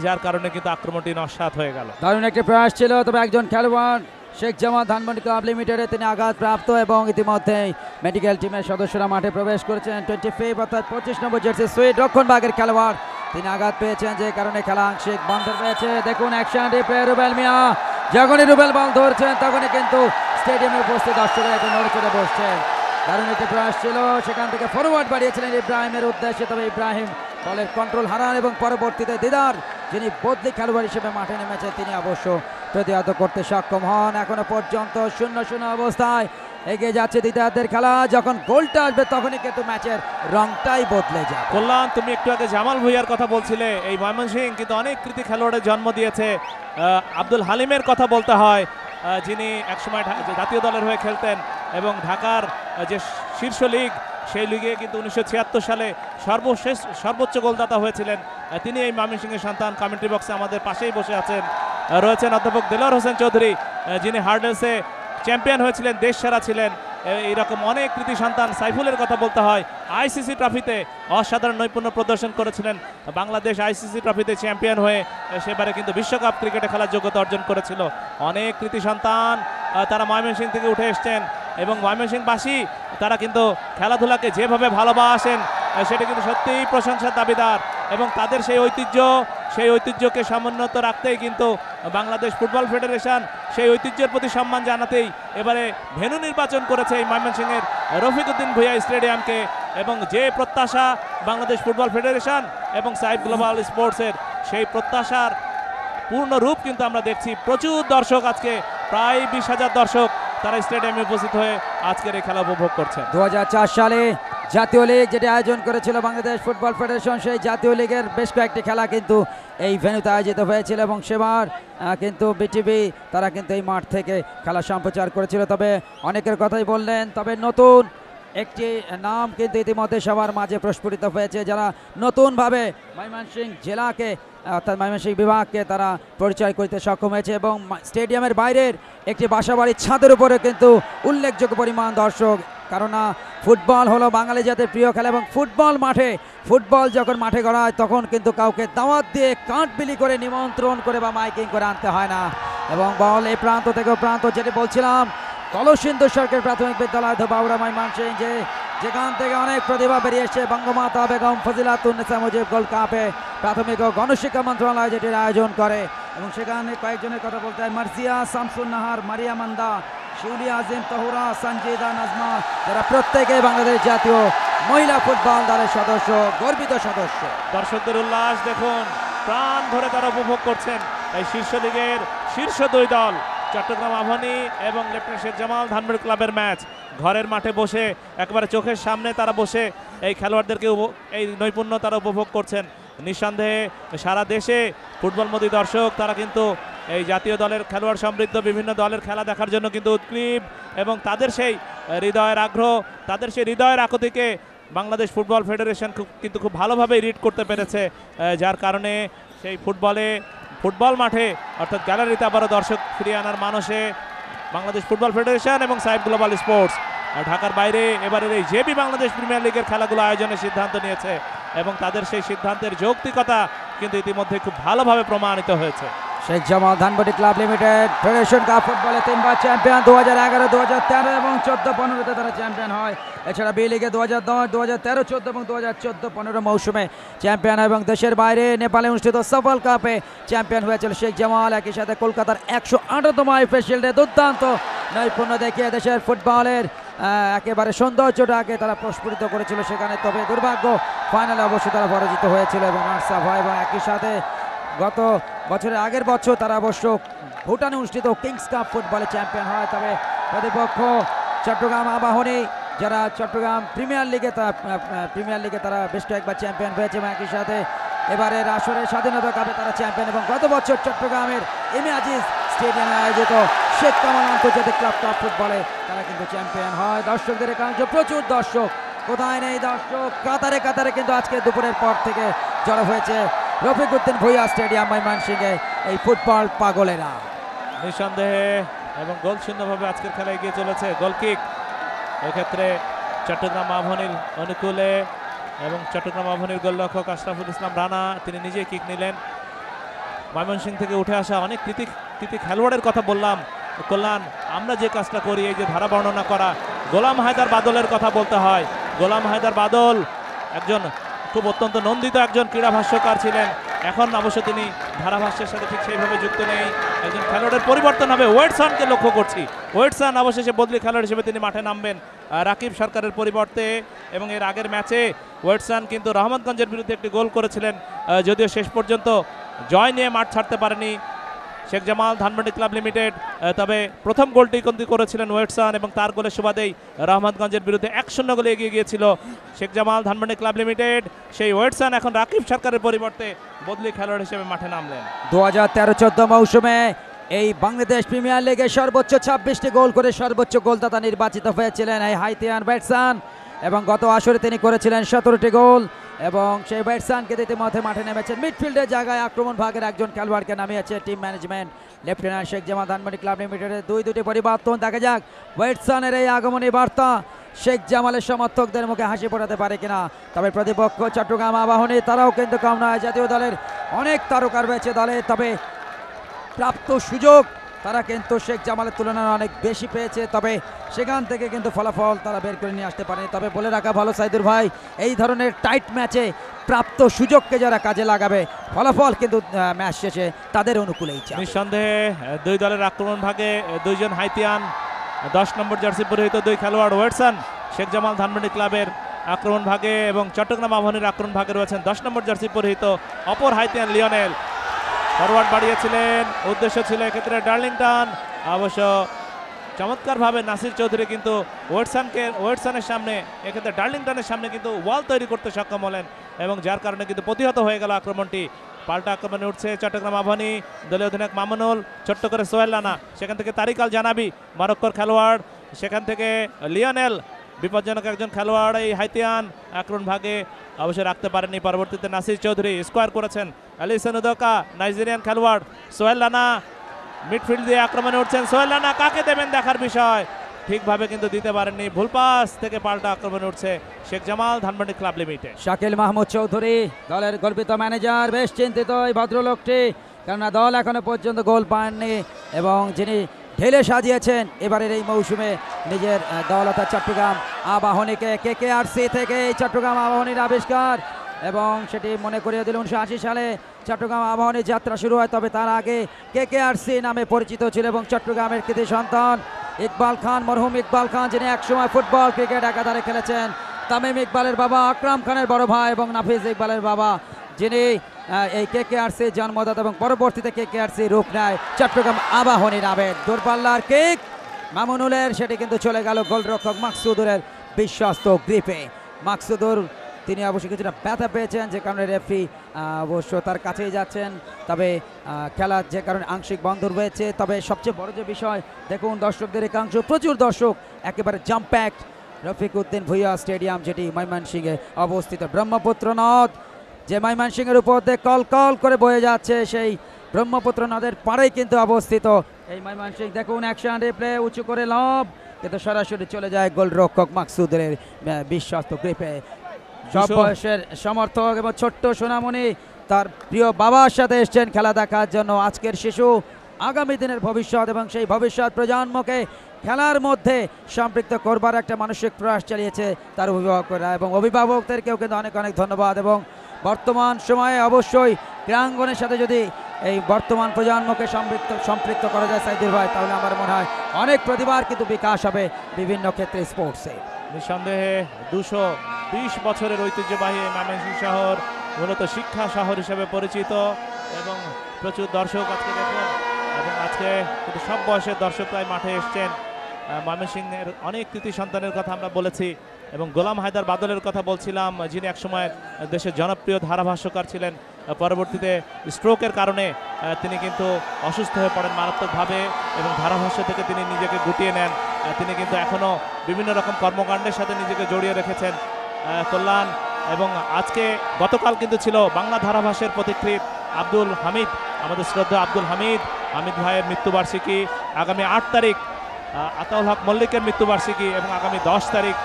যার কারণে কিন্তু আক্রমণটি নস্যাৎ হয়ে গেল। দারুণ একটি প্রয়াস ছিল, তবে একজন খেলোয়াড় শেখ জামাল ধানমন্ডি ক্লাব লিমিটেডে তিনি আঘাতপ্রাপ্ত, এবং ইতিমধ্যেই মেডিকেল টিমের সদস্যরা মাঠে প্রবেশ করেছেন। 25 অর্থাৎ 25 নম্বর জার্সি সুইড রক্ষণভাগের খেলোয়াড়, তিনি আঘাত পেয়েছেন, যে কারণে খেলা আংশিক বন্ধ পেয়েছে। দেখুন অ্যাকশন রিপ্লে, রুবেল মিয়া যখনই রুবেল বল ধরছেন তখনই কিন্তু স্টেডিয়ামে উপস্থিত দর্শকরা একটু নড়ে চড়ে বসছেন। দারুণ একটি প্রয়াস ছিল, সেখান থেকে ফরওয়ার্ড বাড়িয়েছিলেন ইব্রাহিমের উদ্দেশ্যে, তবে ইব্রাহিম বলের কন্ট্রোল হারান এবং পরবর্তীতে দিদার, যিনি বদলি খেলোয়াড় হিসেবে মাঠে নেমেছেন, তিনি অবশ্য প্রতিহত করতে সক্ষম হন। এখনো পর্যন্ত 0-0 অবস্থায় এগিয়ে যাচ্ছে দিদারদের খেলা। যখন গোলটা আসবে তখনই কিন্তু ম্যাচের রংটাই বদলে যায়। কল্যাণ, তুমি একটু আগে জামাল ভুঁইয়ার কথা বলছিলে, এই ময়মনসিংহ কিন্তু অনেক কৃতি খেলোয়াড়ের জন্ম দিয়েছে। আব্দুল হালিমের কথা বলতে হয়, যিনি একসময় জাতীয় দলের হয়ে খেলতেন এবং ঢাকার যে শীর্ষ লিগ, সেই লিগে কিন্তু 1976 সালে সর্বোচ্চ গোলদাতা হয়েছিলেন। তিনি এই ময়মনসিংহের সন্তান। কমেন্ট্রি বক্সে আমাদের পাশেই বসে আছেন, রয়েছেন অধ্যাপক দেলোয়ার হোসেন চৌধুরী, যিনি হার্ডেলসে চ্যাম্পিয়ন হয়েছিলেন, দেশ সেরা ছিলেন। এইরকম অনেক কৃতি সন্তান। সাইফুলের কথা বলতে হয়, আইসিসি ট্রফিতে অসাধারণ নৈপুণ্য প্রদর্শন করেছিলেন। বাংলাদেশ আইসিসি ট্রফিতে চ্যাম্পিয়ন হয়ে সেবারে কিন্তু বিশ্বকাপ ক্রিকেটে খেলার যোগ্যতা অর্জন করেছিল। অনেক কৃতি সন্তান, তারা ময়মনসিংহ থেকে উঠে এসছেন, এবং ময়মনসিংহবাসী তারা কিন্তু খেলাধুলাকে যেভাবে ভালোবাসেন সেটা কিন্তু সত্যিই প্রশংসার দাবিদার, এবং তাদের সেই ঐতিহ্যকে সমুন্নত রাখতেই কিন্তু বাংলাদেশ ফুটবল ফেডারেশন সেই ঐতিহ্যের প্রতি সম্মান জানাতেই এবারে ভেন্যু নির্বাচন করেছে এই ময়মনসিংহের রফিকুদ্দিন ভুঁইয়া স্টেডিয়ামকে। এবং যে প্রত্যাশা বাংলাদেশ ফুটবল ফেডারেশন এবং সাইফ গ্লোবাল স্পোর্টসের, সেই প্রত্যাশার পূর্ণ রূপ কিন্তু আমরা দেখছি। প্রচুর দর্শক, আজকে প্রায় 20,000 দর্শক তারা স্টেডিয়ামে উপস্থিত হয়ে আজকের এই খেলা উপভোগ করছে। 2004 সালে জাতীয় লীগ যেটি আয়োজন করেছিল বাংলাদেশ ফুটবল ফেডারেশন, সেই জাতীয় লীগের বেশ কয়েকটি খেলা কিন্তু এই ভেন্যুতে আয়োজিত হয়েছিল, এবং সেবার কিন্তু বিটিভি তারা কিন্তু এই মাঠ থেকে খেলা সম্প্রচার করেছিল। তবে অনেকের কথাই বললেন, তবে নতুন একটি নাম কিন্তু ইতিমধ্যে সবার মাঝে প্রস্ফুটিত হয়েছে, যারা নতুনভাবে ময়মনসিংহ জেলাকে অর্থাৎ ময়মনসিংহ বিভাগকে তারা পরিচয় করতে সক্ষম হয়েছে, এবং স্টেডিয়ামের বাইরের একটি বাসাবাড়ির ছাদের উপরে কিন্তু উল্লেখযোগ্য পরিমাণ দর্শক। কারণ ফুটবল হলো বাঙালি জাতির প্রিয় খেলা, এবং ফুটবল যখন মাঠে গড়ায় তখন কিন্তু কাউকে দাওয়াত দিয়ে কাঠ বিলি করে নিমন্ত্রণ করে বা মাইকিং করে আনতে হয় না, এবং বল এই প্রান্ত থেকে প্রান্ত, যেটি বলছিলাম কলসিন্দুর সরকারি প্রাথমিক বিদ্যালয় ধোবাউড়া ময়মনসিংহ, যেখান থেকে অনেক প্রতিভা বেরিয়ে এসে বঙ্গমাতা বেগম ফজিলাতুন্নেসা মুজিব গোল্ড কাপে প্রাথমিক ও গণশিক্ষা মন্ত্রণালয় যেটির আয়োজন করে, এবং সেখানে কয়েকজনের কথা বলতে হয়, মার্জিয়া, শামসুন নাহার, মারিয়া মান্দা, শিউলি আজিম, তহুরা, সঞ্জিদা, নাজমা, যারা প্রত্যেকে বাংলাদেশ জাতীয় মহিলা ফুটবল দলের সদস্য, গর্বিত সদস্য। দর্শকদের উল্লাস দেখুন, প্রাণ ভরে তারা উপভোগ করছেন এই শীর্ষ লিগের শীর্ষ 2 দল, চট্টগ্রাম আবাহনী এবং লেফটেন্যান্ট শেখ জামাল ধানমন্ডি ক্লাবের ম্যাচ। ঘরের মাঠে বসে একেবারে চোখের সামনে তারা বসে এই খেলোয়াড়দেরকে এই নৈপুণ্য তারা উপভোগ করছেন। নিঃসন্দেহে সারা দেশে ফুটবলমোদী দর্শক তারা কিন্তু এই জাতীয় দলের খেলোয়াড় সমৃদ্ধ বিভিন্ন দলের খেলা দেখার জন্য কিন্তু উৎগ্রীব, এবং তাদের সেই হৃদয়ের আগ্রহ, তাদের সেই হৃদয়ের আকুতিকে বাংলাদেশ ফুটবল ফেডারেশন কিন্তু খুব ভালোভাবে রিড করতে পেরেছে, যার কারণে সেই ফুটবল মাঠে অর্থাৎ গ্যালারিতে আবারও দর্শক ফিরিয়ে আনার মানসে বাংলাদেশ ফুটবল ফেডারেশন এবং সাইফ গ্লোবাল স্পোর্টস ঢাকার বাইরে এবারের এই জেবি বাংলাদেশ প্রিমিয়ার লিগের খেলাগুলো আয়োজনের সিদ্ধান্ত নিয়েছে, এবং তাদের সেই সিদ্ধান্তের যৌক্তিকতা কিন্তু ইতিমধ্যে খুব ভালোভাবে প্রমাণিত হয়েছে। Sheikh Jamal Dhanmondi club limited federation cup ফুটবলে 3 বার চ্যাম্পিয়ন, 2011, 2013 এবং 14-15-তে তারা চ্যাম্পিয়ন হয়। এছাড়া বি লিগে 2010, 2013, 14 এবং 2014-15 মৌসুমে চ্যাম্পিয়ন, এবং দেশের বাইরে নেপালে অনুষ্ঠিত সফল কাপে চ্যাম্পিয়ন হয়েছিল শেখ জামাল। একই সাথে কলকাতার 108তম আইএফএ শিল্ডে দুর্দান্ত নৈপুণ্য দেখিয়ে দেশের ফুটবলের একেবারে সৌন্দর্যটাকে তারা প্রস্ফুটিত করেছিল সেখানে। তবে দুর্ভাগ্য, ফাইনালে অবশ্য তারা পরাজিত হয়েছিল এবং আরসাফ হয়, এবং একই সাথে গত বছরের আগের বছর তারা অবশ্য ভুটানে অনুষ্ঠিত কিংস কাপ ফুটবলে চ্যাম্পিয়ন হয়। তবে প্রতিপক্ষ চট্টগ্রাম আবাহনী, যারা চট্টগ্রাম প্রিমিয়ার লিগে তারা বেশ কয়েকবার চ্যাম্পিয়ন হয়েছে, এবং একই সাথে এবারের আসরের স্বাধীনতা কাপে তারা চ্যাম্পিয়ন, এবং গত বছর চট্টগ্রামের এম এ আজিজ স্টেডিয়ামে আয়োজিত শেখ কামাল আন্তর্জাতিক ক্লাব কাপ ফুটবলে তারা কিন্তু চ্যাম্পিয়ন হয়। দর্শকদের একাংশ, প্রচুর দর্শক, কোথায় নেই দর্শক, কাতারে কাতারে কিন্তু আজকে দুপুরের পর থেকে জড়ো হয়েছে রফিক উদ্দিন ভুঁইয়া স্টেডিয়াম ময়মনসিংহে এই ফুটবল পাগলেরা। নিঃসন্দেহে এবং গোল শূন্যভাবে আজকের খেলা এগিয়ে চলেছে। গোল কিক এক্ষেত্রে চট্টগ্রাম আবাহনীর অনুকূলে, এবং চট্টগ্রাম আবাহনীর গোলরক্ষক আশরাফুল ইসলাম রানা তিনি নিজেই কিক নিলেন। ময়মনসিংহ থেকে উঠে আসা অনেক কৃতি খেলোয়াড়ের কথা বললাম, কল্যাণ আমরা যে কাজটা করি, এই যে ধারা বর্ণনা করা, গোলাম হায়দার বাদলের কথা বলতে হয়। গোলাম হায়দার বাদল একজন খুব অত্যন্ত নন্দিত একজন ক্রীড়া ভাষ্যকার ছিলেন। এখন অবশ্য তিনি ধারাভাষ্যের সাথে ঠিক সেইভাবে যুক্ত নেই। একজন খেলোয়াড়ের পরিবর্তন হবে, ওয়েটসনকে লক্ষ্য করছি। ওয়েটসন অবশেষে বদলি খেলোয়াড় হিসেবে তিনি মাঠে নামবেন রাকিব সরকারের পরিবর্তে, এবং এর আগের ম্যাচে ওয়েটসন কিন্তু রহমতগঞ্জের বিরুদ্ধে একটি গোল করেছিলেন, যদিও শেষ পর্যন্ত জয় নিয়ে মাঠ ছাড়তে পারেনি শেখ জামাল ধানমন্ডি ক্লাব লিমিটেড। তবে প্রথম গোলটি কিন্তু করেছিলেন ওয়েটসন, এবং তার গোলের সুবাদেই রহমতগঞ্জের বিরুদ্ধে 1-0 গোলে এগিয়ে গিয়েছিল শেখ জামাল ধানমন্ডি ক্লাব লিমিটেড। সেই ওয়েটসন এখন রাকিব সরকারের পরিবর্তে বদলি খেলোয়াড় হিসেবে মাঠে নামলেন। 2013-14 মৌসুমে এই বাংলাদেশ প্রিমিয়ার লিগে সর্বোচ্চ 26টি গোল করে সর্বোচ্চ গোলদাতা নির্বাচিত হয়েছিলেন এই হাইতিয়ান ব্যাটসম্যান, এবং গত আসরে তিনি করেছিলেন 17টি গোল, এবং সেই ব্যাটসম্যানকে ইতিমধ্যে মাঠে নেমেছেন। মিডফিল্ডের জায়গায় আক্রমণ ভাগের একজন খেলোয়াড়কে নামিয়েছে team management. Lieutenant Sheikh Jamal Dhanmondi club লিমিটেডের দুটি পরিবর্তন। দেখা যাক ব্যাটসম্যানের এই আগমনী বার্তা শেখ জামালের সমর্থকদের মুখে হাসি ফোটাতে পারে কিনা। তবে প্রতিপক্ষ চট্টগ্রাম আবাহনী, তারাও কিন্তু কম নয়, জাতীয় দলের অনেক তারকা রয়েছে দলে, তবে প্রাপ্ত সুযোগ তারা কিন্তু শেখ জামালের তুলনায় অনেক বেশি পেয়েছে, তবে সেখান থেকে কিন্তু ফলাফল তারা বের করে নিয়ে আসতে পারেনি। তবে বলে রাখা ভালো সাইদুর ভাই, এই ধরনের টাইট ম্যাচে প্রাপ্ত সুযোগকে যারা কাজে লাগাবে, ফলাফল কিন্তু ম্যাচ শেষে তাদের অনুকূলেই চায়। নিঃসন্দেহে দুই দলের আক্রমণ ভাগে দুইজন হাইতিয়ান 10 নম্বর জার্সি পরিহিত দুই খেলোয়াড় ওয়েটসন শেখ জামাল ধানমন্ডি ক্লাবের আক্রমণ ভাগে, এবং চট্টগ্রাম আবাহনীর আক্রমণ ভাগে রয়েছেন 10 নম্বর জার্সি পরিহিত অপর হাইতিয়ান লিওনেল। ফরওয়ার্ড বাড়িয়েছিলেন, উদ্দেশ্য ছিল এক্ষেত্রে ডার্লিংটন, অবশ্য চমৎকারভাবে নাসির চৌধুরী কিন্তু ওয়েটসনের সামনে, এক্ষেত্রে ডার্লিংটনের সামনে কিন্তু ওয়াল তৈরি করতে সক্ষম হলেন, এবং যার কারণে কিন্তু প্রতিহত হয়ে গেল আক্রমণটি। পাল্টা আক্রমণে উঠছে চট্টগ্রাম আবাহনী, দলীয় অধিনায়ক মামুনুল, ছোট্ট করে সোহেল রানা, সেখান থেকে তারিক আল জানাবি মরক্কোর খেলোয়াড়, সেখান থেকে লিওনেল, বিপজ্জনক একজন খেলোয়াড় এই হাইতিয়ান আক্রমণ ভাগে অবশ্যই রাখতে পারেননি। পরবর্তীতে নাসির চৌধুরী স্কোয়ার করেছেন, আলিসান উদোকা নাইজেরিয়ান খেলোয়াড়, সোহেল রানা মিডফিল্ড দিয়ে আক্রমণে উঠছেন। সোহেল রানা কাকে দেবেন দেখার বিষয়, ঠিকভাবে কিন্তু দিতে পারেননি, ভুল পাস থেকে পাল্টা আক্রমণে উঠছে শেখ জামাল ধানমন্ডি ক্লাব লিমিটেড। শাকিল মাহমুদ চৌধুরী দলের গর্বিত ম্যানেজার, বেশ চিন্তিত এই ভদ্রলোকটি, কেননা দল এখনো পর্যন্ত গোল পাননি, এবং যিনি ঢেলে সাজিয়েছেন এবারের এই মৌসুমে নিজের দল অর্থাৎ চট্টগ্রাম আবাহনীকে। KKRC থেকে এই চট্টগ্রাম আবাহনীর আবিষ্কার, এবং সেটি মনে করিয়ে দিল 1980 সালে চট্টগ্রাম আবাহনীর যাত্রা শুরু হয়, তবে তার আগে KKRC নামে পরিচিত ছিল, এবং চট্টগ্রামের কৃতি সন্তান ইকবাল খান, মরহুম ইকবাল খান, যিনি একসময় ফুটবল ক্রিকেট একাধারে খেলেছেন, তামিম ইকবালের বাবা, আকরাম খানের বড় ভাই এবং নাফিজ ইকবালের বাবা, যিনি এই KKRC জন্মদাতা, এবং পরবর্তীতে KKRC রূপ নেয় চট্টগ্রাম আবাহনীর আবেদ। দূরপাল্লার কিক মামুনুলের, সেটি কিন্তু চলে গেল গোলরক্ষক মাকসুদুরের বিশ্বস্ত গ্রিপে। মাকসুদুর তিনি অবশ্যই কিছুটা ব্যথা পেয়েছেন, যে কারণে রেফারি অবশ্য তার কাছেই যাচ্ছেন, তবে খেলা যে কারণে আংশিক বন্ধ রয়েছে। তবে সবচেয়ে বড় যে বিষয়, দেখুন দর্শকদের একাংশ, প্রচুর দর্শক, একেবারে jump packed Rafiq Uddin Bhuiyan stadium, যেটি ময়মনসিংহে অবস্থিত। ব্রহ্মপুত্র নদ যে ময়মনসিংহের উপর দিয়ে কল কল করে বয়ে যাচ্ছে, সেই ব্রহ্মপুত্র নদের পাড়েই কিন্তু অবস্থিত এই ময়মনসিংহ। দেখুন অ্যাকশন রিপ্লে, উঁচু করে লব, কিন্তু সরাসরি চলে যায় গোলরক্ষক মাকসুদের বিশ্বস্ত গ্রিপে। সব বয়সের সমর্থক এবং ছোট্ট সোনামণি তার প্রিয় বাবার সাথে এসছেন খেলা দেখার জন্য। আজকের শিশু আগামী দিনের ভবিষ্যৎ এবং সেই ভবিষ্যৎ প্রজন্মকে খেলার মধ্যে সম্পৃক্ত করবার একটা মানসিক প্রয়াস চালিয়েছে তার অভিভাবকরা, এবং অভিভাবকদেরকেও কিন্তু অনেক অনেক ধন্যবাদ। এবং বর্তমান সময়ে অবশ্যই ক্রীড়াঙ্গনের সাথে যদি এই বর্তমান প্রজন্মকে সম্পৃক্ত করা যায় সাইদুর ভাই, তাহলে আমার মনে হয় অনেক প্রতিভার কিন্তু বিকাশ হবে বিভিন্ন ক্ষেত্রে স্পোর্টসে। নিঃসন্দেহে 220 বছরের ঐতিহ্যবাহী ময়মনসিংহ শহর মূলত শিক্ষা শহর হিসেবে পরিচিত, এবং প্রচুর দর্শক আজকে দেখুন, এবং আজকে কিন্তু সব বয়সের দর্শকরাই মাঠে এসছেন। ময়মনসিংহের অনেক কৃতি সন্তানের কথা আমরা বলেছি, এবং গোলাম হায়দার বাদলের কথা বলছিলাম, যিনি একসময় দেশের জনপ্রিয় ধারাভাষ্যকার ছিলেন। পরবর্তীতে স্ট্রোকের কারণে তিনি কিন্তু অসুস্থ হয়ে পড়েন মারাত্মকভাবে, এবং ধারাভাষ্য থেকে তিনি নিজেকে গুটিয়ে নেন। তিনি কিন্তু এখনও বিভিন্ন রকম কর্মকাণ্ডের সাথে নিজেকে জড়িয়ে রেখেছেন। কল্যাণ, এবং আজকে গতকাল কিন্তু ছিল বাংলা ধারাভাষ্যের পথিকৃৎ আব্দুল হামিদ, আমাদের শ্রদ্ধা আব্দুল হামিদ ভাইয়ের মৃত্যুবার্ষিকী। আগামী 8 তারিখ আতাউল হক মল্লিকের মৃত্যুবার্ষিকী, এবং আগামী 10 তারিখ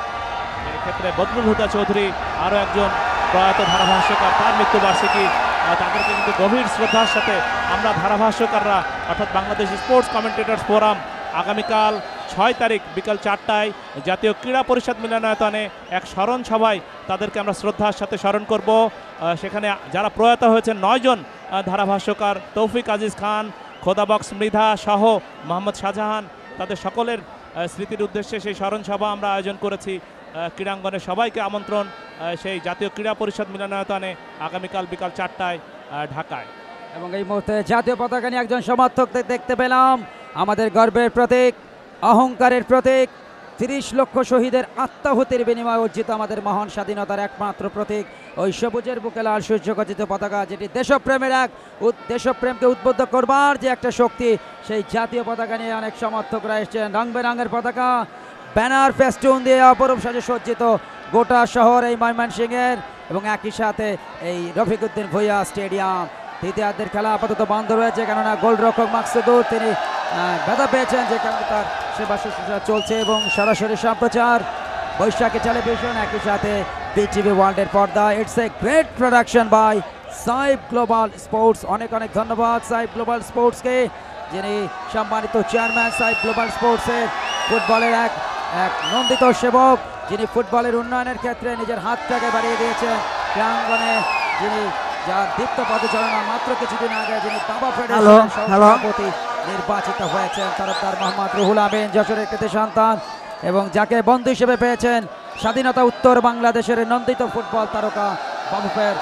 এক্ষেত্রে বদরুল হুদা চৌধুরী, আরও একজন প্রয়াত ধারাভাষ্যকার, তার মৃত্যুবার্ষিকী। তাদেরকে কিন্তু গভীর শ্রদ্ধার সাথে আমরা ধারাভাষ্যকাররা, অর্থাৎ বাংলাদেশ স্পোর্টস কমেন্টেটর্স ফোরাম, আগামীকাল 6 তারিখ বিকাল 4টায় জাতীয় ক্রীড়া পরিষদ মিলনায়তনে এক স্মরণ সভায় তাদেরকে আমরা শ্রদ্ধার সাথে স্মরণ করব। সেখানে যারা প্রয়াত হয়েছেন 9 জন ধারাভাষ্যকার, তৌফিক আজিজ খান, খোদাবক্স মৃধা সহ মোহাম্মদ শাহজাহান, তাদের সকলের স্মৃতির উদ্দেশ্যে সেই স্মরণ সভা আমরা আয়োজন করেছি। ক্রীড়াঙ্গনে সবাইকে আমন্ত্রণ সেই জাতীয় ক্রীড়া পরিষদ মিলনায়তনে আগামীকাল বিকাল 4টায় ঢাকায়। এবং এই মুহূর্তে জাতীয় পতাকা নিয়ে একজন সমর্থক দেখতে পেলাম, আমাদের গর্বের প্রতীক, অহংকারের প্রতীক, 30 লক্ষ শহীদের আত্মাহুতির বিনিময়ে অর্জিত আমাদের মহান স্বাধীনতার একমাত্র প্রতীক, ওই সবুজের বুকে লাল সূর্যখচিত পতাকা, যেটি দেশপ্রেমের দেশপ্রেমকে উদ্বুদ্ধ করবার যে একটা শক্তি, সেই জাতীয় পতাকা নিয়ে অনেক সমর্থকরা এসছেন। রং বেরঙের পতাকা, ব্যানার, ফেস্টুন দিয়ে অপরূপ সাজে সজ্জিত গোটা শহর এই ময়মনসিংহের, এবং একই সাথে এই রফিক উদ্দিন ভুঁইয়া স্টেডিয়াম। দ্বিতীয়ার্ধের খেলা আপাতত বন্ধ রয়েছে, কেননা গোলরক্ষক মাকসুদুর তিনি ব্যথা পেয়েছেন, যে কারণে তার সেবা শুশ্রূষা চলছে, এবং সরাসরি সম্প্রচার বৈশাখী টেলিভিশন, একই সাথে বিটিভি ওয়ার্ল্ডের পর্দা। It's a great production by Saib global sports. অনেক অনেক ধন্যবাদ সাইব গ্লোবাল স্পোর্টসকে, যিনি সম্মানিত চেয়ারম্যান সাইব গ্লোবাল স্পোর্টসের, ফুটবলের এক নন্দিত সেবক, যিনি ফুটবলের উন্নয়নের ক্ষেত্রে নিজের হাতটাকে বাড়িয়ে দিয়েছেন। প্রাঙ্গণে যিনি যার দীপ্ত পদচারণা মাত্র কিছুদিন আগে যিনি বাবা ফেডারেশনের সভাপতি নির্বাচিত হয়েছেন, তরফদার মোহাম্মদ রুহুল আমিন, যশোরের কৃতি সন্তান, এবং যাকে বন্ধু হিসেবে পেয়েছেন স্বাধীনতা উত্তর বাংলাদেশের নন্দিত ফুটবল তারকা বাবুফের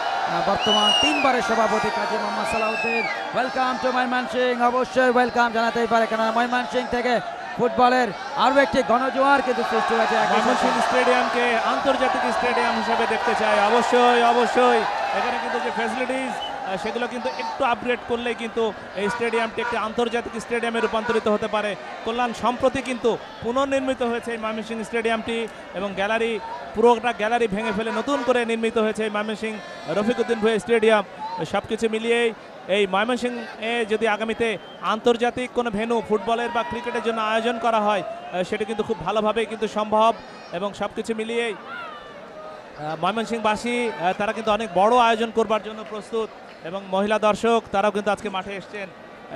বর্তমান 3 বারের সভাপতি কাজী মোহাম্মদ সালাউদ্দিন। ওয়েলকাম টু ময়মনসিংহ, অবশ্যই ওয়েলকাম জানাতেই পারে, কেননা ময়মনসিংহ থেকে ফুটবলের আরও একটি গণজোয়ার কিন্তু সৃষ্টি হয়েছে। ময়মনসিংহ স্টেডিয়ামকে আন্তর্জাতিক স্টেডিয়াম হিসেবে দেখতে চাই, অবশ্যই অবশ্যই। এখানে কিন্তু যে ফ্যাসিলিটিস সেগুলো কিন্তু একটু আপগ্রেড করলেই কিন্তু এই স্টেডিয়ামটি একটি আন্তর্জাতিক স্টেডিয়ামে রূপান্তরিত হতে পারে। কল্যাণ সম্প্রতি কিন্তু পুনর্নির্মিত হয়েছে এই ময়মনসিংহ স্টেডিয়ামটি, এবং গ্যালারি, পুরোটা গ্যালারি ভেঙে ফেলে নতুন করে নির্মিত হয়েছে এই ময়মনসিংহ রফিক উদ্দিন ভুঁইয়া স্টেডিয়াম। সব কিছু মিলিয়েই এই ময়মনসিংহে যদি আগামীতে আন্তর্জাতিক কোনো ভেন্যু ফুটবলের বা ক্রিকেটের জন্য আয়োজন করা হয়, সেটা কিন্তু খুব ভালোভাবেই কিন্তু সম্ভব, এবং সব কিছু মিলিয়েই ময়মনসিংহবাসী তারা কিন্তু অনেক বড় আয়োজন করবার জন্য প্রস্তুত, এবং মহিলা দর্শক তারাও কিন্তু আজকে মাঠে এসছেন,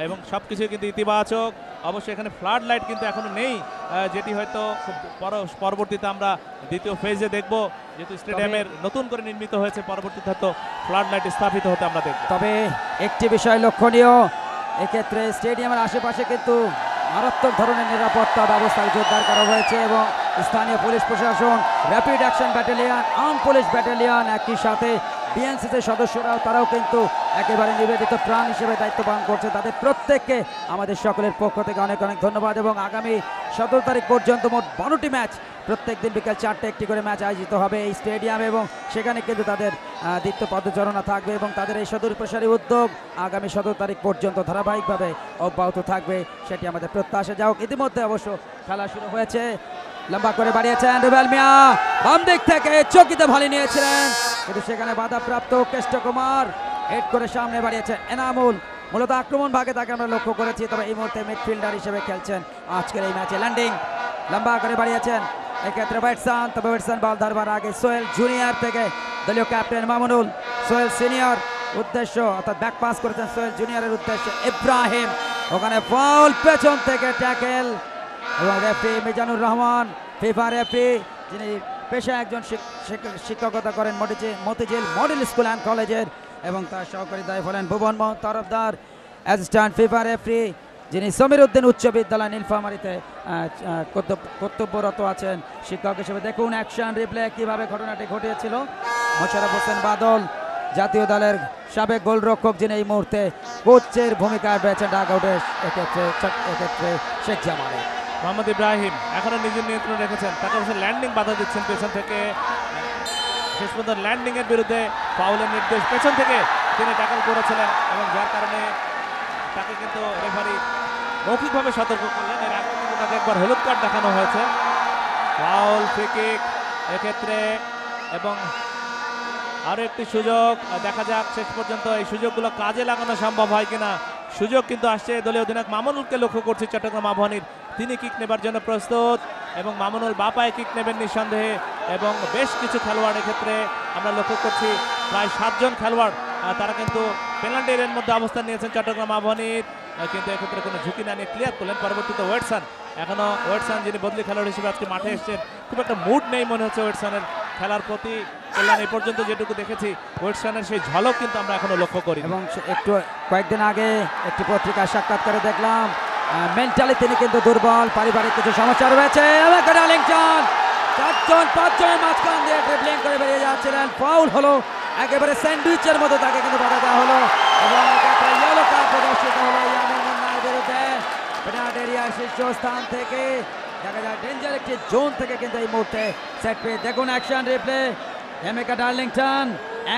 এবং সব কিছু কিন্তু ইতিবাচক। অবশ্যই এখানে ফ্লাড লাইট কিন্তু এখনো নেই, যেটি হয়তো খুব পরবর্তীতে আমরা দ্বিতীয় ফেজে দেখব, যেহেতু স্টেডিয়ামের নতুন করে নির্মিত হয়েছে, পরবর্তীতে হয়তো ফ্লাড লাইট স্থাপিত হতে আমরা দেখব। তবে একটি বিষয় লক্ষণীয়, এক্ষেত্রে স্টেডিয়ামের আশেপাশে কিন্তু মারাত্মক ধরনের নিরাপত্তা ব্যবস্থা জোরদার করা হয়েছে, এবং স্থানীয় পুলিশ প্রশাসন, rapid action battalion, arm police battalion, একই সাথে বিএনসিসির সদস্যরাও তারাও কিন্তু একেবারে নিবেদিত প্রাণ হিসেবে দায়িত্ব পালন করছে। তাদের প্রত্যেককে আমাদের সকলের পক্ষ থেকে অনেক অনেক ধন্যবাদ। এবং আগামী 17 তারিখ পর্যন্ত মোট 12টি ম্যাচ, প্রত্যেক দিন বিকেল 4টে একটি করে ম্যাচ আয়োজিত হবে এই স্টেডিয়ামে, এবং সেখানে কিন্তু তাদের দীপ্ত পদচারণা থাকবে, এবং তাদের এই সুদূরপ্রসারী উদ্যোগ আগামী 17 তারিখ পর্যন্ত ধারাবাহিকভাবে অব্যাহত থাকবে, সেটি আমাদের প্রত্যাশা। যাওক, ইতিমধ্যে অবশ্য খেলা শুরু হয়েছে, লম্বা করে বাড়িয়েছেন রুবেল মিয়া, বাম দিক থেকে চকিতে ভালি নিয়েছিলেন, কিন্তু সেখানে বাধাপ্রাপ্ত কেষ্ট কুমার হেড করে সামনে বাড়িয়েছেন এনামুল। মূলত আক্রমণ ভাগে তাকে আমরা লক্ষ্য করেছি, তবে এই মুহূর্তে মিডফিল্ডার হিসেবে খেলছেন আজকের এই ম্যাচে। ল্যান্ডিং লম্বা করে বাড়িয়েছেন এক্ষেত্রে ব্যাটসম্যান, তবে ব্যাটসম্যান বল ধরবার আগে সোহেল জুনিয়র থেকে দলীয় ক্যাপ্টেন মামুনুল, সোহেল সিনিয়র উদ্দেশ্য অর্থাৎ ব্যাক পাস করেছেন সোহেল জুনিয়রের উদ্দেশ্যে ইব্রাহিম, ওখানে ফাউল, পেছন থেকে ট্যাকেল এবং referee Mizanur Rahman, FIFA referee যিনি পেশায় একজন শিক্ষকতা করেন মতিঝিল মডেল স্কুল অ্যান্ড কলেজের, এবং তার সহকারী দায়ী হলেন ভুবন মোহন তরফদার। অ্যাসিস্ট্যান্ট ফিফা রেফারি যিনি সমীর উদ্দিন উচ্চ বিদ্যালয় নীলফামারীতে কর্তব্যরত আছেন শিক্ষক হিসেবে। দেখুন অ্যাকশন রিপ্লে কিভাবে ঘটনাটি ঘটিয়েছিল। মোশাররফ হোসেন বাদল জাতীয় দলের সাবেক গোলরক্ষক, যিনি এই মুহূর্তে কোচের ভূমিকায় রয়েছেন ডাগ আউটে, এক্ষেত্রে শেখ জামাল। মোহাম্মদ ইব্রাহিম এখনো নিজের নিয়ন্ত্রণ রেখেছেন, তাকে অবশ্য ল্যান্ডিং বাধা দিচ্ছেন পেছন থেকে। শেষ পর্যন্ত ল্যান্ডিং এর বিরুদ্ধে ফাউলের নির্দেশ, পেছন থেকে তিনি ট্যাকল করেছিলেন এবং যার কারণে তাকে কিন্তু রেফারি মৌখিকভাবে সতর্ক করলেন। এর আগে কিন্তু তাকে একবার হলুদ কার্ড দেখানো হয়েছে। ফাউল, ফ্রি কিক এক্ষেত্রে, এবং আরও একটি সুযোগ। দেখা যাক শেষ পর্যন্ত এই সুযোগগুলো কাজে লাগানো সম্ভব হয় কিনা। সুযোগ কিন্তু আসছে দলীয় অধিনায়ক মামুনুলকে লক্ষ্য করছি চট্টগ্রাম আবাহনীর, তিনি কিক নেবার জন্য প্রস্তুত এবং মামুনুল বাপায় কিক নেবেন নিঃসন্দেহে। এবং বেশ কিছু খেলোয়াড় এক্ষেত্রে আমরা লক্ষ্য করছি, প্রায় 7 জন খেলোয়াড় তারা কিন্তু পেনাল্টি এরিয়ার মধ্যে অবস্থান নিয়েছেন চট্টগ্রাম আবাহনীর, কিন্তু এক্ষেত্রে কোনো ঝুঁকি না নিয়ে ক্লিয়ার করলেন। পরবর্তীতে ওয়েটসন, এখনও ওয়েটসন যিনি বদলি খেলোয়াড় হিসেবে আজকে মাঠে এসেছেন, খুব একটা মুড নেই মনে হচ্ছে ওয়েটসনের খেলার প্রতি। কল্যাণ এই পর্যন্ত যেটুকু দেখেছি ওয়েটসনের সেই ঝলক কিন্তু আমরা এখনো লক্ষ্য করি। এবং একটু কয়েকদিন আগে একটি পত্রিকার সাক্ষাৎকারে দেখলাম মেন্টালি তিনি কিন্তু দুর্বল, পারিবারিক কিছু সমস্যা রয়েছে। পাঁচজনের মাঝখান দিয়ে ড্রিবলিং করে বেরিয়ে যাচ্ছিলেন, ফাউল হলো, একেবারে স্যান্ডউইচের মতো তাকে কিন্তু বাধা দেওয়া হলো এবং ইয়েলো কার্ড প্রদর্শিত হলো ইয়ামিন মুন্নার বিরুদ্ধে। পেনাল্টি এরিয়ার শীর্ষস্থান থেকে দেখা যায় ডেঞ্জার একটি জোন থেকে কিন্তু এই মুহূর্তে সেট পিস। দেখুন অ্যাকশন রিপ্লে, এমেকা ডার্লিংটন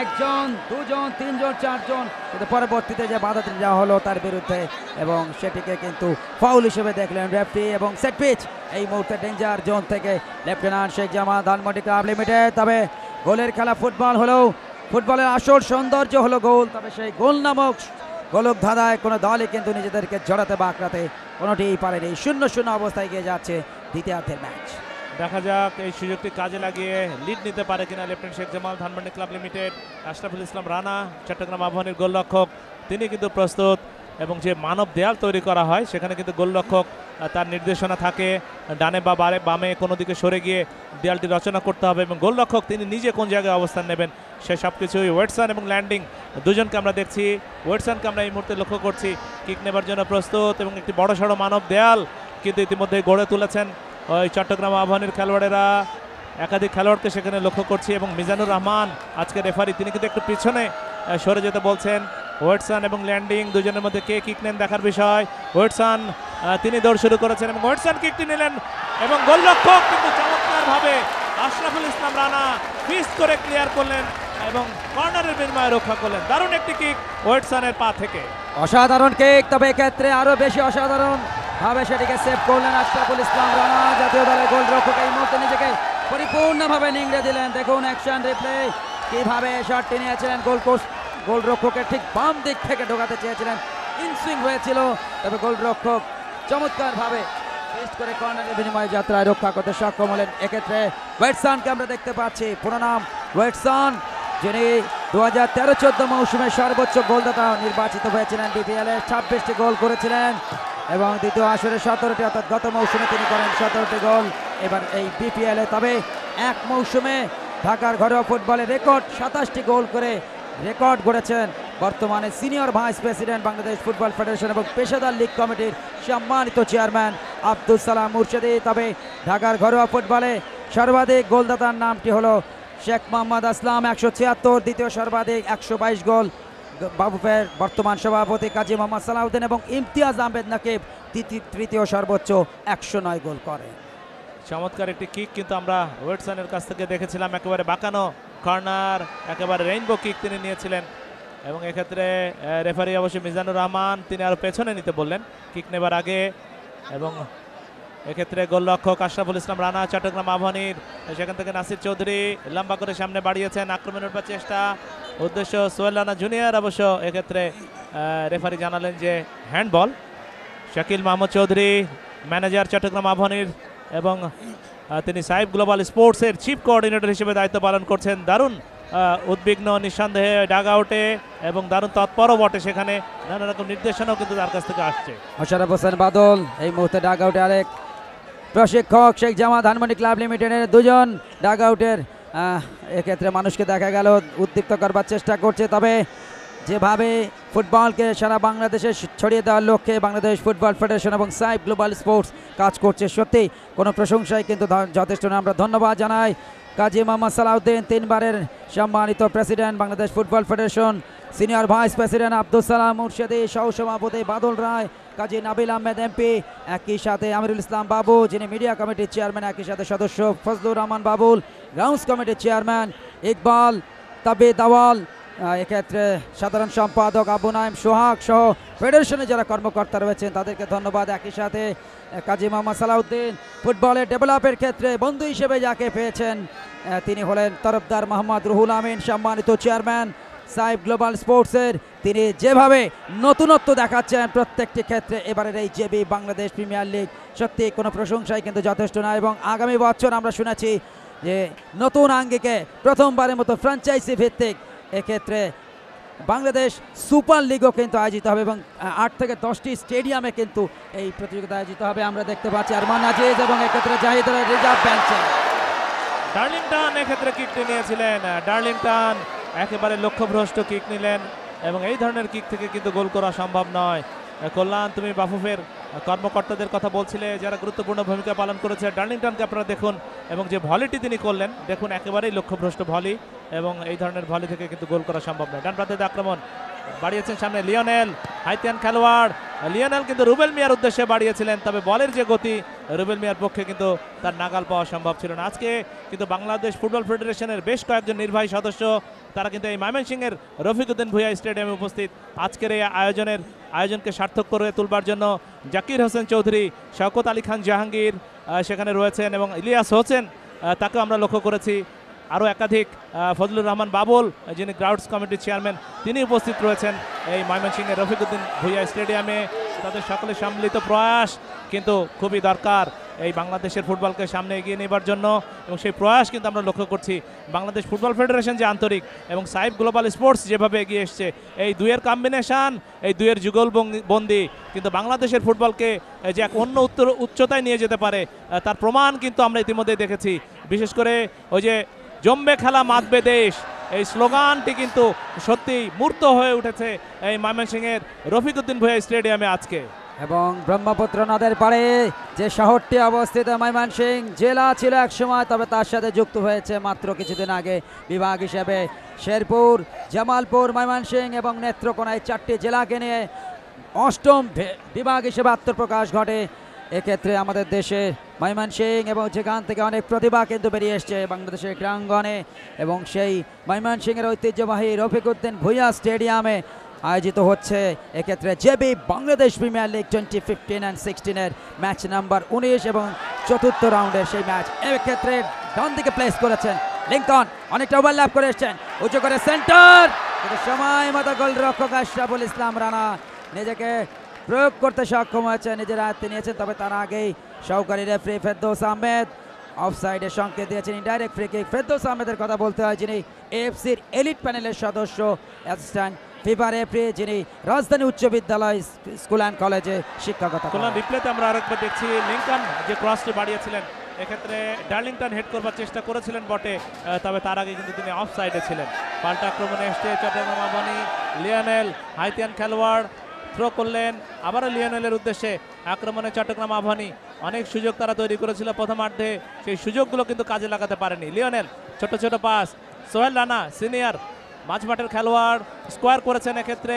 1 জন 2 জন 3 জন 4 জন, কিন্তু পরবর্তীতে যে বাধাটি দেওয়া হলো তার বিরুদ্ধে এবং সেটিকে কিন্তু ফাউল হিসেবে দেখলেন রেফারি। এবং সেট পিচ এই মুহূর্তে ডেঞ্জার জোন থেকে lieutenant Sheikh Jamal Dhanmondi club limited. তবে গোলের খেলা ফুটবল হলেও ফুটবলের আসল সৌন্দর্য হলো গোল, তবে সেই গোল নামক গোলক ধাঁধায় কোনো দলই কিন্তু নিজেদেরকে জড়াতে বা আঁকড়াতে কোনোটিই পারেনি। 0-0 অবস্থায় গিয়ে যাচ্ছে দ্বিতীয়ার্ধের ম্যাচ। দেখা যাক এই সুযোগটি কাজে লাগিয়ে লিড নিতে পারে কিনা lieutenant Sheikh Jamal Dhanmondi club limited. Ashraful Islam Rana Chittagong আবাহনীর গোলরক্ষক, তিনি কিন্তু প্রস্তুত এবং যে মানব দেয়াল তৈরি করা হয় সেখানে কিন্তু গোলরক্ষক তার নির্দেশনা থাকে ডানে বা বামে কোনো দিকে সরে গিয়ে দেয়ালটি রচনা করতে হবে এবং গোলরক্ষক তিনি নিজে কোন জায়গায় অবস্থান নেবেন সে সব কিছুই। ওয়েটসন এবং ল্যান্ডিং দুজনকে আমরা দেখছি, ওয়েটসনকে আমরা এই মুহূর্তে লক্ষ্য করছি কিক নেবার জন্য প্রস্তুত এবং একটি বড় সড়ো মানব দেয়াল কিন্তু ইতিমধ্যে গড়ে তুলেছেন ওই চট্টগ্রাম আবাহনীর খেলোয়াড়েরা। একাধিক খেলোয়াড়কে সেখানে লক্ষ্য করছি এবং মিজানুর রহমান আজকে রেফারি, তিনি কিন্তু একটু পিছনে সরে যেতে বলছেন। ওয়েটসন এবং ল্যান্ডিং দুজনের মধ্যে কে কিক নেন দেখার বিষয়। ওয়েটসন তিনি দৌড় শুরু করেছেন এবং ওয়েটসন কিকটি নিলেন এবং গোলরক্ষক কিন্তু চমৎকারভাবে আশরাফুল ইসলাম রানা ফিস্ট করে ক্লিয়ার করলেন এবং কর্নারের বিনিময়ে রক্ষা করলেন। দারুণ একটি কিক ওয়েটসনের পা থেকে, অসাধারণ কিক, তবে এক্ষেত্রে আরো বেশি অসাধারণ ভাবে সেটিকে সেভ করলেন আশরাফুল ইসলাম রানা। জাতীয় দলের গোলরক্ষক এই মুহূর্তে নিজেকে পরিপূর্ণভাবে নিংড়ে দিলেন। দেখুন অ্যাকশন রিপ্লে কিভাবে শটটি নিয়েছিলেন, গোলরক্ষকের ঠিক বাম দিক থেকে ঢোকাতে চেয়েছিলেন, ইনসুইং হয়েছিল, তবে গোলরক্ষক চমৎকারভাবে ফিস্ট করে কর্নারের বিনিময়ে যাত্রায় রক্ষা করতে সক্ষম হলেন। এক্ষেত্রে ওয়েটসনকে আমরা দেখতে পাচ্ছি, পুরো নাম ওয়েটসন, যিনি 2013-14 মৌসুমে সর্বোচ্চ গোলদাতা নির্বাচিত হয়েছিলেন। বিপিএল-এ 26টি গোল করেছিলেন এবং দ্বিতীয় আসরে 17টি, অর্থাৎ গত মৌসুমে তিনি করেন 17টি গোল এবার এই বিপিএল-এ। তবে এক মৌসুমে ঢাকার ঘরোয়া ফুটবলে রেকর্ড 27টি গোল করে রেকর্ড গড়েছেন। বর্তমানে senior vice president Bangladesh football federation এবং পেশাদার লীগ কমিটির সম্মানিত চেয়ারম্যান আব্দুল সালাম মুর্শেদি। তবে ঢাকার ঘরোয়া ফুটবলে সর্বাধিক গোলদাতার নামটি হলো শেখ মোহাম্মদ আসলাম 176, দ্বিতীয় সর্বাধিক 122 গোল বাবুফের বর্তমান সভাপতি কাজী মোহাম্মদ সালাউদ্দিন এবং ইমতিয়াজ আহমেদ নাকিব তৃতীয় সর্বোচ্চ 109 গোল করে। চমৎকার একটি কিক কিন্তু আমরা ওয়েটসনের কাছ থেকে দেখেছিলাম, একেবারে বাঁকানো কর্নার, একেবারে রেইনবো কিক তিনি নিয়েছিলেন এবং এক্ষেত্রে রেফারি অবশ্যই মিজানুর রহমান তিনি আরও পেছনে নিতে বললেন কিক নেবার আগে। এবং এক্ষেত্রে গোলরক্ষক আশরাফুল ইসলাম রানা চট্টগ্রাম আবাহনীর, সেখান থেকে নাসির চৌধুরী লম্বা করে সামনে বাড়িয়েছেন, আক্রমণের চেষ্টা, উদ্দেশ্য সোহেল রানা জুনিয়র। অবশ্য এক্ষেত্রে রেফারি জানালেন যে হ্যান্ডবল। শাকিল মাহমুদ চৌধুরী ম্যানেজার চট্টগ্রাম আবাহনীর এবং তিনি সাইব গ্লোবাল স্পোর্টসের চিফ কোঅর্ডিনেটর হিসেবে দায়িত্ব পালন করছেন। দারুণ উদ্বিগ্ন নিঃসন্দেহে ডাগ আউটে এবং দারুণ তৎপরও বটে, সেখানে নানা রকম নির্দেশনাও কিন্তু তার কাছ থেকে আসছে। মোশাররফ হোসেন বাদল এই মুহূর্তে ডাগ আউটে, আরেক প্রশিক্ষক শেখ জামাল ধানমন্ডি ক্লাব লিমিটেডের দুজন ডাগ আউটের। এক্ষেত্রে মানুষকে দেখা গেল উদ্দীপ্ত করবার চেষ্টা করছে, তবে যেভাবে ফুটবলকে সারা বাংলাদেশে ছড়িয়ে দেওয়ার লক্ষ্যে বাংলাদেশ ফুটবল ফেডারেশন এবং সাইব গ্লোবাল স্পোর্টস কাজ করছে, সত্যি কোনো প্রশংসাই কিন্তু যথেষ্ট না। আমরা ধন্যবাদ জানাই কাজী মোহাম্মদ সালাউদ্দিন, 3 বারের সম্মানিত president Bangladesh football federation, senior vice president Abdul Salam মুর্শেদি, সহসভাপতি বাদল রায়, কাজী নাবিল আহমেদ এমপি, একই সাথে আমিরুল ইসলাম বাবু যিনি মিডিয়া কমিটির চেয়ারম্যান, একই সাথে সদস্য ফজলুর রহমান বাবুল, গ্রাউন্ডস কমিটির চেয়ারম্যান ইকবাল তাবি দাওয়াল, এক্ষেত্রে সাধারণ সম্পাদক আবু নাইম সোহাগ সহ ফেডারেশনে যারা কর্মকর্তা রয়েছেন তাদেরকে ধন্যবাদ। একই সাথে কাজী মোহাম্মদ সালাউদ্দিন ফুটবলের ডেভেলপের ক্ষেত্রে বন্ধু হিসেবে যাকে পেয়েছেন তিনি হলেন তরফদার মোহাম্মদ রুহুল আমিন, সম্মানিত চেয়ারম্যান সাইব গ্লোবাল স্পোর্টসের। তিনি যেভাবে নতুনত্ব দেখাচ্ছেন প্রত্যেকটি ক্ষেত্রে এবারের এই জেবি বাংলাদেশ প্রিমিয়ার লিগ, সত্যি কোনো প্রশংসাই কিন্তু যথেষ্ট না। এবং আগামী বছর আমরা শুনেছি যে নতুন আঙ্গিকে প্রথমবারের মতো ফ্র্যাঞ্চাইজি ভিত্তিক এক্ষেত্রে বাংলাদেশ সুপার লিগও কিন্তু আয়োজিত হবে এবং 8 থেকে 10টি স্টেডিয়ামে কিন্তু এই প্রতিযোগিতা আয়োজিত হবে। আমরা দেখতে পাচ্ছি আরমান আজিজ এবং এক্ষেত্রে জাহিদুল রিজার্ভ বেঞ্চে। ডার্লিংটন এক্ষেত্রে কিকটি নিয়েছিলেন, ডার্লিংটন একেবারে লক্ষ্যভ্রষ্ট কিক নিলেন এবং এই ধরনের কিক থেকে কিন্তু গোল করা সম্ভব নয়। কল্যাণ, তুমি বাফুফের কর্মকর্তাদের কথা বলছিলে যারা গুরুত্বপূর্ণ ভূমিকা পালন করেছে, ডার্লিংটনকে আপনারা দেখুন এবং যে ভলিটি তিনি করলেন দেখুন, একেবারেই লক্ষ্যভ্রষ্ট ভলি এবং এই ধরনের ভলি থেকে কিন্তু গোল করা সম্ভব নয়। ডান প্রান্তে আক্রমণ বাড়িয়েছেন সামনে লিওনেল, হাইতিয়ান খেলোয়াড় লিওনেল কিন্তু রুবেল মিয়ার উদ্দেশ্যে বাড়িয়েছিলেন, তবে বলের যে গতি রুবেল মিয়ার পক্ষে কিন্তু তার নাগাল পাওয়া সম্ভব ছিল না। আজকে কিন্তু বাংলাদেশ ফুটবল ফেডারেশনের বেশ কয়েকজন নির্বাহী সদস্য তারা কিন্তু এই ময়মনসিংহের রফিকুদ্দিন ভূঁইয়া স্টেডিয়ামে উপস্থিত। আজকের এই আয়োজনকে সার্থক করে তুলবার জন্য জাকির হোসেন চৌধুরী, শওকত আলী খান জাহাঙ্গীর সেখানে রয়েছেন এবং ইলিয়াস হোসেন তাকেও আমরা লক্ষ্য করেছি, আরও একাধিক ফজলুর রহমান বাবুল যিনি গ্রাউন্ডস কমিটির চেয়ারম্যান তিনি উপস্থিত রয়েছেন এই ময়মনসিংহের রফিকুদ্দিন ভূঁইয়া স্টেডিয়ামে। তাদের সকলের সম্মিলিত প্রয়াস কিন্তু খুবই দরকার এই বাংলাদেশের ফুটবলকে সামনে এগিয়ে নেবার জন্য এবং সেই প্রয়াস কিন্তু আমরা লক্ষ্য করছি। বাংলাদেশ ফুটবল ফেডারেশন যে আন্তরিক এবং সাইব গ্লোবাল স্পোর্টস যেভাবে এগিয়ে এসছে, এই দুয়ের কম্বিনেশন, এই দুয়ের যুগলবন্দি কিন্তু বাংলাদেশের ফুটবলকে যে এক অন্য উচ্চতায় নিয়ে যেতে পারে তার প্রমাণ কিন্তু আমরা ইতিমধ্যে দেখেছি। বিশেষ করে ওই যে জমবে খেলা মাতবে দেশ, এই স্লোগানটি কিন্তু সত্যি মূর্ত হয়ে উঠেছে এই ময়মনসিংহের রফিকুদ্দিন ভূঁইয়া স্টেডিয়ামে আজকে। এবং ব্রহ্মপুত্র নদের পাড়ে যে শহরটি অবস্থিত ময়মনসিংহ জেলা ছিল এক সময়, তবে তার সাথে যুক্ত হয়েছে মাত্র কিছুদিন আগে বিভাগ হিসেবে শেরপুর, জামালপুর, ময়মনসিংহ এবং নেত্রকোনায় 4টি জেলাকে নিয়ে 8ম বিভাগ হিসেবে আত্মপ্রকাশ ঘটে। এক্ষেত্রে আমাদের দেশে ময়মনসিংহ এবং যেখান থেকে অনেক প্রতিভা কিন্তু বেরিয়ে এসছে বাংলাদেশের ক্রীড়াঙ্গনে এবং সেই ময়মনসিংহের ঐতিহ্যবাহী রফিকুদ্দিন ভূঁইয়া স্টেডিয়ামে আয়োজিত হচ্ছে এক্ষেত্রে JB Bangladesh premier league 2015 and 16-এর ম্যাচ নাম্বার 19 এবং 4র্থ রাউন্ডের সেই ম্যাচ। এক্ষেত্রে ডান দিকে প্লেস করেছেন লিংকন, অনেকটা ওভারল্যাপ করে এসছেন, উঁচু করে সেন্টার, কিন্তু সময় মতো গোলরক্ষক আশরাফুল ইসলাম রানা নিজেকে প্রয়োগ করতে সক্ষম হয়েছে, নিজের আয়ত্তে নিয়েছেন। তবে তার আগেই সহকারী রেফারি ফেরদৌস আহমেদ অফসাইডের সংকেত দিয়েছেন, ইনডাইরেক্ট ফ্রি কিক। ফেরদৌস আহমেদের কথা বলতে হয় যিনি এএফসির এলিট প্যানেলের সদস্য, অ্যাসিস্ট্যান্ট ফিফা রেফারি, যিনি রাজধানী উচ্চ বিদ্যালয় স্কুল অ্যান্ড কলেজে শিক্ষকতা করেন। রিপ্লেতে আমরা আরেকবার দেখছি লিংকন যে ক্রসটি বাড়িয়েছিলেন, এক্ষেত্রে ডার্লিংটন হেড করবার চেষ্টা করেছিলেন বটে, তবে তার আগে কিন্তু তিনি অফ সাইডে ছিলেন। পাল্টা আক্রমণে এসছে চট্টগ্রাম আবাহনী, লিওনেল হাইতিয়ান খেলোয়াড় থ্রো করলেন আবারও লিওনেলের উদ্দেশ্যে। আক্রমণে চট্টগ্রাম আবাহনী অনেক সুযোগ তারা তৈরি করেছিল প্রথমার্ধে, সেই সুযোগগুলো কিন্তু কাজে লাগাতে পারেনি লিওনেল। ছোট ছোট পাস, সোহেল রানা সিনিয়র মাঝমাঠের খেলোয়াড় স্কোয়ার করেছেন, এক্ষেত্রে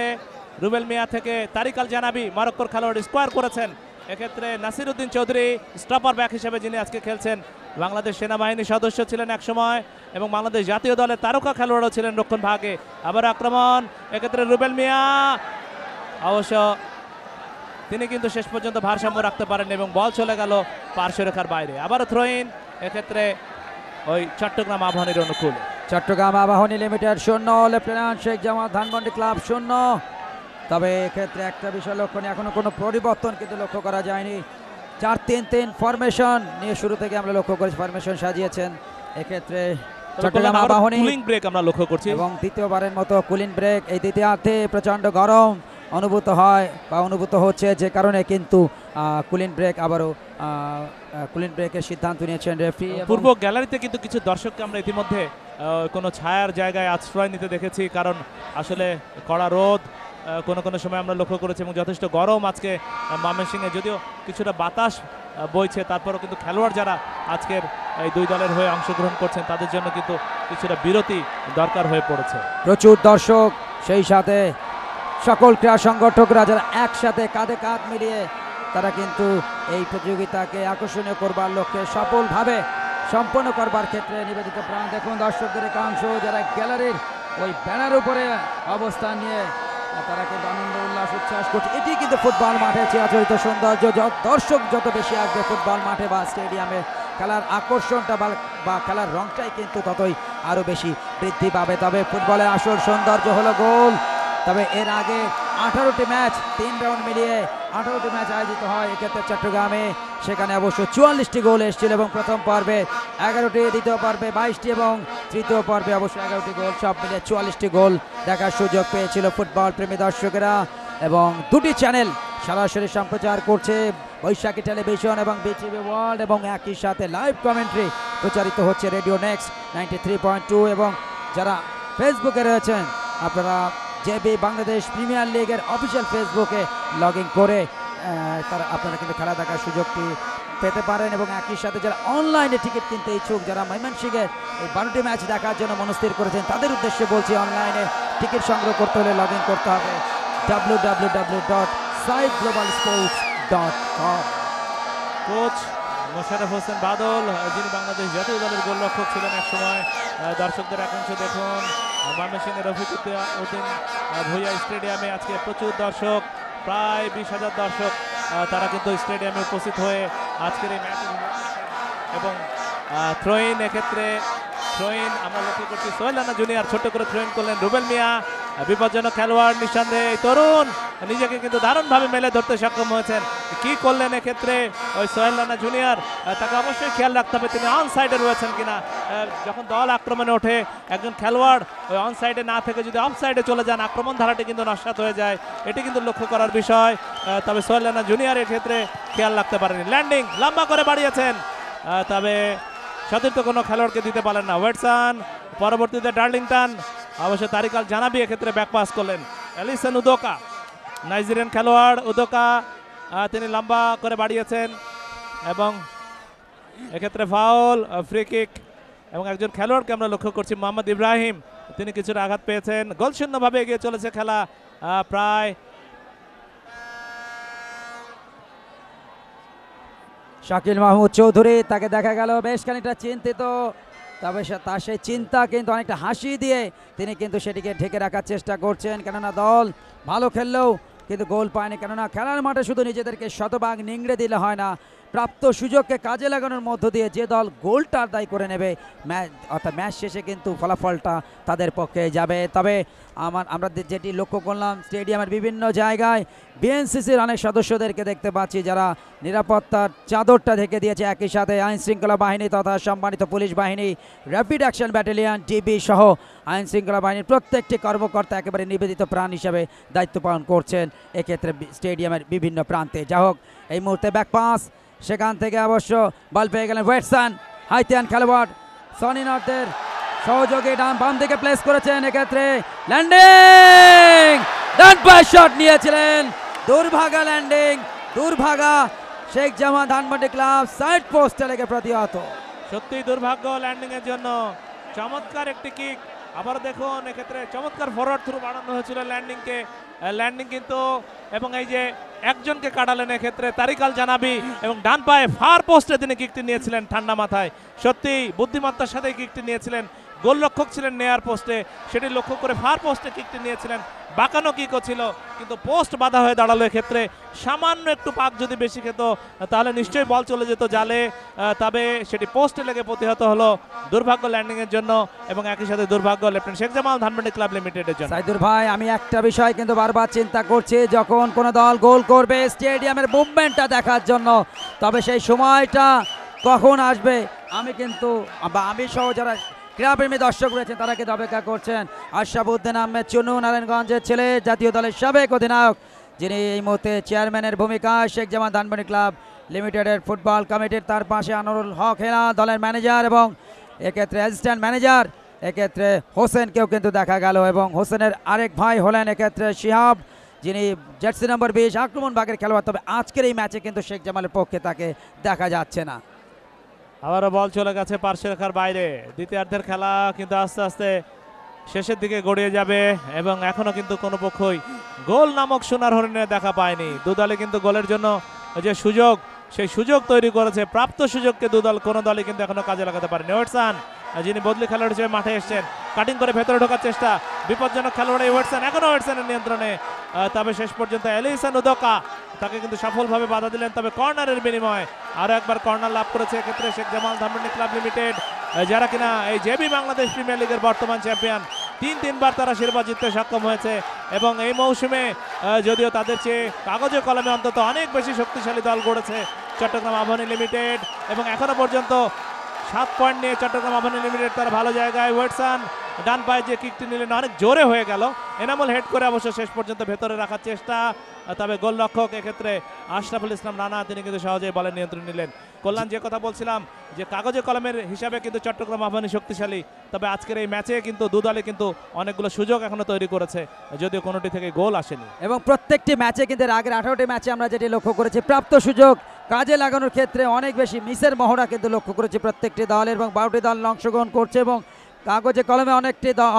রুবেল মিয়া থেকে তারিক আল জানাবি মরক্কোর খেলোয়াড় স্কোয়ার করেছেন, এক্ষেত্রে নাসির উদ্দিন চৌধুরী স্টপার ব্যাক হিসেবে যিনি আজকে খেলছেন, বাংলাদেশ সেনাবাহিনীর সদস্য ছিলেন একসময় এবং বাংলাদেশ জাতীয় দলের তারকা খেলোয়াড়ও ছিলেন রক্ষণ ভাগে। আবার আক্রমণ, এক্ষেত্রে রুবেল মিয়া অবশ্য তিনি কিন্তু শেষ পর্যন্ত ভারসাম্য রাখতে পারেন এবং বল চলে গেল পার্শ্বরেখার বাইরে। আবারও থ্রোইন, এক্ষেত্রে ওই চট্টগ্রাম আবাহনীর অনুকূলে। Chattogram Abahani limited 0, lieutenant Sheikh Jamal Dhanmondi club 0। তবে এক্ষেত্রে একটা বিষয় লক্ষণীয়, এখনো কোনো পরিবর্তন কিন্তু লক্ষ্য করা যায়নি। 4-3-3 ফরমেশন নিয়ে শুরু থেকে আমরা লক্ষ্য করেছি, ফরমেশন সাজিয়েছেন এক্ষেত্রে চট্টগ্রাম আবাহনী কুলিং ব্রেক আমরা লক্ষ্য করছি। এবং দ্বিতীয়বারের মতো কুলিং ব্রেক এই দ্বিতীয়ার্ধে প্রচণ্ড গরম অনুভূত হয় বা অনুভূত হচ্ছে, যে কারণে কিন্তু কুলিং ব্রেক আবারও কুলিং ব্রেকের সিদ্ধান্ত নিয়েছেন রেফারি। পূর্ব গ্যালারিতে কিন্তু কিছু দর্শককে আমরা ইতিমধ্যে কোনো ছায়ার জায়গায় আশ্রয় নিতে দেখেছি, কারণ আসলে কড়া রোদ কোনো সময় আমরা লক্ষ্য করেছি এবং যথেষ্ট গরম আজকে ময়মনসিংহে। যদিও কিছুটা বাতাস বইছে, তারপরেও কিন্তু খেলোয়াড় যারা আজকের এই দুই দলের হয়ে অংশগ্রহণ করছেন তাদের জন্য কিন্তু কিছুটা বিরতি দরকার হয়ে পড়েছে। প্রচুর দর্শক, সেই সাথে সকল ক্রীড়া সংগঠকরা যারা একসাথে কাঁধে কাঁধ মিলিয়ে তারা কিন্তু এই প্রতিযোগিতাকে আকর্ষণীয় করবার লক্ষ্যে সফলভাবে সম্পন্ন করবার ক্ষেত্রে নিবেদিত প্রাণ। দেখুন দর্শকদের একাংশ যারা গ্যালারির ওই ব্যানার উপরে অবস্থান নিয়ে তারা কিন্তু আনন্দ উল্লাস উচ্ছ্বাস করছে। এটি কিন্তু ফুটবল মাঠে চিরাচরিত সৌন্দর্য। দর্শক যত বেশি আসবে ফুটবল মাঠে বা স্টেডিয়ামে, খেলার আকর্ষণটা বা খেলার রংটাই কিন্তু ততই আরও বেশি বৃদ্ধি পাবে। তবে ফুটবলের আসল সৌন্দর্য হলো গোল। তবে এর আগে 18টি ম্যাচ 3 রাউন্ড মিলিয়ে 18টি ম্যাচ আয়োজিত হয় এক্ষেত্রে চট্টগ্রামে। সেখানে অবশ্য 44টি গোল এসেছিল এবং প্রথম পর্বে 11টি, দ্বিতীয় পর্বে 22টি এবং তৃতীয় পর্বে অবশ্য 11টি গোল, সব মিলিয়ে 44টি গোল দেখার সুযোগ পেয়েছিল ফুটবল প্রেমী দর্শকেরা। এবং দুটি চ্যানেল সরাসরি সম্প্রচার করছে, বৈশাখী টেলিভিশন এবং বিটিভি ওয়ার্ল্ড, এবং একই সাথে লাইভ কমেন্ট্রি প্রচারিত হচ্ছে রেডিও নেক্সট 93.2। এবং যারা ফেসবুকে রয়েছেন আপনারা জেবি বাংলাদেশ প্রিমিয়ার লিগের অফিসিয়াল ফেসবুকে লগ ইন করে তারা আপনারা কিন্তু খেলা দেখার সুযোগটি পেতে পারেন। এবং একই সাথে যারা অনলাইনে টিকিট কিনতে ইচ্ছুক, যারা ময়মনসিংহের এই 12টি ম্যাচ দেখার জন্য মনস্থির করেছেন, তাদের উদ্দেশ্যে বলছি অনলাইনে টিকিট সংগ্রহ করতে হলে লগ ইন করতে হবে www.siteglobalsports.com। কোচ মোশাররফ হোসেন বাদল, যিনি বাংলাদেশ জাতীয় দলের গোলরক্ষক ছিলেন একসময়। দর্শকদের একাংশ দেখুন ময়মনসিংহের রফিকুদ্দিন ভুঁইয়া স্টেডিয়ামে আজকে প্রচুর দর্শক, প্রায় 20,000 দর্শক তারা কিন্তু স্টেডিয়ামে উপস্থিত হয়ে আজকের এই ম্যাচ। এবং থ্রোইন, এক্ষেত্রে থ্রোইন আমরা লক্ষ্য করছি সোহেল রানা জুনিয়র ছোট্ট করে থ্রোইন করলেন। রুবেল মিয়া বিপজ্জনক খেলোয়াড়, নিঃসন্দেহে এই তরুণ নিজেকে কিন্তু দারুণভাবে মেলে ধরতে সক্ষম হয়েছেন। কি করলেন এক্ষেত্রে ওই সোহেল রানা জুনিয়র, তাকে অবশ্যই খেয়াল রাখতে হবে তিনি অন সাইডে রয়েছেন কিনা। যখন দল আক্রমণে ওঠে একজন খেলোয়াড় ওই অন সাইডে না থেকে যদি অফ সাইডে চলে যান, আক্রমণ ধারাটি কিন্তু নস্যাৎ হয়ে যায়, এটি কিন্তু লক্ষ্য করার বিষয়। তবে সোহেল রানা জুনিয়র এক্ষেত্রে খেয়াল রাখতে পারেনি। ল্যান্ডিং লম্বা করে বাড়িয়েছেন, তবে সতীর্থ কোনো খেলোয়াড়কে দিতে পারেন না। ওয়েটসন, পরবর্তীতে ডার্লিংটন, অবশ্য তারিক আল জানাবি এক্ষেত্রে ব্যাক পাস করলেন। এলিসন উদোকা, নাইজেরিয়ান খেলোয়াড় উদোকা, তিনি লম্বা করে বাড়িয়েছেন এবং এক্ষেত্রে ফাউল, ফ্রি কিক। এবং একজন খেলোয়াড়কে আমরা লক্ষ্য করছি মোহাম্মদ ইব্রাহিম, তিনি কিছুটা আঘাত পেয়েছেন। গোলশূন্যভাবে এগিয়ে চলেছে খেলা প্রায়। শাকিল মাহমুদ চৌধুরী, তাকে দেখা গেল বেশ খানিকটা চিন্তিত, তবে তার সেই চিন্তা কিন্তু অনেকটা হাসি দিয়ে তিনি কিন্তু সেটিকে ঢেকে রাখার চেষ্টা করছেন। কেননা দল ভালো খেললেও কিন্তু গোল পায়নি, কেননা খেলার মাঠে শুধু নিজেদেরকে শতভাগ নিংড়ে দিলে হয় না, প্রাপ্ত সুযোগকে কাজে লাগানোর মধ্য দিয়ে যে দল গোলটা আদায় করে নেবে অর্থাৎ ম্যাচ শেষে কিন্তু ফলাফলটা তাদের পক্ষে যাবে। তবে আমরা যেটি লক্ষ্য করলাম স্টেডিয়ামের বিভিন্ন জায়গায় বিএনসিসির অনেক সদস্যদেরকে দেখতে পাচ্ছি যারা নিরাপত্তার চাদরটা ঢেকে দিয়েছে। একই সাথে আইনশৃঙ্খলা বাহিনী তথা সম্মানিত পুলিশ বাহিনী, র্যাপিড অ্যাকশন ব্যাটালিয়ন, ডিবি সহ আইনশৃঙ্খলা বাহিনীর প্রত্যেকটি কর্মকর্তা একেবারে নিবেদিত প্রাণ হিসাবে দায়িত্ব পালন করছেন এক্ষেত্রে স্টেডিয়ামের বিভিন্ন প্রান্তে। যা হোক, এই মুহূর্তে ব্যাক পাস, সেখান থেকে অবশ্য বল পেয়ে গেলেন ওয়েটসন, হাইতিয়ান খেলোয়াড় সনি নর্থের সহযোগী বাম দিকে প্লেস করেছেন। এক্ষেত্রে ল্যান্ডিং, ডান পায়ে শট নিয়েছিলেন, দুর্ভাগা ল্যান্ডিং, দুর্ভাগা শেখ জামা ধানমন্ডি ক্লাব, সাইড পোস্টে লেগে প্রতিহত। সত্যি দুর্ভাগ্য ল্যান্ডিং এর জন্য। চমৎকার একটি কিক, আবার দেখুন এক্ষেত্রে চমৎকার ফরওয়ার্ড থ্রু বাড়ানো হয়েছিল ল্যান্ডিংকে। ল্যান্ডিং কিন্তু এবং এই যে একজনকে কাটালেন এক্ষেত্রে তারিক আল জানাবি, এবং ডান পায়ে ফার পোস্টে তিনি কিকটি নিয়েছিলেন ঠান্ডা মাথায়। সত্যি বুদ্ধিমত্তার সাথে কিকটি নিয়েছিলেন, গোলরক্ষক ছিলেন নেয়ার পোস্টে, সেটি লক্ষ্য করে ফার পোস্টে কিকটি নিয়েছিলেন। বাঁকানো কিকও ছিল কিন্তু পোস্ট বাধা হয়ে দাঁড়ালো। এক্ষেত্রে সামান্য একটু পাক যদি বেশি খেত তাহলে নিশ্চয়ই বল চলে যেত জালে, তবে সেটি পোস্টে লেগে প্রতিহত হলো। দুর্ভাগ্য ল্যান্ডিং এর জন্য এবং একই সাথে দুর্ভাগ্য লেফটেন্যান্ট শেখ জামাল ধানমন্ডি ক্লাব লিমিটেডের জন্য। সাইদুর ভাই, আমি একটা বিষয় কিন্তু বারবার চিন্তা করছি, যখন কোনো দল গোল করবে স্টেডিয়ামের মুভমেন্টটা দেখার জন্য, তবে সেই সময়টা কখন আসবে আমি কিন্তু আমি সহ যারা ক্রীড়াপ্রেমী দর্শক রয়েছেন, তারা কিন্তু অপেক্ষা করছেন। আশরাফুদ্দিন আহমেদ চুনু নারায়ণগঞ্জের ছেলে, জাতীয় দলের সাবেক অধিনায়ক, যিনি এই মুহূর্তে চেয়ারম্যানের ভূমিকা শেখ জামাল ধানমন্ডি ক্লাব লিমিটেডের ফুটবল কমিটির। তার পাশে আনোয়ারুল হক হেনা দলের ম্যানেজার এবং এক্ষেত্রে অ্যাসিস্ট্যান্ট ম্যানেজার, এক্ষেত্রে হোসেনকেও কিন্তু দেখা গেল এবং হোসেনের আরেক ভাই হলেন এক্ষেত্রে শিহাব, যিনি জার্সি নম্বর 20 আক্রমণ ভাগের খেলোয়াড়। তবে আজকের এই ম্যাচে কিন্তু শেখ জামালের পক্ষে তাকে দেখা যাচ্ছে না। আবারও বল চলে গেছে পার্শ্বরেখার বাইরে। দ্বিতীয়ার্ধের খেলা কিন্তু আস্তে আস্তে শেষের দিকে গড়িয়ে যাবে এবং এখনো কিন্তু কোনো পক্ষই গোল নামক সোনার হরিণের দেখা পায়নি। দুদলে কিন্তু গোলের জন্য যে সুযোগ, সেই সুযোগ তৈরি করেছে, প্রাপ্ত সুযোগকে কোনো দলই কিন্তু এখনো কাজে লাগাতে পারেনি। ওয়েটসন, যিনি বদলি খেলোয়াড় হিসেবে মাঠে এসেছেন, কাটিং করে ভেতরে ঢোকার চেষ্টা, বিপজ্জনক খেলোয়াড় ওয়েটসন, এখনো ওয়েটসনের নিয়ন্ত্রণে। তবে শেষ পর্যন্ত এলিসন উদোকা তাকে কিন্তু সফলভাবে বাধা দিলেন। তবে কর্নারের বিনিময়ে আরও একবার কর্নার লাভ করেছে এক্ষেত্রে শেখ জামাল ধানমন্ডি ক্লাব লিমিটেড, যারা কিনা এই জেবি বাংলাদেশ প্রিমিয়ার লিগের বর্তমান চ্যাম্পিয়ন। তিনবার তারা শিরোপা জিততে সক্ষম হয়েছে এবং এই মৌসুমে যদিও তাদের চেয়ে কাগজে কলমে অন্তত অনেক বেশি শক্তিশালী দল গড়েছে চট্টগ্রাম আবাহনী লিমিটেড এবং এখনো পর্যন্ত 7 পয়েন্ট নিয়ে চট্টগ্রাম আবাহনী লিমিটেড তার ভালো জায়গায়। ওয়েটসন ডান পায়ে যে কিকটি নিলেন অনেক জোরে হয়ে গেল, এনামুল হেড করে অবশ্য শেষ পর্যন্ত ভেতরে রাখার চেষ্টা। তবে গোলরক্ষক এক্ষেত্রে আশরাফুল ইসলাম রানা, তিনি কিন্তু সহজেই বলের নিয়ন্ত্রণ নিলেন। কল্যাণ, যে কথা বলছিলাম যে কাগজে কলমের হিসাবে কিন্তু চট্টগ্রাম আবাহনী শক্তিশালী, তবে আজকের এই ম্যাচে কিন্তু দুদলে কিন্তু অনেকগুলো সুযোগ এখনো তৈরি করেছে, যদিও কোনোটি থেকে গোল আসেনি। এবং প্রত্যেকটি ম্যাচে কিন্তু এর আগের 18টি ম্যাচে আমরা যেটি লক্ষ্য করেছি, প্রাপ্ত সুযোগ কাজে লাগানোর ক্ষেত্রে অনেক বেশি মিসের মহড়া কিন্তু লক্ষ্য করেছি প্রত্যেকটি দলের এবং 12টি দল অংশগ্রহণ করছে এবং কাগজে কলমে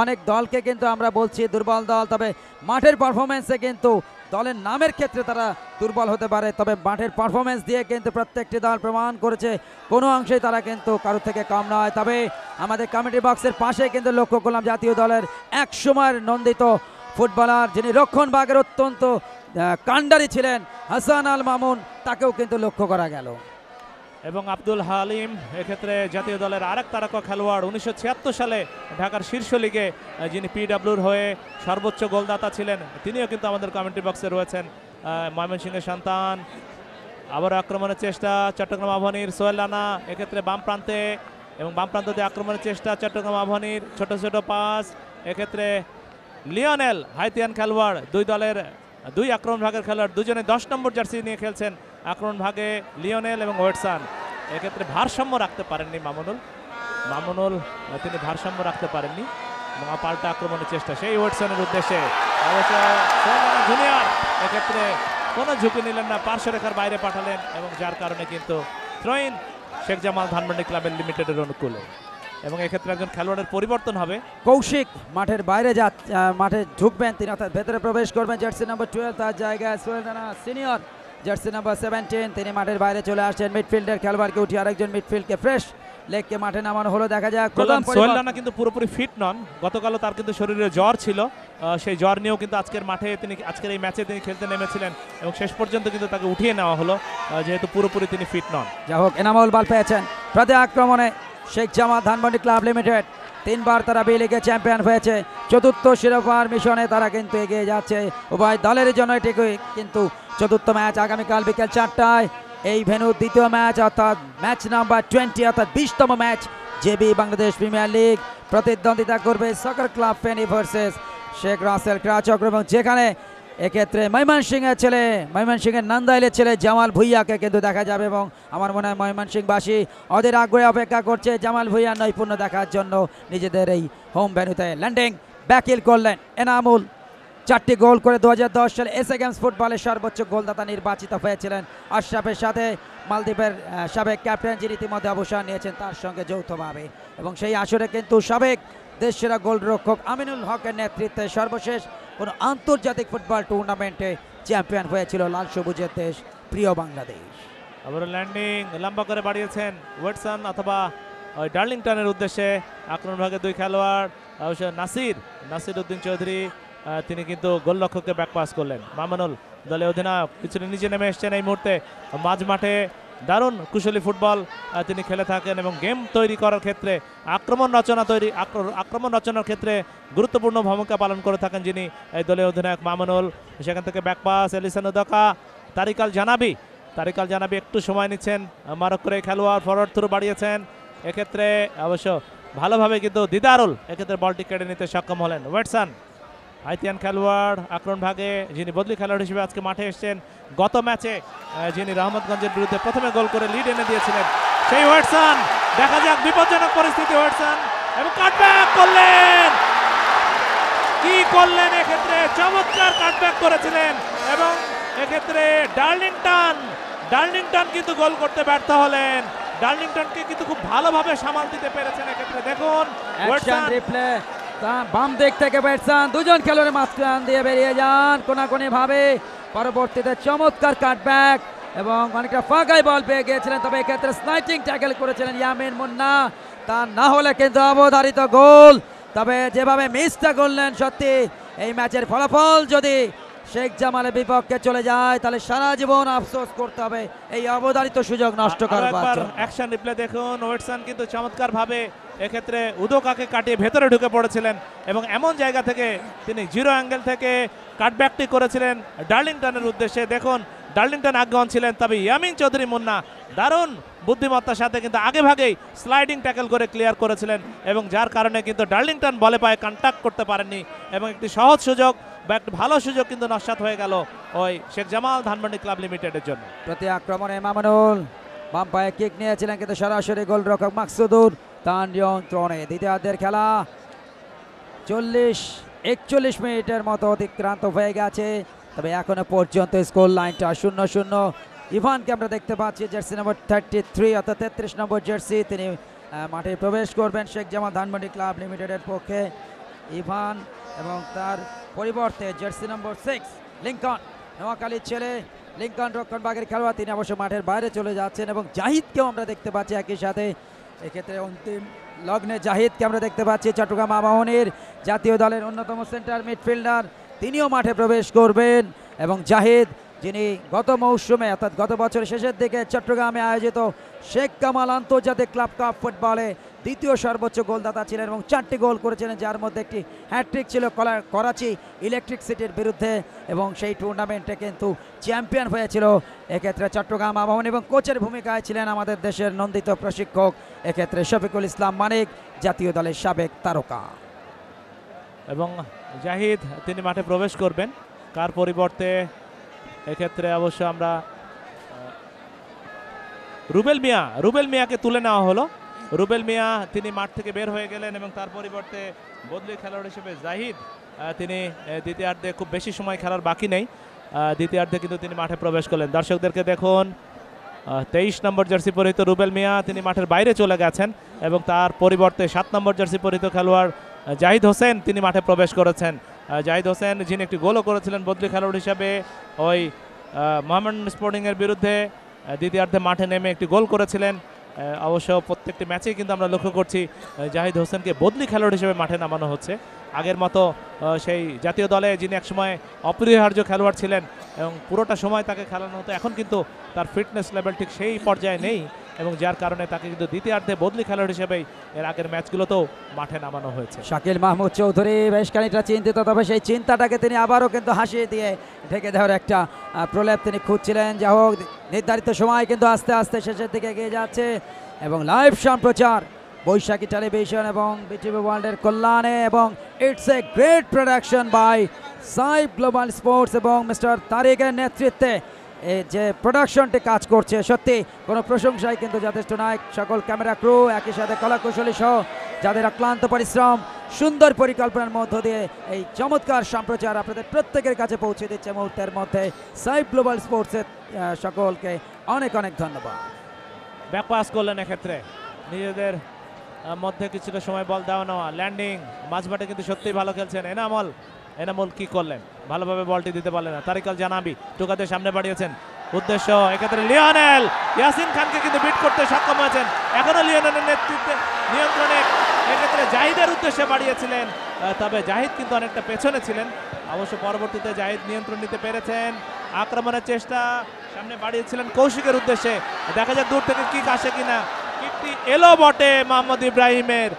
অনেক দলকে কিন্তু আমরা বলছি দুর্বল দল, তবে মাঠের পারফরমেন্সে কিন্তু দলের নামের ক্ষেত্রে তারা দুর্বল হতে পারে, তবে মাঠের পারফরমেন্স দিয়ে কিন্তু প্রত্যেকটি দল প্রমাণ করেছে কোনো অংশেই তারা কিন্তু কারোর থেকে কম নয়। তবে আমাদের কমিটি বক্সের পাশে কিন্তু লক্ষ্য করলাম জাতীয় দলের এক সময়ের নন্দিত ফুটবলার, যিনি রক্ষণ ভাগের অত্যন্ত কাণ্ডারি ছিলেন, হাসান আল মামুন, তাকেও কিন্তু লক্ষ্য করা গেল। এবং আব্দুল হালিম এক্ষেত্রে জাতীয় দলের আরেক তারকা খেলোয়াড়, 1976 সালে ঢাকার শীর্ষ লিগে যিনি পিডব্লিউর হয়ে সর্বোচ্চ গোলদাতা ছিলেন, তিনিও কিন্তু আমাদের কমেন্ট্রি বক্সে রয়েছেন। ময়মনসিংহের সন্তান। আবার আক্রমণের চেষ্টা চট্টগ্রাম আবাহনীর, সোহেল রানা এক্ষেত্রে বাম প্রান্তে এবং বাম প্রান্ত দিয়ে আক্রমণের চেষ্টা চট্টগ্রাম আবাহনীর, ছোট ছোট পাস এক্ষেত্রে লিওনেল, হাইতিয়ান খেলোয়াড়, দুই দলের 2 আক্রমণ ভাগের খেলোয়াড়, দুজনে 10 নম্বর জার্সি নিয়ে খেলছেন। আক্রমণ ভাগে লিওনেল এবং ওয়েটসন, এক্ষেত্রে ভারসাম্য রাখতে পারেননি মামুনুল, তিনি ভারসাম্য রাখতে পারেননি এবং পাল্টা আক্রমণের চেষ্টা সেই ওয়েটসনের উদ্দেশ্যে। অবশ্য জুনিয়র এক্ষেত্রে কোনো ঝুঁকি নিলেন না, পার্শ্বরেখার বাইরে পাঠালেন এবং যার কারণে কিন্তু থ্রোইন শেখ জামাল ধানমন্ডি ক্লাবের লিমিটেডের অনুকূলে এবং এক্ষেত্রে একজন খেলোয়াড়ের পরিবর্তন হবে। কৌশিক মাঠের বাইরে মাঠে ঢুকবেন তিনি, অর্থাৎ ভেতরে প্রবেশ করবেন জার্সি নম্বর 12, তার জায়গায় সোহেল রানা সিনিয়র জার্সি নম্বর 17, তিনি মাঠের বাইরে চলে আসছেন। মিডফিল্ডের খেলোয়াড়কে উঠিয়ে আরেকজন মিডফিল্ডকে ফ্রেশ লেগকে মাঠে নামানো হলো। দেখা যাক সোহেল রানা কিন্তু পুরোপুরি ফিট নন, গতকালও তার কিন্তু শরীরে জ্বর ছিল, সেই জ্বর নিয়েও কিন্তু আজকের মাঠে আজকের এই ম্যাচে তিনি খেলতে নেমেছিলেন এবং শেষ পর্যন্ত কিন্তু তাকে উঠিয়ে নেওয়া হলো যেহেতু পুরোপুরি তিনি ফিট নন। যাই হোক, এনামুল বল পেয়েছেন। প্রতি আক্রমণে শেখ জামাল ধানমন্ডি ক্লাব লিমিটেড 3বার তারা বি লিগে চ্যাম্পিয়ন হয়েছে, 4র্থ শিরোপার মিশনে তারা কিন্তু এগিয়ে যাচ্ছে। উভয় দলের জন্য এটি কিন্তু 4র্থ ম্যাচ। আগামীকাল বিকেল 4টায় এই ভেন্যু দ্বিতীয় ম্যাচ, অর্থাৎ ম্যাচ নাম্বার 20, অর্থাৎ 20তম match JB Bangladesh premier league. প্রতিদ্বন্দ্বিতা করবে soccer club Feni versus Sheikh Russel ক্রীড়াচক্র এবং যেখানে এক্ষেত্রে ময়মনসিংহের নান্দাইলের ছেলে জামাল ভুইয়াকে কিন্তু দেখা যাবে এবং আমার মনে হয় ময়মনসিংহবাসী ওদের আগ্রহে অপেক্ষা করছে জামাল ভুইয়ার নৈপুণ্য দেখার জন্য। নিজেদের এই হোম ভেন্যুতে ল্যান্ডিং ব্যাকিল করলেন এনামুল, 4টি গোল করে 2010 সালে এসএ গেমস ফুটবলের সর্বোচ্চ গোলদাতা নির্বাচিত হয়েছিলেন। আশরাফের সাথে মালদ্বীপের সাবেক ক্যাপ্টেন, যিনি ইতিমধ্যে অবসর নিয়েছেন, তার সঙ্গে যৌথভাবে এবং সেই আসরে কিন্তু সাবেক দেশসেরা গোলরক্ষক আমিনুল হকের নেতৃত্বে সর্বশেষ কোনো আন্তর্জাতিক ফুটবল টুর্নামেন্টে চ্যাম্পিয়ন হয়েছিল লাল সবুজের দেশ প্রিয় বাংলাদেশ। আবার ল্যান্ডিং লম্বা করে বাড়িয়েছেন ওয়েটসন অথবা ওই ডার্লিংটনের উদ্দেশ্যে। আক্রমণ ভাগে 2 খেলোয়াড়, অবশ্য নাসির উদ্দিন চৌধুরী, তিনি কিন্তু গোলরক্ষককে ব্যাক পাস করলেন। মামুনুল দলের অধিনায়ক পিছনে নিজে নেমে এসছেন এই মুহূর্তে মাঝ মাঠে, দারুণ কুশলী ফুটবল তিনি খেলে থাকেন এবং গেম তৈরি করার ক্ষেত্রে আক্রমণ রচনার ক্ষেত্রে গুরুত্বপূর্ণ ভূমিকা পালন করে থাকেন যিনি এই দলের অধিনায়ক মামুনুল। সেখান থেকে ব্যাক পাস এলিসন উদোকা, তারিকাল জানাবি একটু সময় নিচ্ছেন, মারক করে খেলোয়াড় ফরওয়ার্ড থ্রু বাড়িয়েছেন। এক্ষেত্রে অবশ্য ভালোভাবে কিন্তু দিদারুল এক্ষেত্রে বলটি কেড়ে নিতে সক্ষম হলেন। ওয়েটসন হাইতিয়ান খেলোয়াড় আক্রমণ ভাগে, যিনি বদলি খেলোয়াড় হিসেবে আজকে মাঠে এসেছেন। গত ম্যাচে যিনি রহমতগঞ্জের বিরুদ্ধে প্রথমে গোল করে লিড এনে দিয়েছিলেন সেই ওয়েটসন। দেখা যাক বিপজ্জনক পরিস্থিতি ওয়েটসন এবং কাটব্যাক করলেন। কি করলেন এক্ষেত্রে, চমৎকার কাটব্যাক করেছিলেন এবং এক্ষেত্রে ডার্লিংটন কিন্তু গোল করতে ব্যর্থ হলেন। ডার্লিংটনকে কিন্তু খুব ভালোভাবে সামাল দিতে পেরেছেন এক্ষেত্রে। দেখুন অ্যাকশন রিপ্লে, বাম দিক থেকে ব্যাটসম্যান দুজন খেলোয়াড়ের মাঝখান দিয়ে বেরিয়ে যান কোনাকুনি ভাবে। পরবর্তীতে চমৎকার কাটব্যাক এবং অনেকটা ফাঁকাই বল পেয়ে গিয়েছিলেন, তবে এক্ষেত্রে স্নাইটিং ট্যাকেল করেছিলেন ইয়ামিন মুন্না। তা না হলে কিন্তু অবধারিত গোল। তবে যেভাবে মিসটা করলেন, সত্যি এই ম্যাচের ফলাফল যদি শেখ জামালের বিপক্ষে চলে যায় তাহলে সারা জীবন আফসোস করতে হবে এই অবধারিত সুযোগ নষ্ট করবার জন্য। অ্যাকশন রিপ্লে দেখুন, ওয়েটসন কিন্তু চমৎকার ভাবে এক্ষেত্রে উদোকাকে কাটিয়ে ভেতরে ঢুকে পড়েছিলেন এবং এমন জায়গা থেকে তিনি জিরো অ্যাঙ্গেল থেকে কাটব্যাকটি করেছিলেন ডার্লিংটনের উদ্দেশ্যে। দেখুন ডার্লিংটন আগ্রহণ ছিলেন, তবে ইয়ামিন চৌধুরী মুন্না দারুণ বুদ্ধিমত্তার সাথে কিন্তু আগে ভাগেই স্লাইডিং ট্যাকেল করে ক্লিয়ার করেছিলেন এবং যার কারণে কিন্তু ডার্লিংটন বলে পায়ে কন্ট্যাক্ট করতে পারেননি এবং একটি সহজ সুযোগ বা একটি ভালো সুযোগ কিন্তু নস্যাৎ হয়ে গেল ওই শেখ জামাল ধানমন্ডি ক্লাব লিমিটেডের জন্য। প্রতি আক্রমণে মামুনুল বাম পায়ে কিক নিয়েছিলেন, কিন্তু সরাসরি গোলরক্ষক মাকসুদুর তার নিয়ন্ত্রণে। দ্বিতীয়ার্ধের খেলা 41 মিনিটের মতো অতিক্রান্ত হয়ে গেছে, তবে এখনো পর্যন্ত স্কোর লাইনটা 0-0। ইভানকে আমরা দেখতে পাচ্ছি, জার্সি নম্বর 33 অর্থাৎ 33 নম্বর জার্সি, তিনি মাঠে প্রবেশ করবেন শেখ জামাল ধানমন্ডি ক্লাব লিমিটেডের পক্ষে। ইভান এবং তার পরিবর্তে জার্সি নম্বর 6 লিঙ্কন, নোয়াখালীর ছেলে লিঙ্কন রক্ষণভাগের খেলোয়াড়, তিনি অবশ্য মাঠের বাইরে চলে যাচ্ছেন এবং জাহিদকেও আমরা দেখতে পাচ্ছি একই সাথে। এক্ষেত্রে অন্তিম লগ্নে জাহিদকে আমরা দেখতে পাচ্ছি, চট্টগ্রাম আবাহনীর জাতীয় দলের অন্যতম সেন্টার মিডফিল্ডার, তিনিও মাঠে প্রবেশ করবেন। এবং জাহিদ, যিনি গত মৌসুমে অর্থাৎ গত বছরের শেষের দিকে চট্টগ্রামে আয়োজিত শেখ কামাল আন্তর্জাতিক ক্লাব কাপ ফুটবলে দ্বিতীয় সর্বোচ্চ গোলদাতা ছিলেন এবং 4টি গোল করেছিলেন, যার মধ্যে একটি হ্যাট্রিক ছিল করাচি ইলেকট্রিক সিটির বিরুদ্ধে এবং সেই টুর্নামেন্টে কিন্তু চ্যাম্পিয়ন হয়েছিল এক্ষেত্রে চট্টগ্রাম আবাহনী। এবং কোচের ভূমিকায় ছিলেন আমাদের দেশের নন্দিত প্রশিক্ষক এক্ষেত্রে শফিকুল ইসলাম মানিক, জাতীয় দলের সাবেক তারকা। এবং জাহিদ তিনি মাঠে প্রবেশ করবেন, কার পরিবর্তে এক্ষেত্রে অবশ্য আমরা রুবেল মিয়াকে তুলে নেওয়া হলো। রুবেল মিয়া তিনি মাঠ থেকে বের হয়ে গেলেন এবং তার পরিবর্তে বদলি খেলোয়াড় হিসেবে জাহিদ, তিনি দ্বিতীয়ার্ধে খুব বেশি সময় খেলার বাকি নেই, দ্বিতীয়ার্ধে কিন্তু তিনি মাঠে প্রবেশ করলেন। দর্শকদেরকে দেখুন, 23 নম্বর জার্সি পরিহিত রুবেল মিয়া তিনি মাঠের বাইরে চলে গেছেন এবং তার পরিবর্তে 7 নম্বর জার্সি পরিহিত খেলোয়াড় জাহিদ হোসেন তিনি মাঠে প্রবেশ করেছেন। জাহিদ হোসেন যিনি একটি গোলও করেছিলেন বদলি খেলোয়াড় হিসাবে ওই মোহামেডান স্পোর্টিংয়ের বিরুদ্ধে, দ্বিতীয়ার্ধে মাঠে নেমে একটি গোল করেছিলেন। অবশ্য প্রত্যেকটি ম্যাচেই কিন্তু আমরা লক্ষ্য করছি জাহিদ হোসেনকে বদলি খেলোয়াড় হিসেবে মাঠে নামানো হচ্ছে। আগের মতো সেই জাতীয় দলে যিনি একসময় অপরিহার্য খেলোয়াড় ছিলেন এবং পুরোটা সময় তাকে খেলানো হতো, এখন কিন্তু তার ফিটনেস লেভেল ঠিক সেই পর্যায়ে নেই এবং যার কারণে তাকে কিন্তু দ্বিতীয়ার্ধে বদলি খেলোয়াড় হিসেবেই এর আগের ম্যাচগুলোতেও মাঠে নামানো হয়েছে। শাকিল মাহমুদ চৌধুরী বেশ খানিকটা চিন্তিত, তবে সেই চিন্তাটাকে তিনি আবারও কিন্তু হাসিয়ে দিয়ে ঢেকে দেওয়ার একটা প্রলেপ তিনি খুঁজছিলেন। যা হোক, নির্ধারিত সময় কিন্তু আস্তে আস্তে শেষের দিকে এগিয়ে যাচ্ছে এবং লাইভ সম্প্রচার বৈশাখী টেলিভিশন এবং বিটিভি ওয়ার্ল্ডের কল্যাণে এবং it's a great production by Saib global sports এবং মিস্টার তারিকের নেতৃত্বে এই যে প্রোডাকশনটি কাজ করছে, সত্যি কোনো প্রশংসাই কিন্তু যথেষ্ট নয়। সকল ক্যামেরা ক্রু, একই সাথে কলাকুশলী সহ যাদের অক্লান্ত পরিশ্রম, সুন্দর পরিকল্পনার মধ্য দিয়ে এই চমৎকার সম্প্রচার আপনাদের প্রত্যেকের কাছে পৌঁছে দিচ্ছে মুহূর্তের মধ্যে। সাইব গ্লোবাল স্পোর্টসের সকলকে অনেক অনেক ধন্যবাদ। ব্যাক পাস করলেন এক্ষেত্রে, নিজেদের মধ্যে কিছুটা সময় বল দেওয়া নেওয়া, ল্যান্ডিং, মাঝমাঠে কিন্তু সত্যিই ভালো খেলছেন এনামুল কি করলেন, ভালোভাবে বলটি দিতে পারলেন না। তারিকাল জানাবি টোকাতে সামনে বাড়িয়েছেন, উদ্দেশ্য এক্ষেত্রে লিওনেল ইয়াসিন খানকে কিন্তু বিট করতে সক্ষম হয়েছেন। এখনো লিওনেলের নেতৃত্বে নিয়ন্ত্রণে এক্ষেত্রে জাহিদের উদ্দেশ্যে বাড়িয়েছিলেন, তবে জাহিদ কিন্তু অনেকটা পেছনে ছিলেন। অবশ্য পরবর্তীতে জাহিদ নিয়ন্ত্রণ নিতে পেরেছেন। আক্রমণের চেষ্টা সামনে বাড়িয়েছিলেন কৌশিকের উদ্দেশ্যে, দেখা যাক দূর থেকে কিক আসে কিনা। কিকটি এলো বটে মোহাম্মদ ইব্রাহিমের,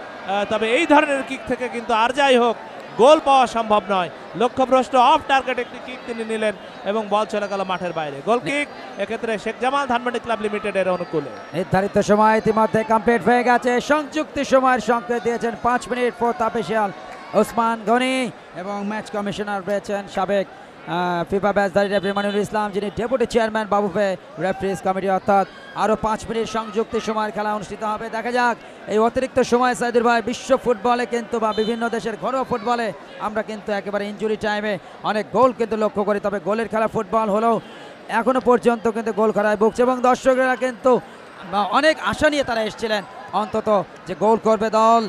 তবে এই ধরনের কিক থেকে কিন্তু আর যাই হোক গোল পাওয়া সম্ভব নয়। লক্ষ্যভ্রষ্ট অফ টার্গেট একটি কিক তিনি নিলেন এবং বল চলে গেল মাঠের বাইরে। গোল কিক এক্ষেত্রে শেখ জামাল ধানমন্ডি ক্লাব লিমিটেডের অনুকূলে। নির্ধারিত সময় ইতিমধ্যে কমপ্লিট হয়ে গেছে। সংযুক্তি সময়ের সংকেত দিয়েছেন 5 minute. Fourth official Osman Gani এবং ম্যাচ কমিশনার রয়েছেন সাবেক ফিফা ব্যাচধারী রেফারি মনিরুল ইসলাম, যিনি ডেপুটি চেয়ারম্যান বাবুফে রেফারিজ কমিটি। অর্থাৎ আরও 5 মিনিট সংযুক্তি সময়ের খেলা অনুষ্ঠিত হবে। দেখা যাক এই অতিরিক্ত সময় সাইদুর ভাই, বিশ্ব ফুটবলে কিন্তু বা বিভিন্ন দেশের ঘরোয়া ফুটবলে আমরা কিন্তু একেবারে ইনজুরি টাইমে অনেক গোল কিন্তু লক্ষ্য করি, তবে গোলের খেলা ফুটবল হলেও এখনো পর্যন্ত কিন্তু গোল খেলায় ভুগছে এবং দর্শকরা কিন্তু অনেক আশা নিয়ে তারা এসেছিলেন অন্তত যে গোল করবে দল,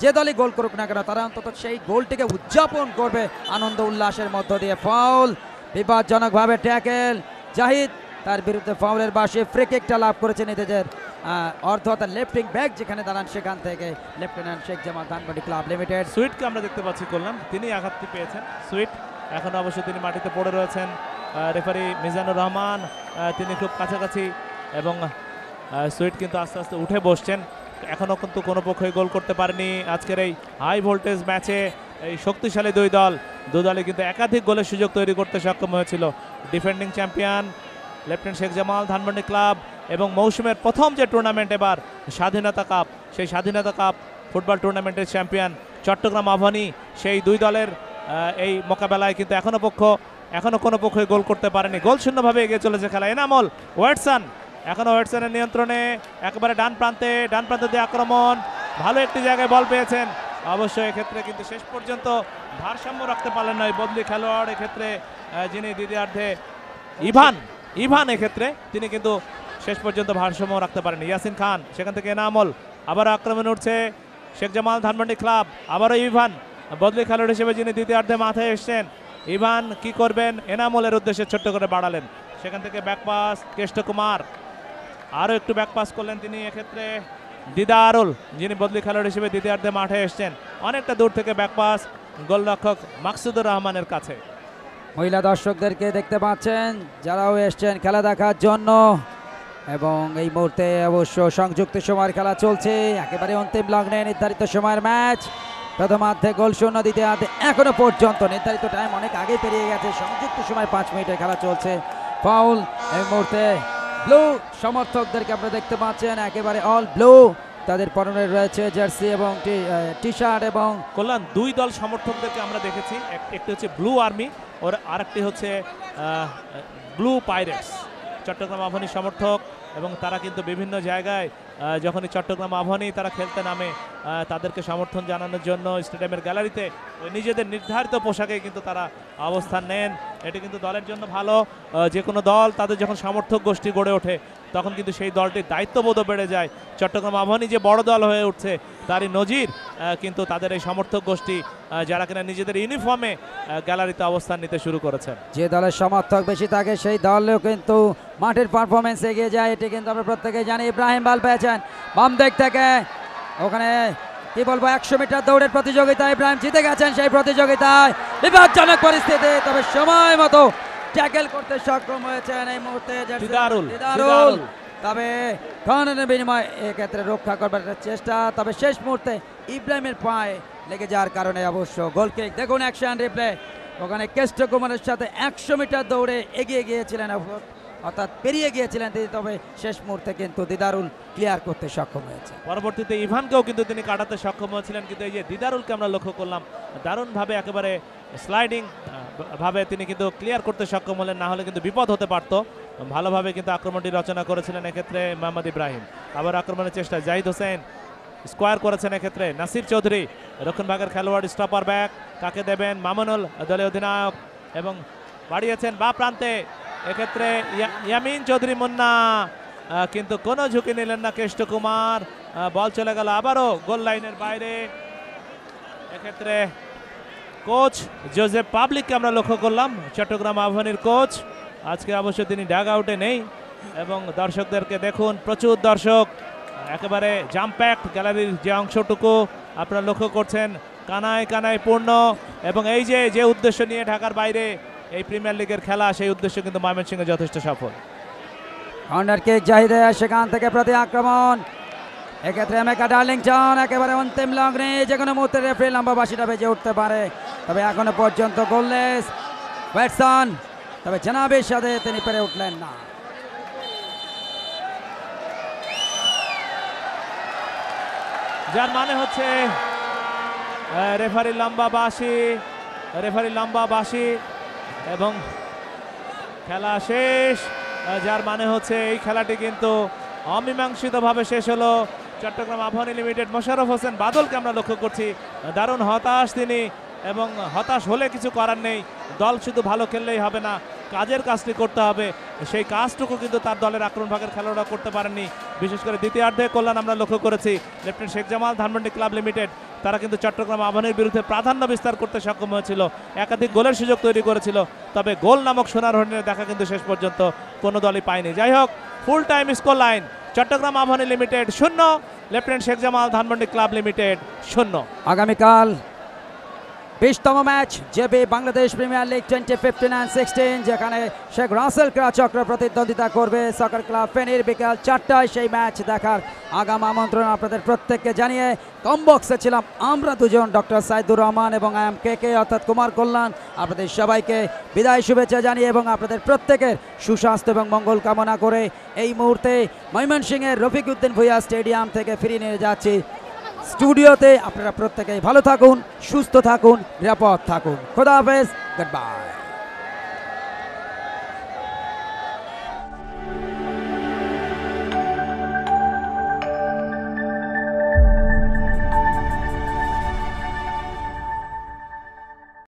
যে দলই গোল করুক না কেন তারা অন্তত সেই গোলটিকে উদযাপন করবে আনন্দ উল্লাসের মধ্য দিয়ে। ফাউল, বিপজ্জনকভাবে ট্যাকেল, জাহিদ তার বিরুদ্ধে ফাউলের বাসে ফ্রি কিকটা লাভ করেছে নিজেদের অর্থাৎ লেফটিং ব্যাক যেখানে দাঁড়ান সেখান থেকে lieutenant Sheikh Jamal Dhanmondi club limited. সুইটকে আমরা দেখতে পাচ্ছি করলাম, তিনি আঘাতটি পেয়েছেন। সুইট এখন অবশ্য তিনি মাটিতে পড়ে রয়েছেন। রেফারি মিজানুর রহমান তিনি খুব কাছাকাছি এবং সুইট কিন্তু আস্তে আস্তে উঠে বসছেন। এখনও কিন্তু কোনো পক্ষই গোল করতে পারেনি আজকের এই হাই ভোল্টেজ ম্যাচে। এই শক্তিশালী দুই দলই কিন্তু একাধিক গোলের সুযোগ তৈরি করতে সক্ষম হয়েছিল। Defending champion lieutenant Sheikh Jamal Dhanmondi club এবং মৌসুমের প্রথম যে টুর্নামেন্ট এবার স্বাধীনতা কাপ, সেই স্বাধীনতা কাপ ফুটবল টুর্নামেন্টের চ্যাম্পিয়ন চট্টগ্রাম আবাহনী, সেই দুই দলের এই মোকাবেলায় কিন্তু এখনো কোনো পক্ষই গোল করতে পারেনি। গোল শূন্যভাবে এগিয়ে চলেছে খেলা। এনামুল ওয়েটসন এখনো ওয়েটসনের নিয়ন্ত্রণে, একেবারে ডান প্রান্তে দিয়ে আক্রমণ, ভালো একটি জায়গায় বল পেয়েছেন। অবশ্যই এক্ষেত্রে কিন্তু শেষ পর্যন্ত ভারসাম্য রাখতে পারলেন না বদলি খেলোয়াড় এক্ষেত্রে, যিনি দ্বিতীয়ার্ধে ইভান এক্ষেত্রে তিনি কিন্তু শেষ পর্যন্ত ভারসাম্য রাখতে পারেন। ইয়াসিন খান, সেখান থেকে এনামুল, আবারও আক্রমণে উঠছে শেখ জামাল ধানমন্ডি ক্লাব, আবারও ইভান বদলি খেলোয়াড় হিসেবে যিনি দ্বিতীয়ার্ধে মাথায় এসছেন। ইভান কি করবেন, এনামুলের উদ্দেশ্যে ছোট্ট করে বাড়ালেন, সেখান থেকে ব্যাকপাস কেষ্ট কুমার, আরও একটু ব্যাকপাস করলেন তিনি এক্ষেত্রে দিদারুল, যিনি বদলি খেলোয়াড় হিসেবে দ্বিতীয়ার্ধে মাঠে এসছেন। অনেকটা দূর থেকে ব্যাকপাস গোলরক্ষক মাকসুদুর রহমানের কাছে। মহিলা দর্শকদেরকে দেখতে পাচ্ছেন যারাও এসছেন খেলা দেখার জন্য এবং এই মুহূর্তে অবশ্য সংযুক্ত সময়ের খেলা চলছে। একেবারে অন্তিম লগ্নে নির্ধারিত সময়ের ম্যাচ। প্রথমার্ধে গোল শূন্য, দ্বিতীয়ার্ধে এখনো পর্যন্ত নির্ধারিত টাইম অনেক আগে পেরিয়ে গেছে। সংযুক্ত সময় 5 মিনিটের খেলা চলছে। ফাউল এই মুহূর্তে ব্লু সমর্থকদেরকে আপনারা দেখতে পাচ্ছেন, একেবারে অল ব্লু, তাদের পরনে রয়েছে জার্সি এবং টি শার্ট এবং কল্যাণ দুই দল সমর্থকদেরকে আমরা দেখেছি, একটি হচ্ছে ব্লু আর্মি ওর আরেকটি হচ্ছে ব্লু পাইরেটস, চট্টগ্রাম আবাহনী সমর্থক। এবং তারা কিন্তু বিভিন্ন জায়গায় যখনই চট্টগ্রাম আবাহনী তারা খেলতে নামে তাদেরকে সমর্থন জানানোর জন্য স্টেডিয়ামের গ্যালারিতে ওই নিজেদের নির্ধারিত পোশাকে কিন্তু তারা অবস্থান নেন। এটি কিন্তু দলের জন্য ভালো। যে কোনো দল তাদের যখন সমর্থক গোষ্ঠী গড়ে ওঠে তখন কিন্তু সেই দলটির দায়িত্ববোধও বেড়ে যায়। চট্টগ্রাম আবাহনী যে বড় দল হয়ে উঠছে তারই নজির কিন্তু তাদের এই সমর্থক গোষ্ঠী যারা কিনা নিজেদের ইউনিফর্মে গ্যালারিতে অবস্থান নিতে শুরু করেছেন। যে দলের সমর্থক বেশি থাকে সেই দলও কিন্তু মাঠের পারফরমেন্স এগিয়ে যায়, এটি কিন্তু আমরা প্রত্যেকেই জানি। ইব্রাহিম বল পেয়েছেন বাম দিক থেকে, ওখানে কি বলবো 100 মিটার দৌড়ের প্রতিযোগিতা, ইব্রাহিম জিতে গেছেন সেই প্রতিযোগিতায়। বিপজ্জনক পরিস্থিতি, তবে সময় মতো ট্যাকেল করতে সক্ষম হয়েছেন এই মুহূর্তে দিদারুল। তবে কারণের বিনিময়ে এক্ষেত্রে রক্ষা করবার চেষ্টা, তবে শেষ মুহূর্তে ইব্রাহিমের পায়ে লেগে যাওয়ার কারণে অবশ্য গোল কিক। দেখুন অ্যাকশন রিপ্লে, ওখানে কেষ্ট কুমারের সাথে 100 মিটার দৌড়ে এগিয়ে গিয়েছিলেন অর্থাৎ পেরিয়ে গিয়েছিলেন তিনি, তবে শেষ মুহূর্তে কিন্তু দিদারুল ক্লিয়ার করতে সক্ষম হয়েছে। পরবর্তীতে ইভানকেও কিন্তু তিনি কাটাতে সক্ষম হয়েছিলেন, কিন্তু এই যে দিদারুলকে আমরা লক্ষ্য করলাম দারুণভাবে একেবারে স্লাইডিং ভাবে তিনি কিন্তু ক্লিয়ার করতে সক্ষম হলেন, না হলে কিন্তু বিপদ হতে পারত। ভালোভাবে কিন্তু আক্রমণটি রচনা করেছিলেন এক্ষেত্রে মোহাম্মদ ইব্রাহিম। আবার আক্রমণের চেষ্টা জাহিদ হোসেন, স্কোয়ার করেছেন এক্ষেত্রে নাসির চৌধুরী, দক্ষিণ ভাগের খেলোয়াড়, স্টপার ব্যাক কাকে দেবেন, মামুনুল দলীয় অধিনায়ক, এবং বাড়িয়েছেন বা প্রান্তে এক্ষেত্রে ইয়ামিন চৌধুরী মুন্না, কিন্তু কোনো ঝুঁকি নিলেন না কেষ্ট কুমার। বল চলে গেল আবারও গোল লাইনের বাইরে। এক্ষেত্রে কোচ জোজেফ পাবলিককে আমরা লক্ষ্য করলাম, চট্টগ্রাম আবাহনীর কোচ। আজকে অবশ্য তিনি ডাগ আউটে নেই এবং দর্শকদেরকে দেখুন, প্রচুর দর্শক, একেবারে জাম প্যাকড গ্যালারির যে অংশটুকু আপনারা লক্ষ্য করছেন কানায় কানায় পূর্ণ। এবং এই যে উদ্দেশ্য নিয়ে ঢাকার বাইরে এই প্রিমিয়ার লিগের খেলা, সেই উদ্দেশ্য কিন্তু ময়মনসিংহে যথেষ্ট সফল। কর্নার কিক জাহিদে, সেখান থেকে প্রতি আক্রমণ এক্ষেত্রে এমেকা ডার্লিংটন একেবারে অন্তিম লগ্নে যে কোনো মুহূর্তে রেফারি লম্বা বাঁশিটা বেজে উঠতে পারে, তবে এখনো পর্যন্ত গোললেস ব্যাটসম্যান, তবে জানাবের সাথে তিনি পেরে উঠলেন না। যার মানে হচ্ছে রেফারি লম্বা বাঁশি এবং খেলা শেষ। যার মানে হচ্ছে এই খেলাটি কিন্তু অমীমাংসিতভাবে শেষ হলো। চট্টগ্রাম আবাহনী লিমিটেড মোশাররফ হোসেন বাদলকে আমরা লক্ষ্য করছি, দারুণ হতাশ তিনি, এবং হতাশ হলে কিছু করার নেই। দল শুধু ভালো খেললেই হবে না, কাজের কাজটি করতে হবে। সেই কাজটুকু কিন্তু তার দলের আক্রমণ ভাগের খেলোয়াড়রা করতে পারেননি। বিশেষ করে দ্বিতীয়ার্ধে কল্যাণ আমরা লক্ষ্য করেছি lieutenant Sheikh Jamal Dhanmondi club limited তারা কিন্তু চট্টগ্রাম আবাহনীর বিরুদ্ধে প্রাধান্য বিস্তার করতে সক্ষম হয়েছিল, একাধিক গোলের সুযোগ তৈরি করেছিল, তবে গোল নামক সোনার হরিণের দেখা কিন্তু শেষ পর্যন্ত কোনো দলই পায়নি। যাই হোক, full time score line Chittagong Abahani limited 0, lieutenant Sheikh Jamal Dhanmondi club limited 0। আগামীকাল 20তম match JB Bangladesh premier league 2015-16, যেখানে শেখ রাসেল ক্রীড়া চক্র প্রতিদ্বন্দ্বিতা করবে সকার ক্লাব ফেনীর। বিকাল 4টায় সেই ম্যাচ দেখার আগাম আমন্ত্রণ আপনাদের প্রত্যেককে জানিয়ে কমবক্সে ছিলাম আমরা দুজন, ডক্টর সাইদুর রহমান এবং আই এম কে অর্থাৎ কুমার কল্যাণ। আপনাদের সবাইকে বিদায় শুভেচ্ছা জানিয়ে এবং আপনাদের প্রত্যেকের সুস্বাস্থ্য এবং মঙ্গল কামনা করে এই মুহূর্তে ময়মনসিংহের রফিক উদ্দিন ভুঁইয়া স্টেডিয়াম থেকে ফিরিয়ে নিয়ে যাচ্ছি স্টুডিওতে। আপনারা প্রত্যেকেই ভালো থাকুন, সুস্থ থাকুন, নিরাপদ থাকুন। খোদা হাফেজ, গুড বাই।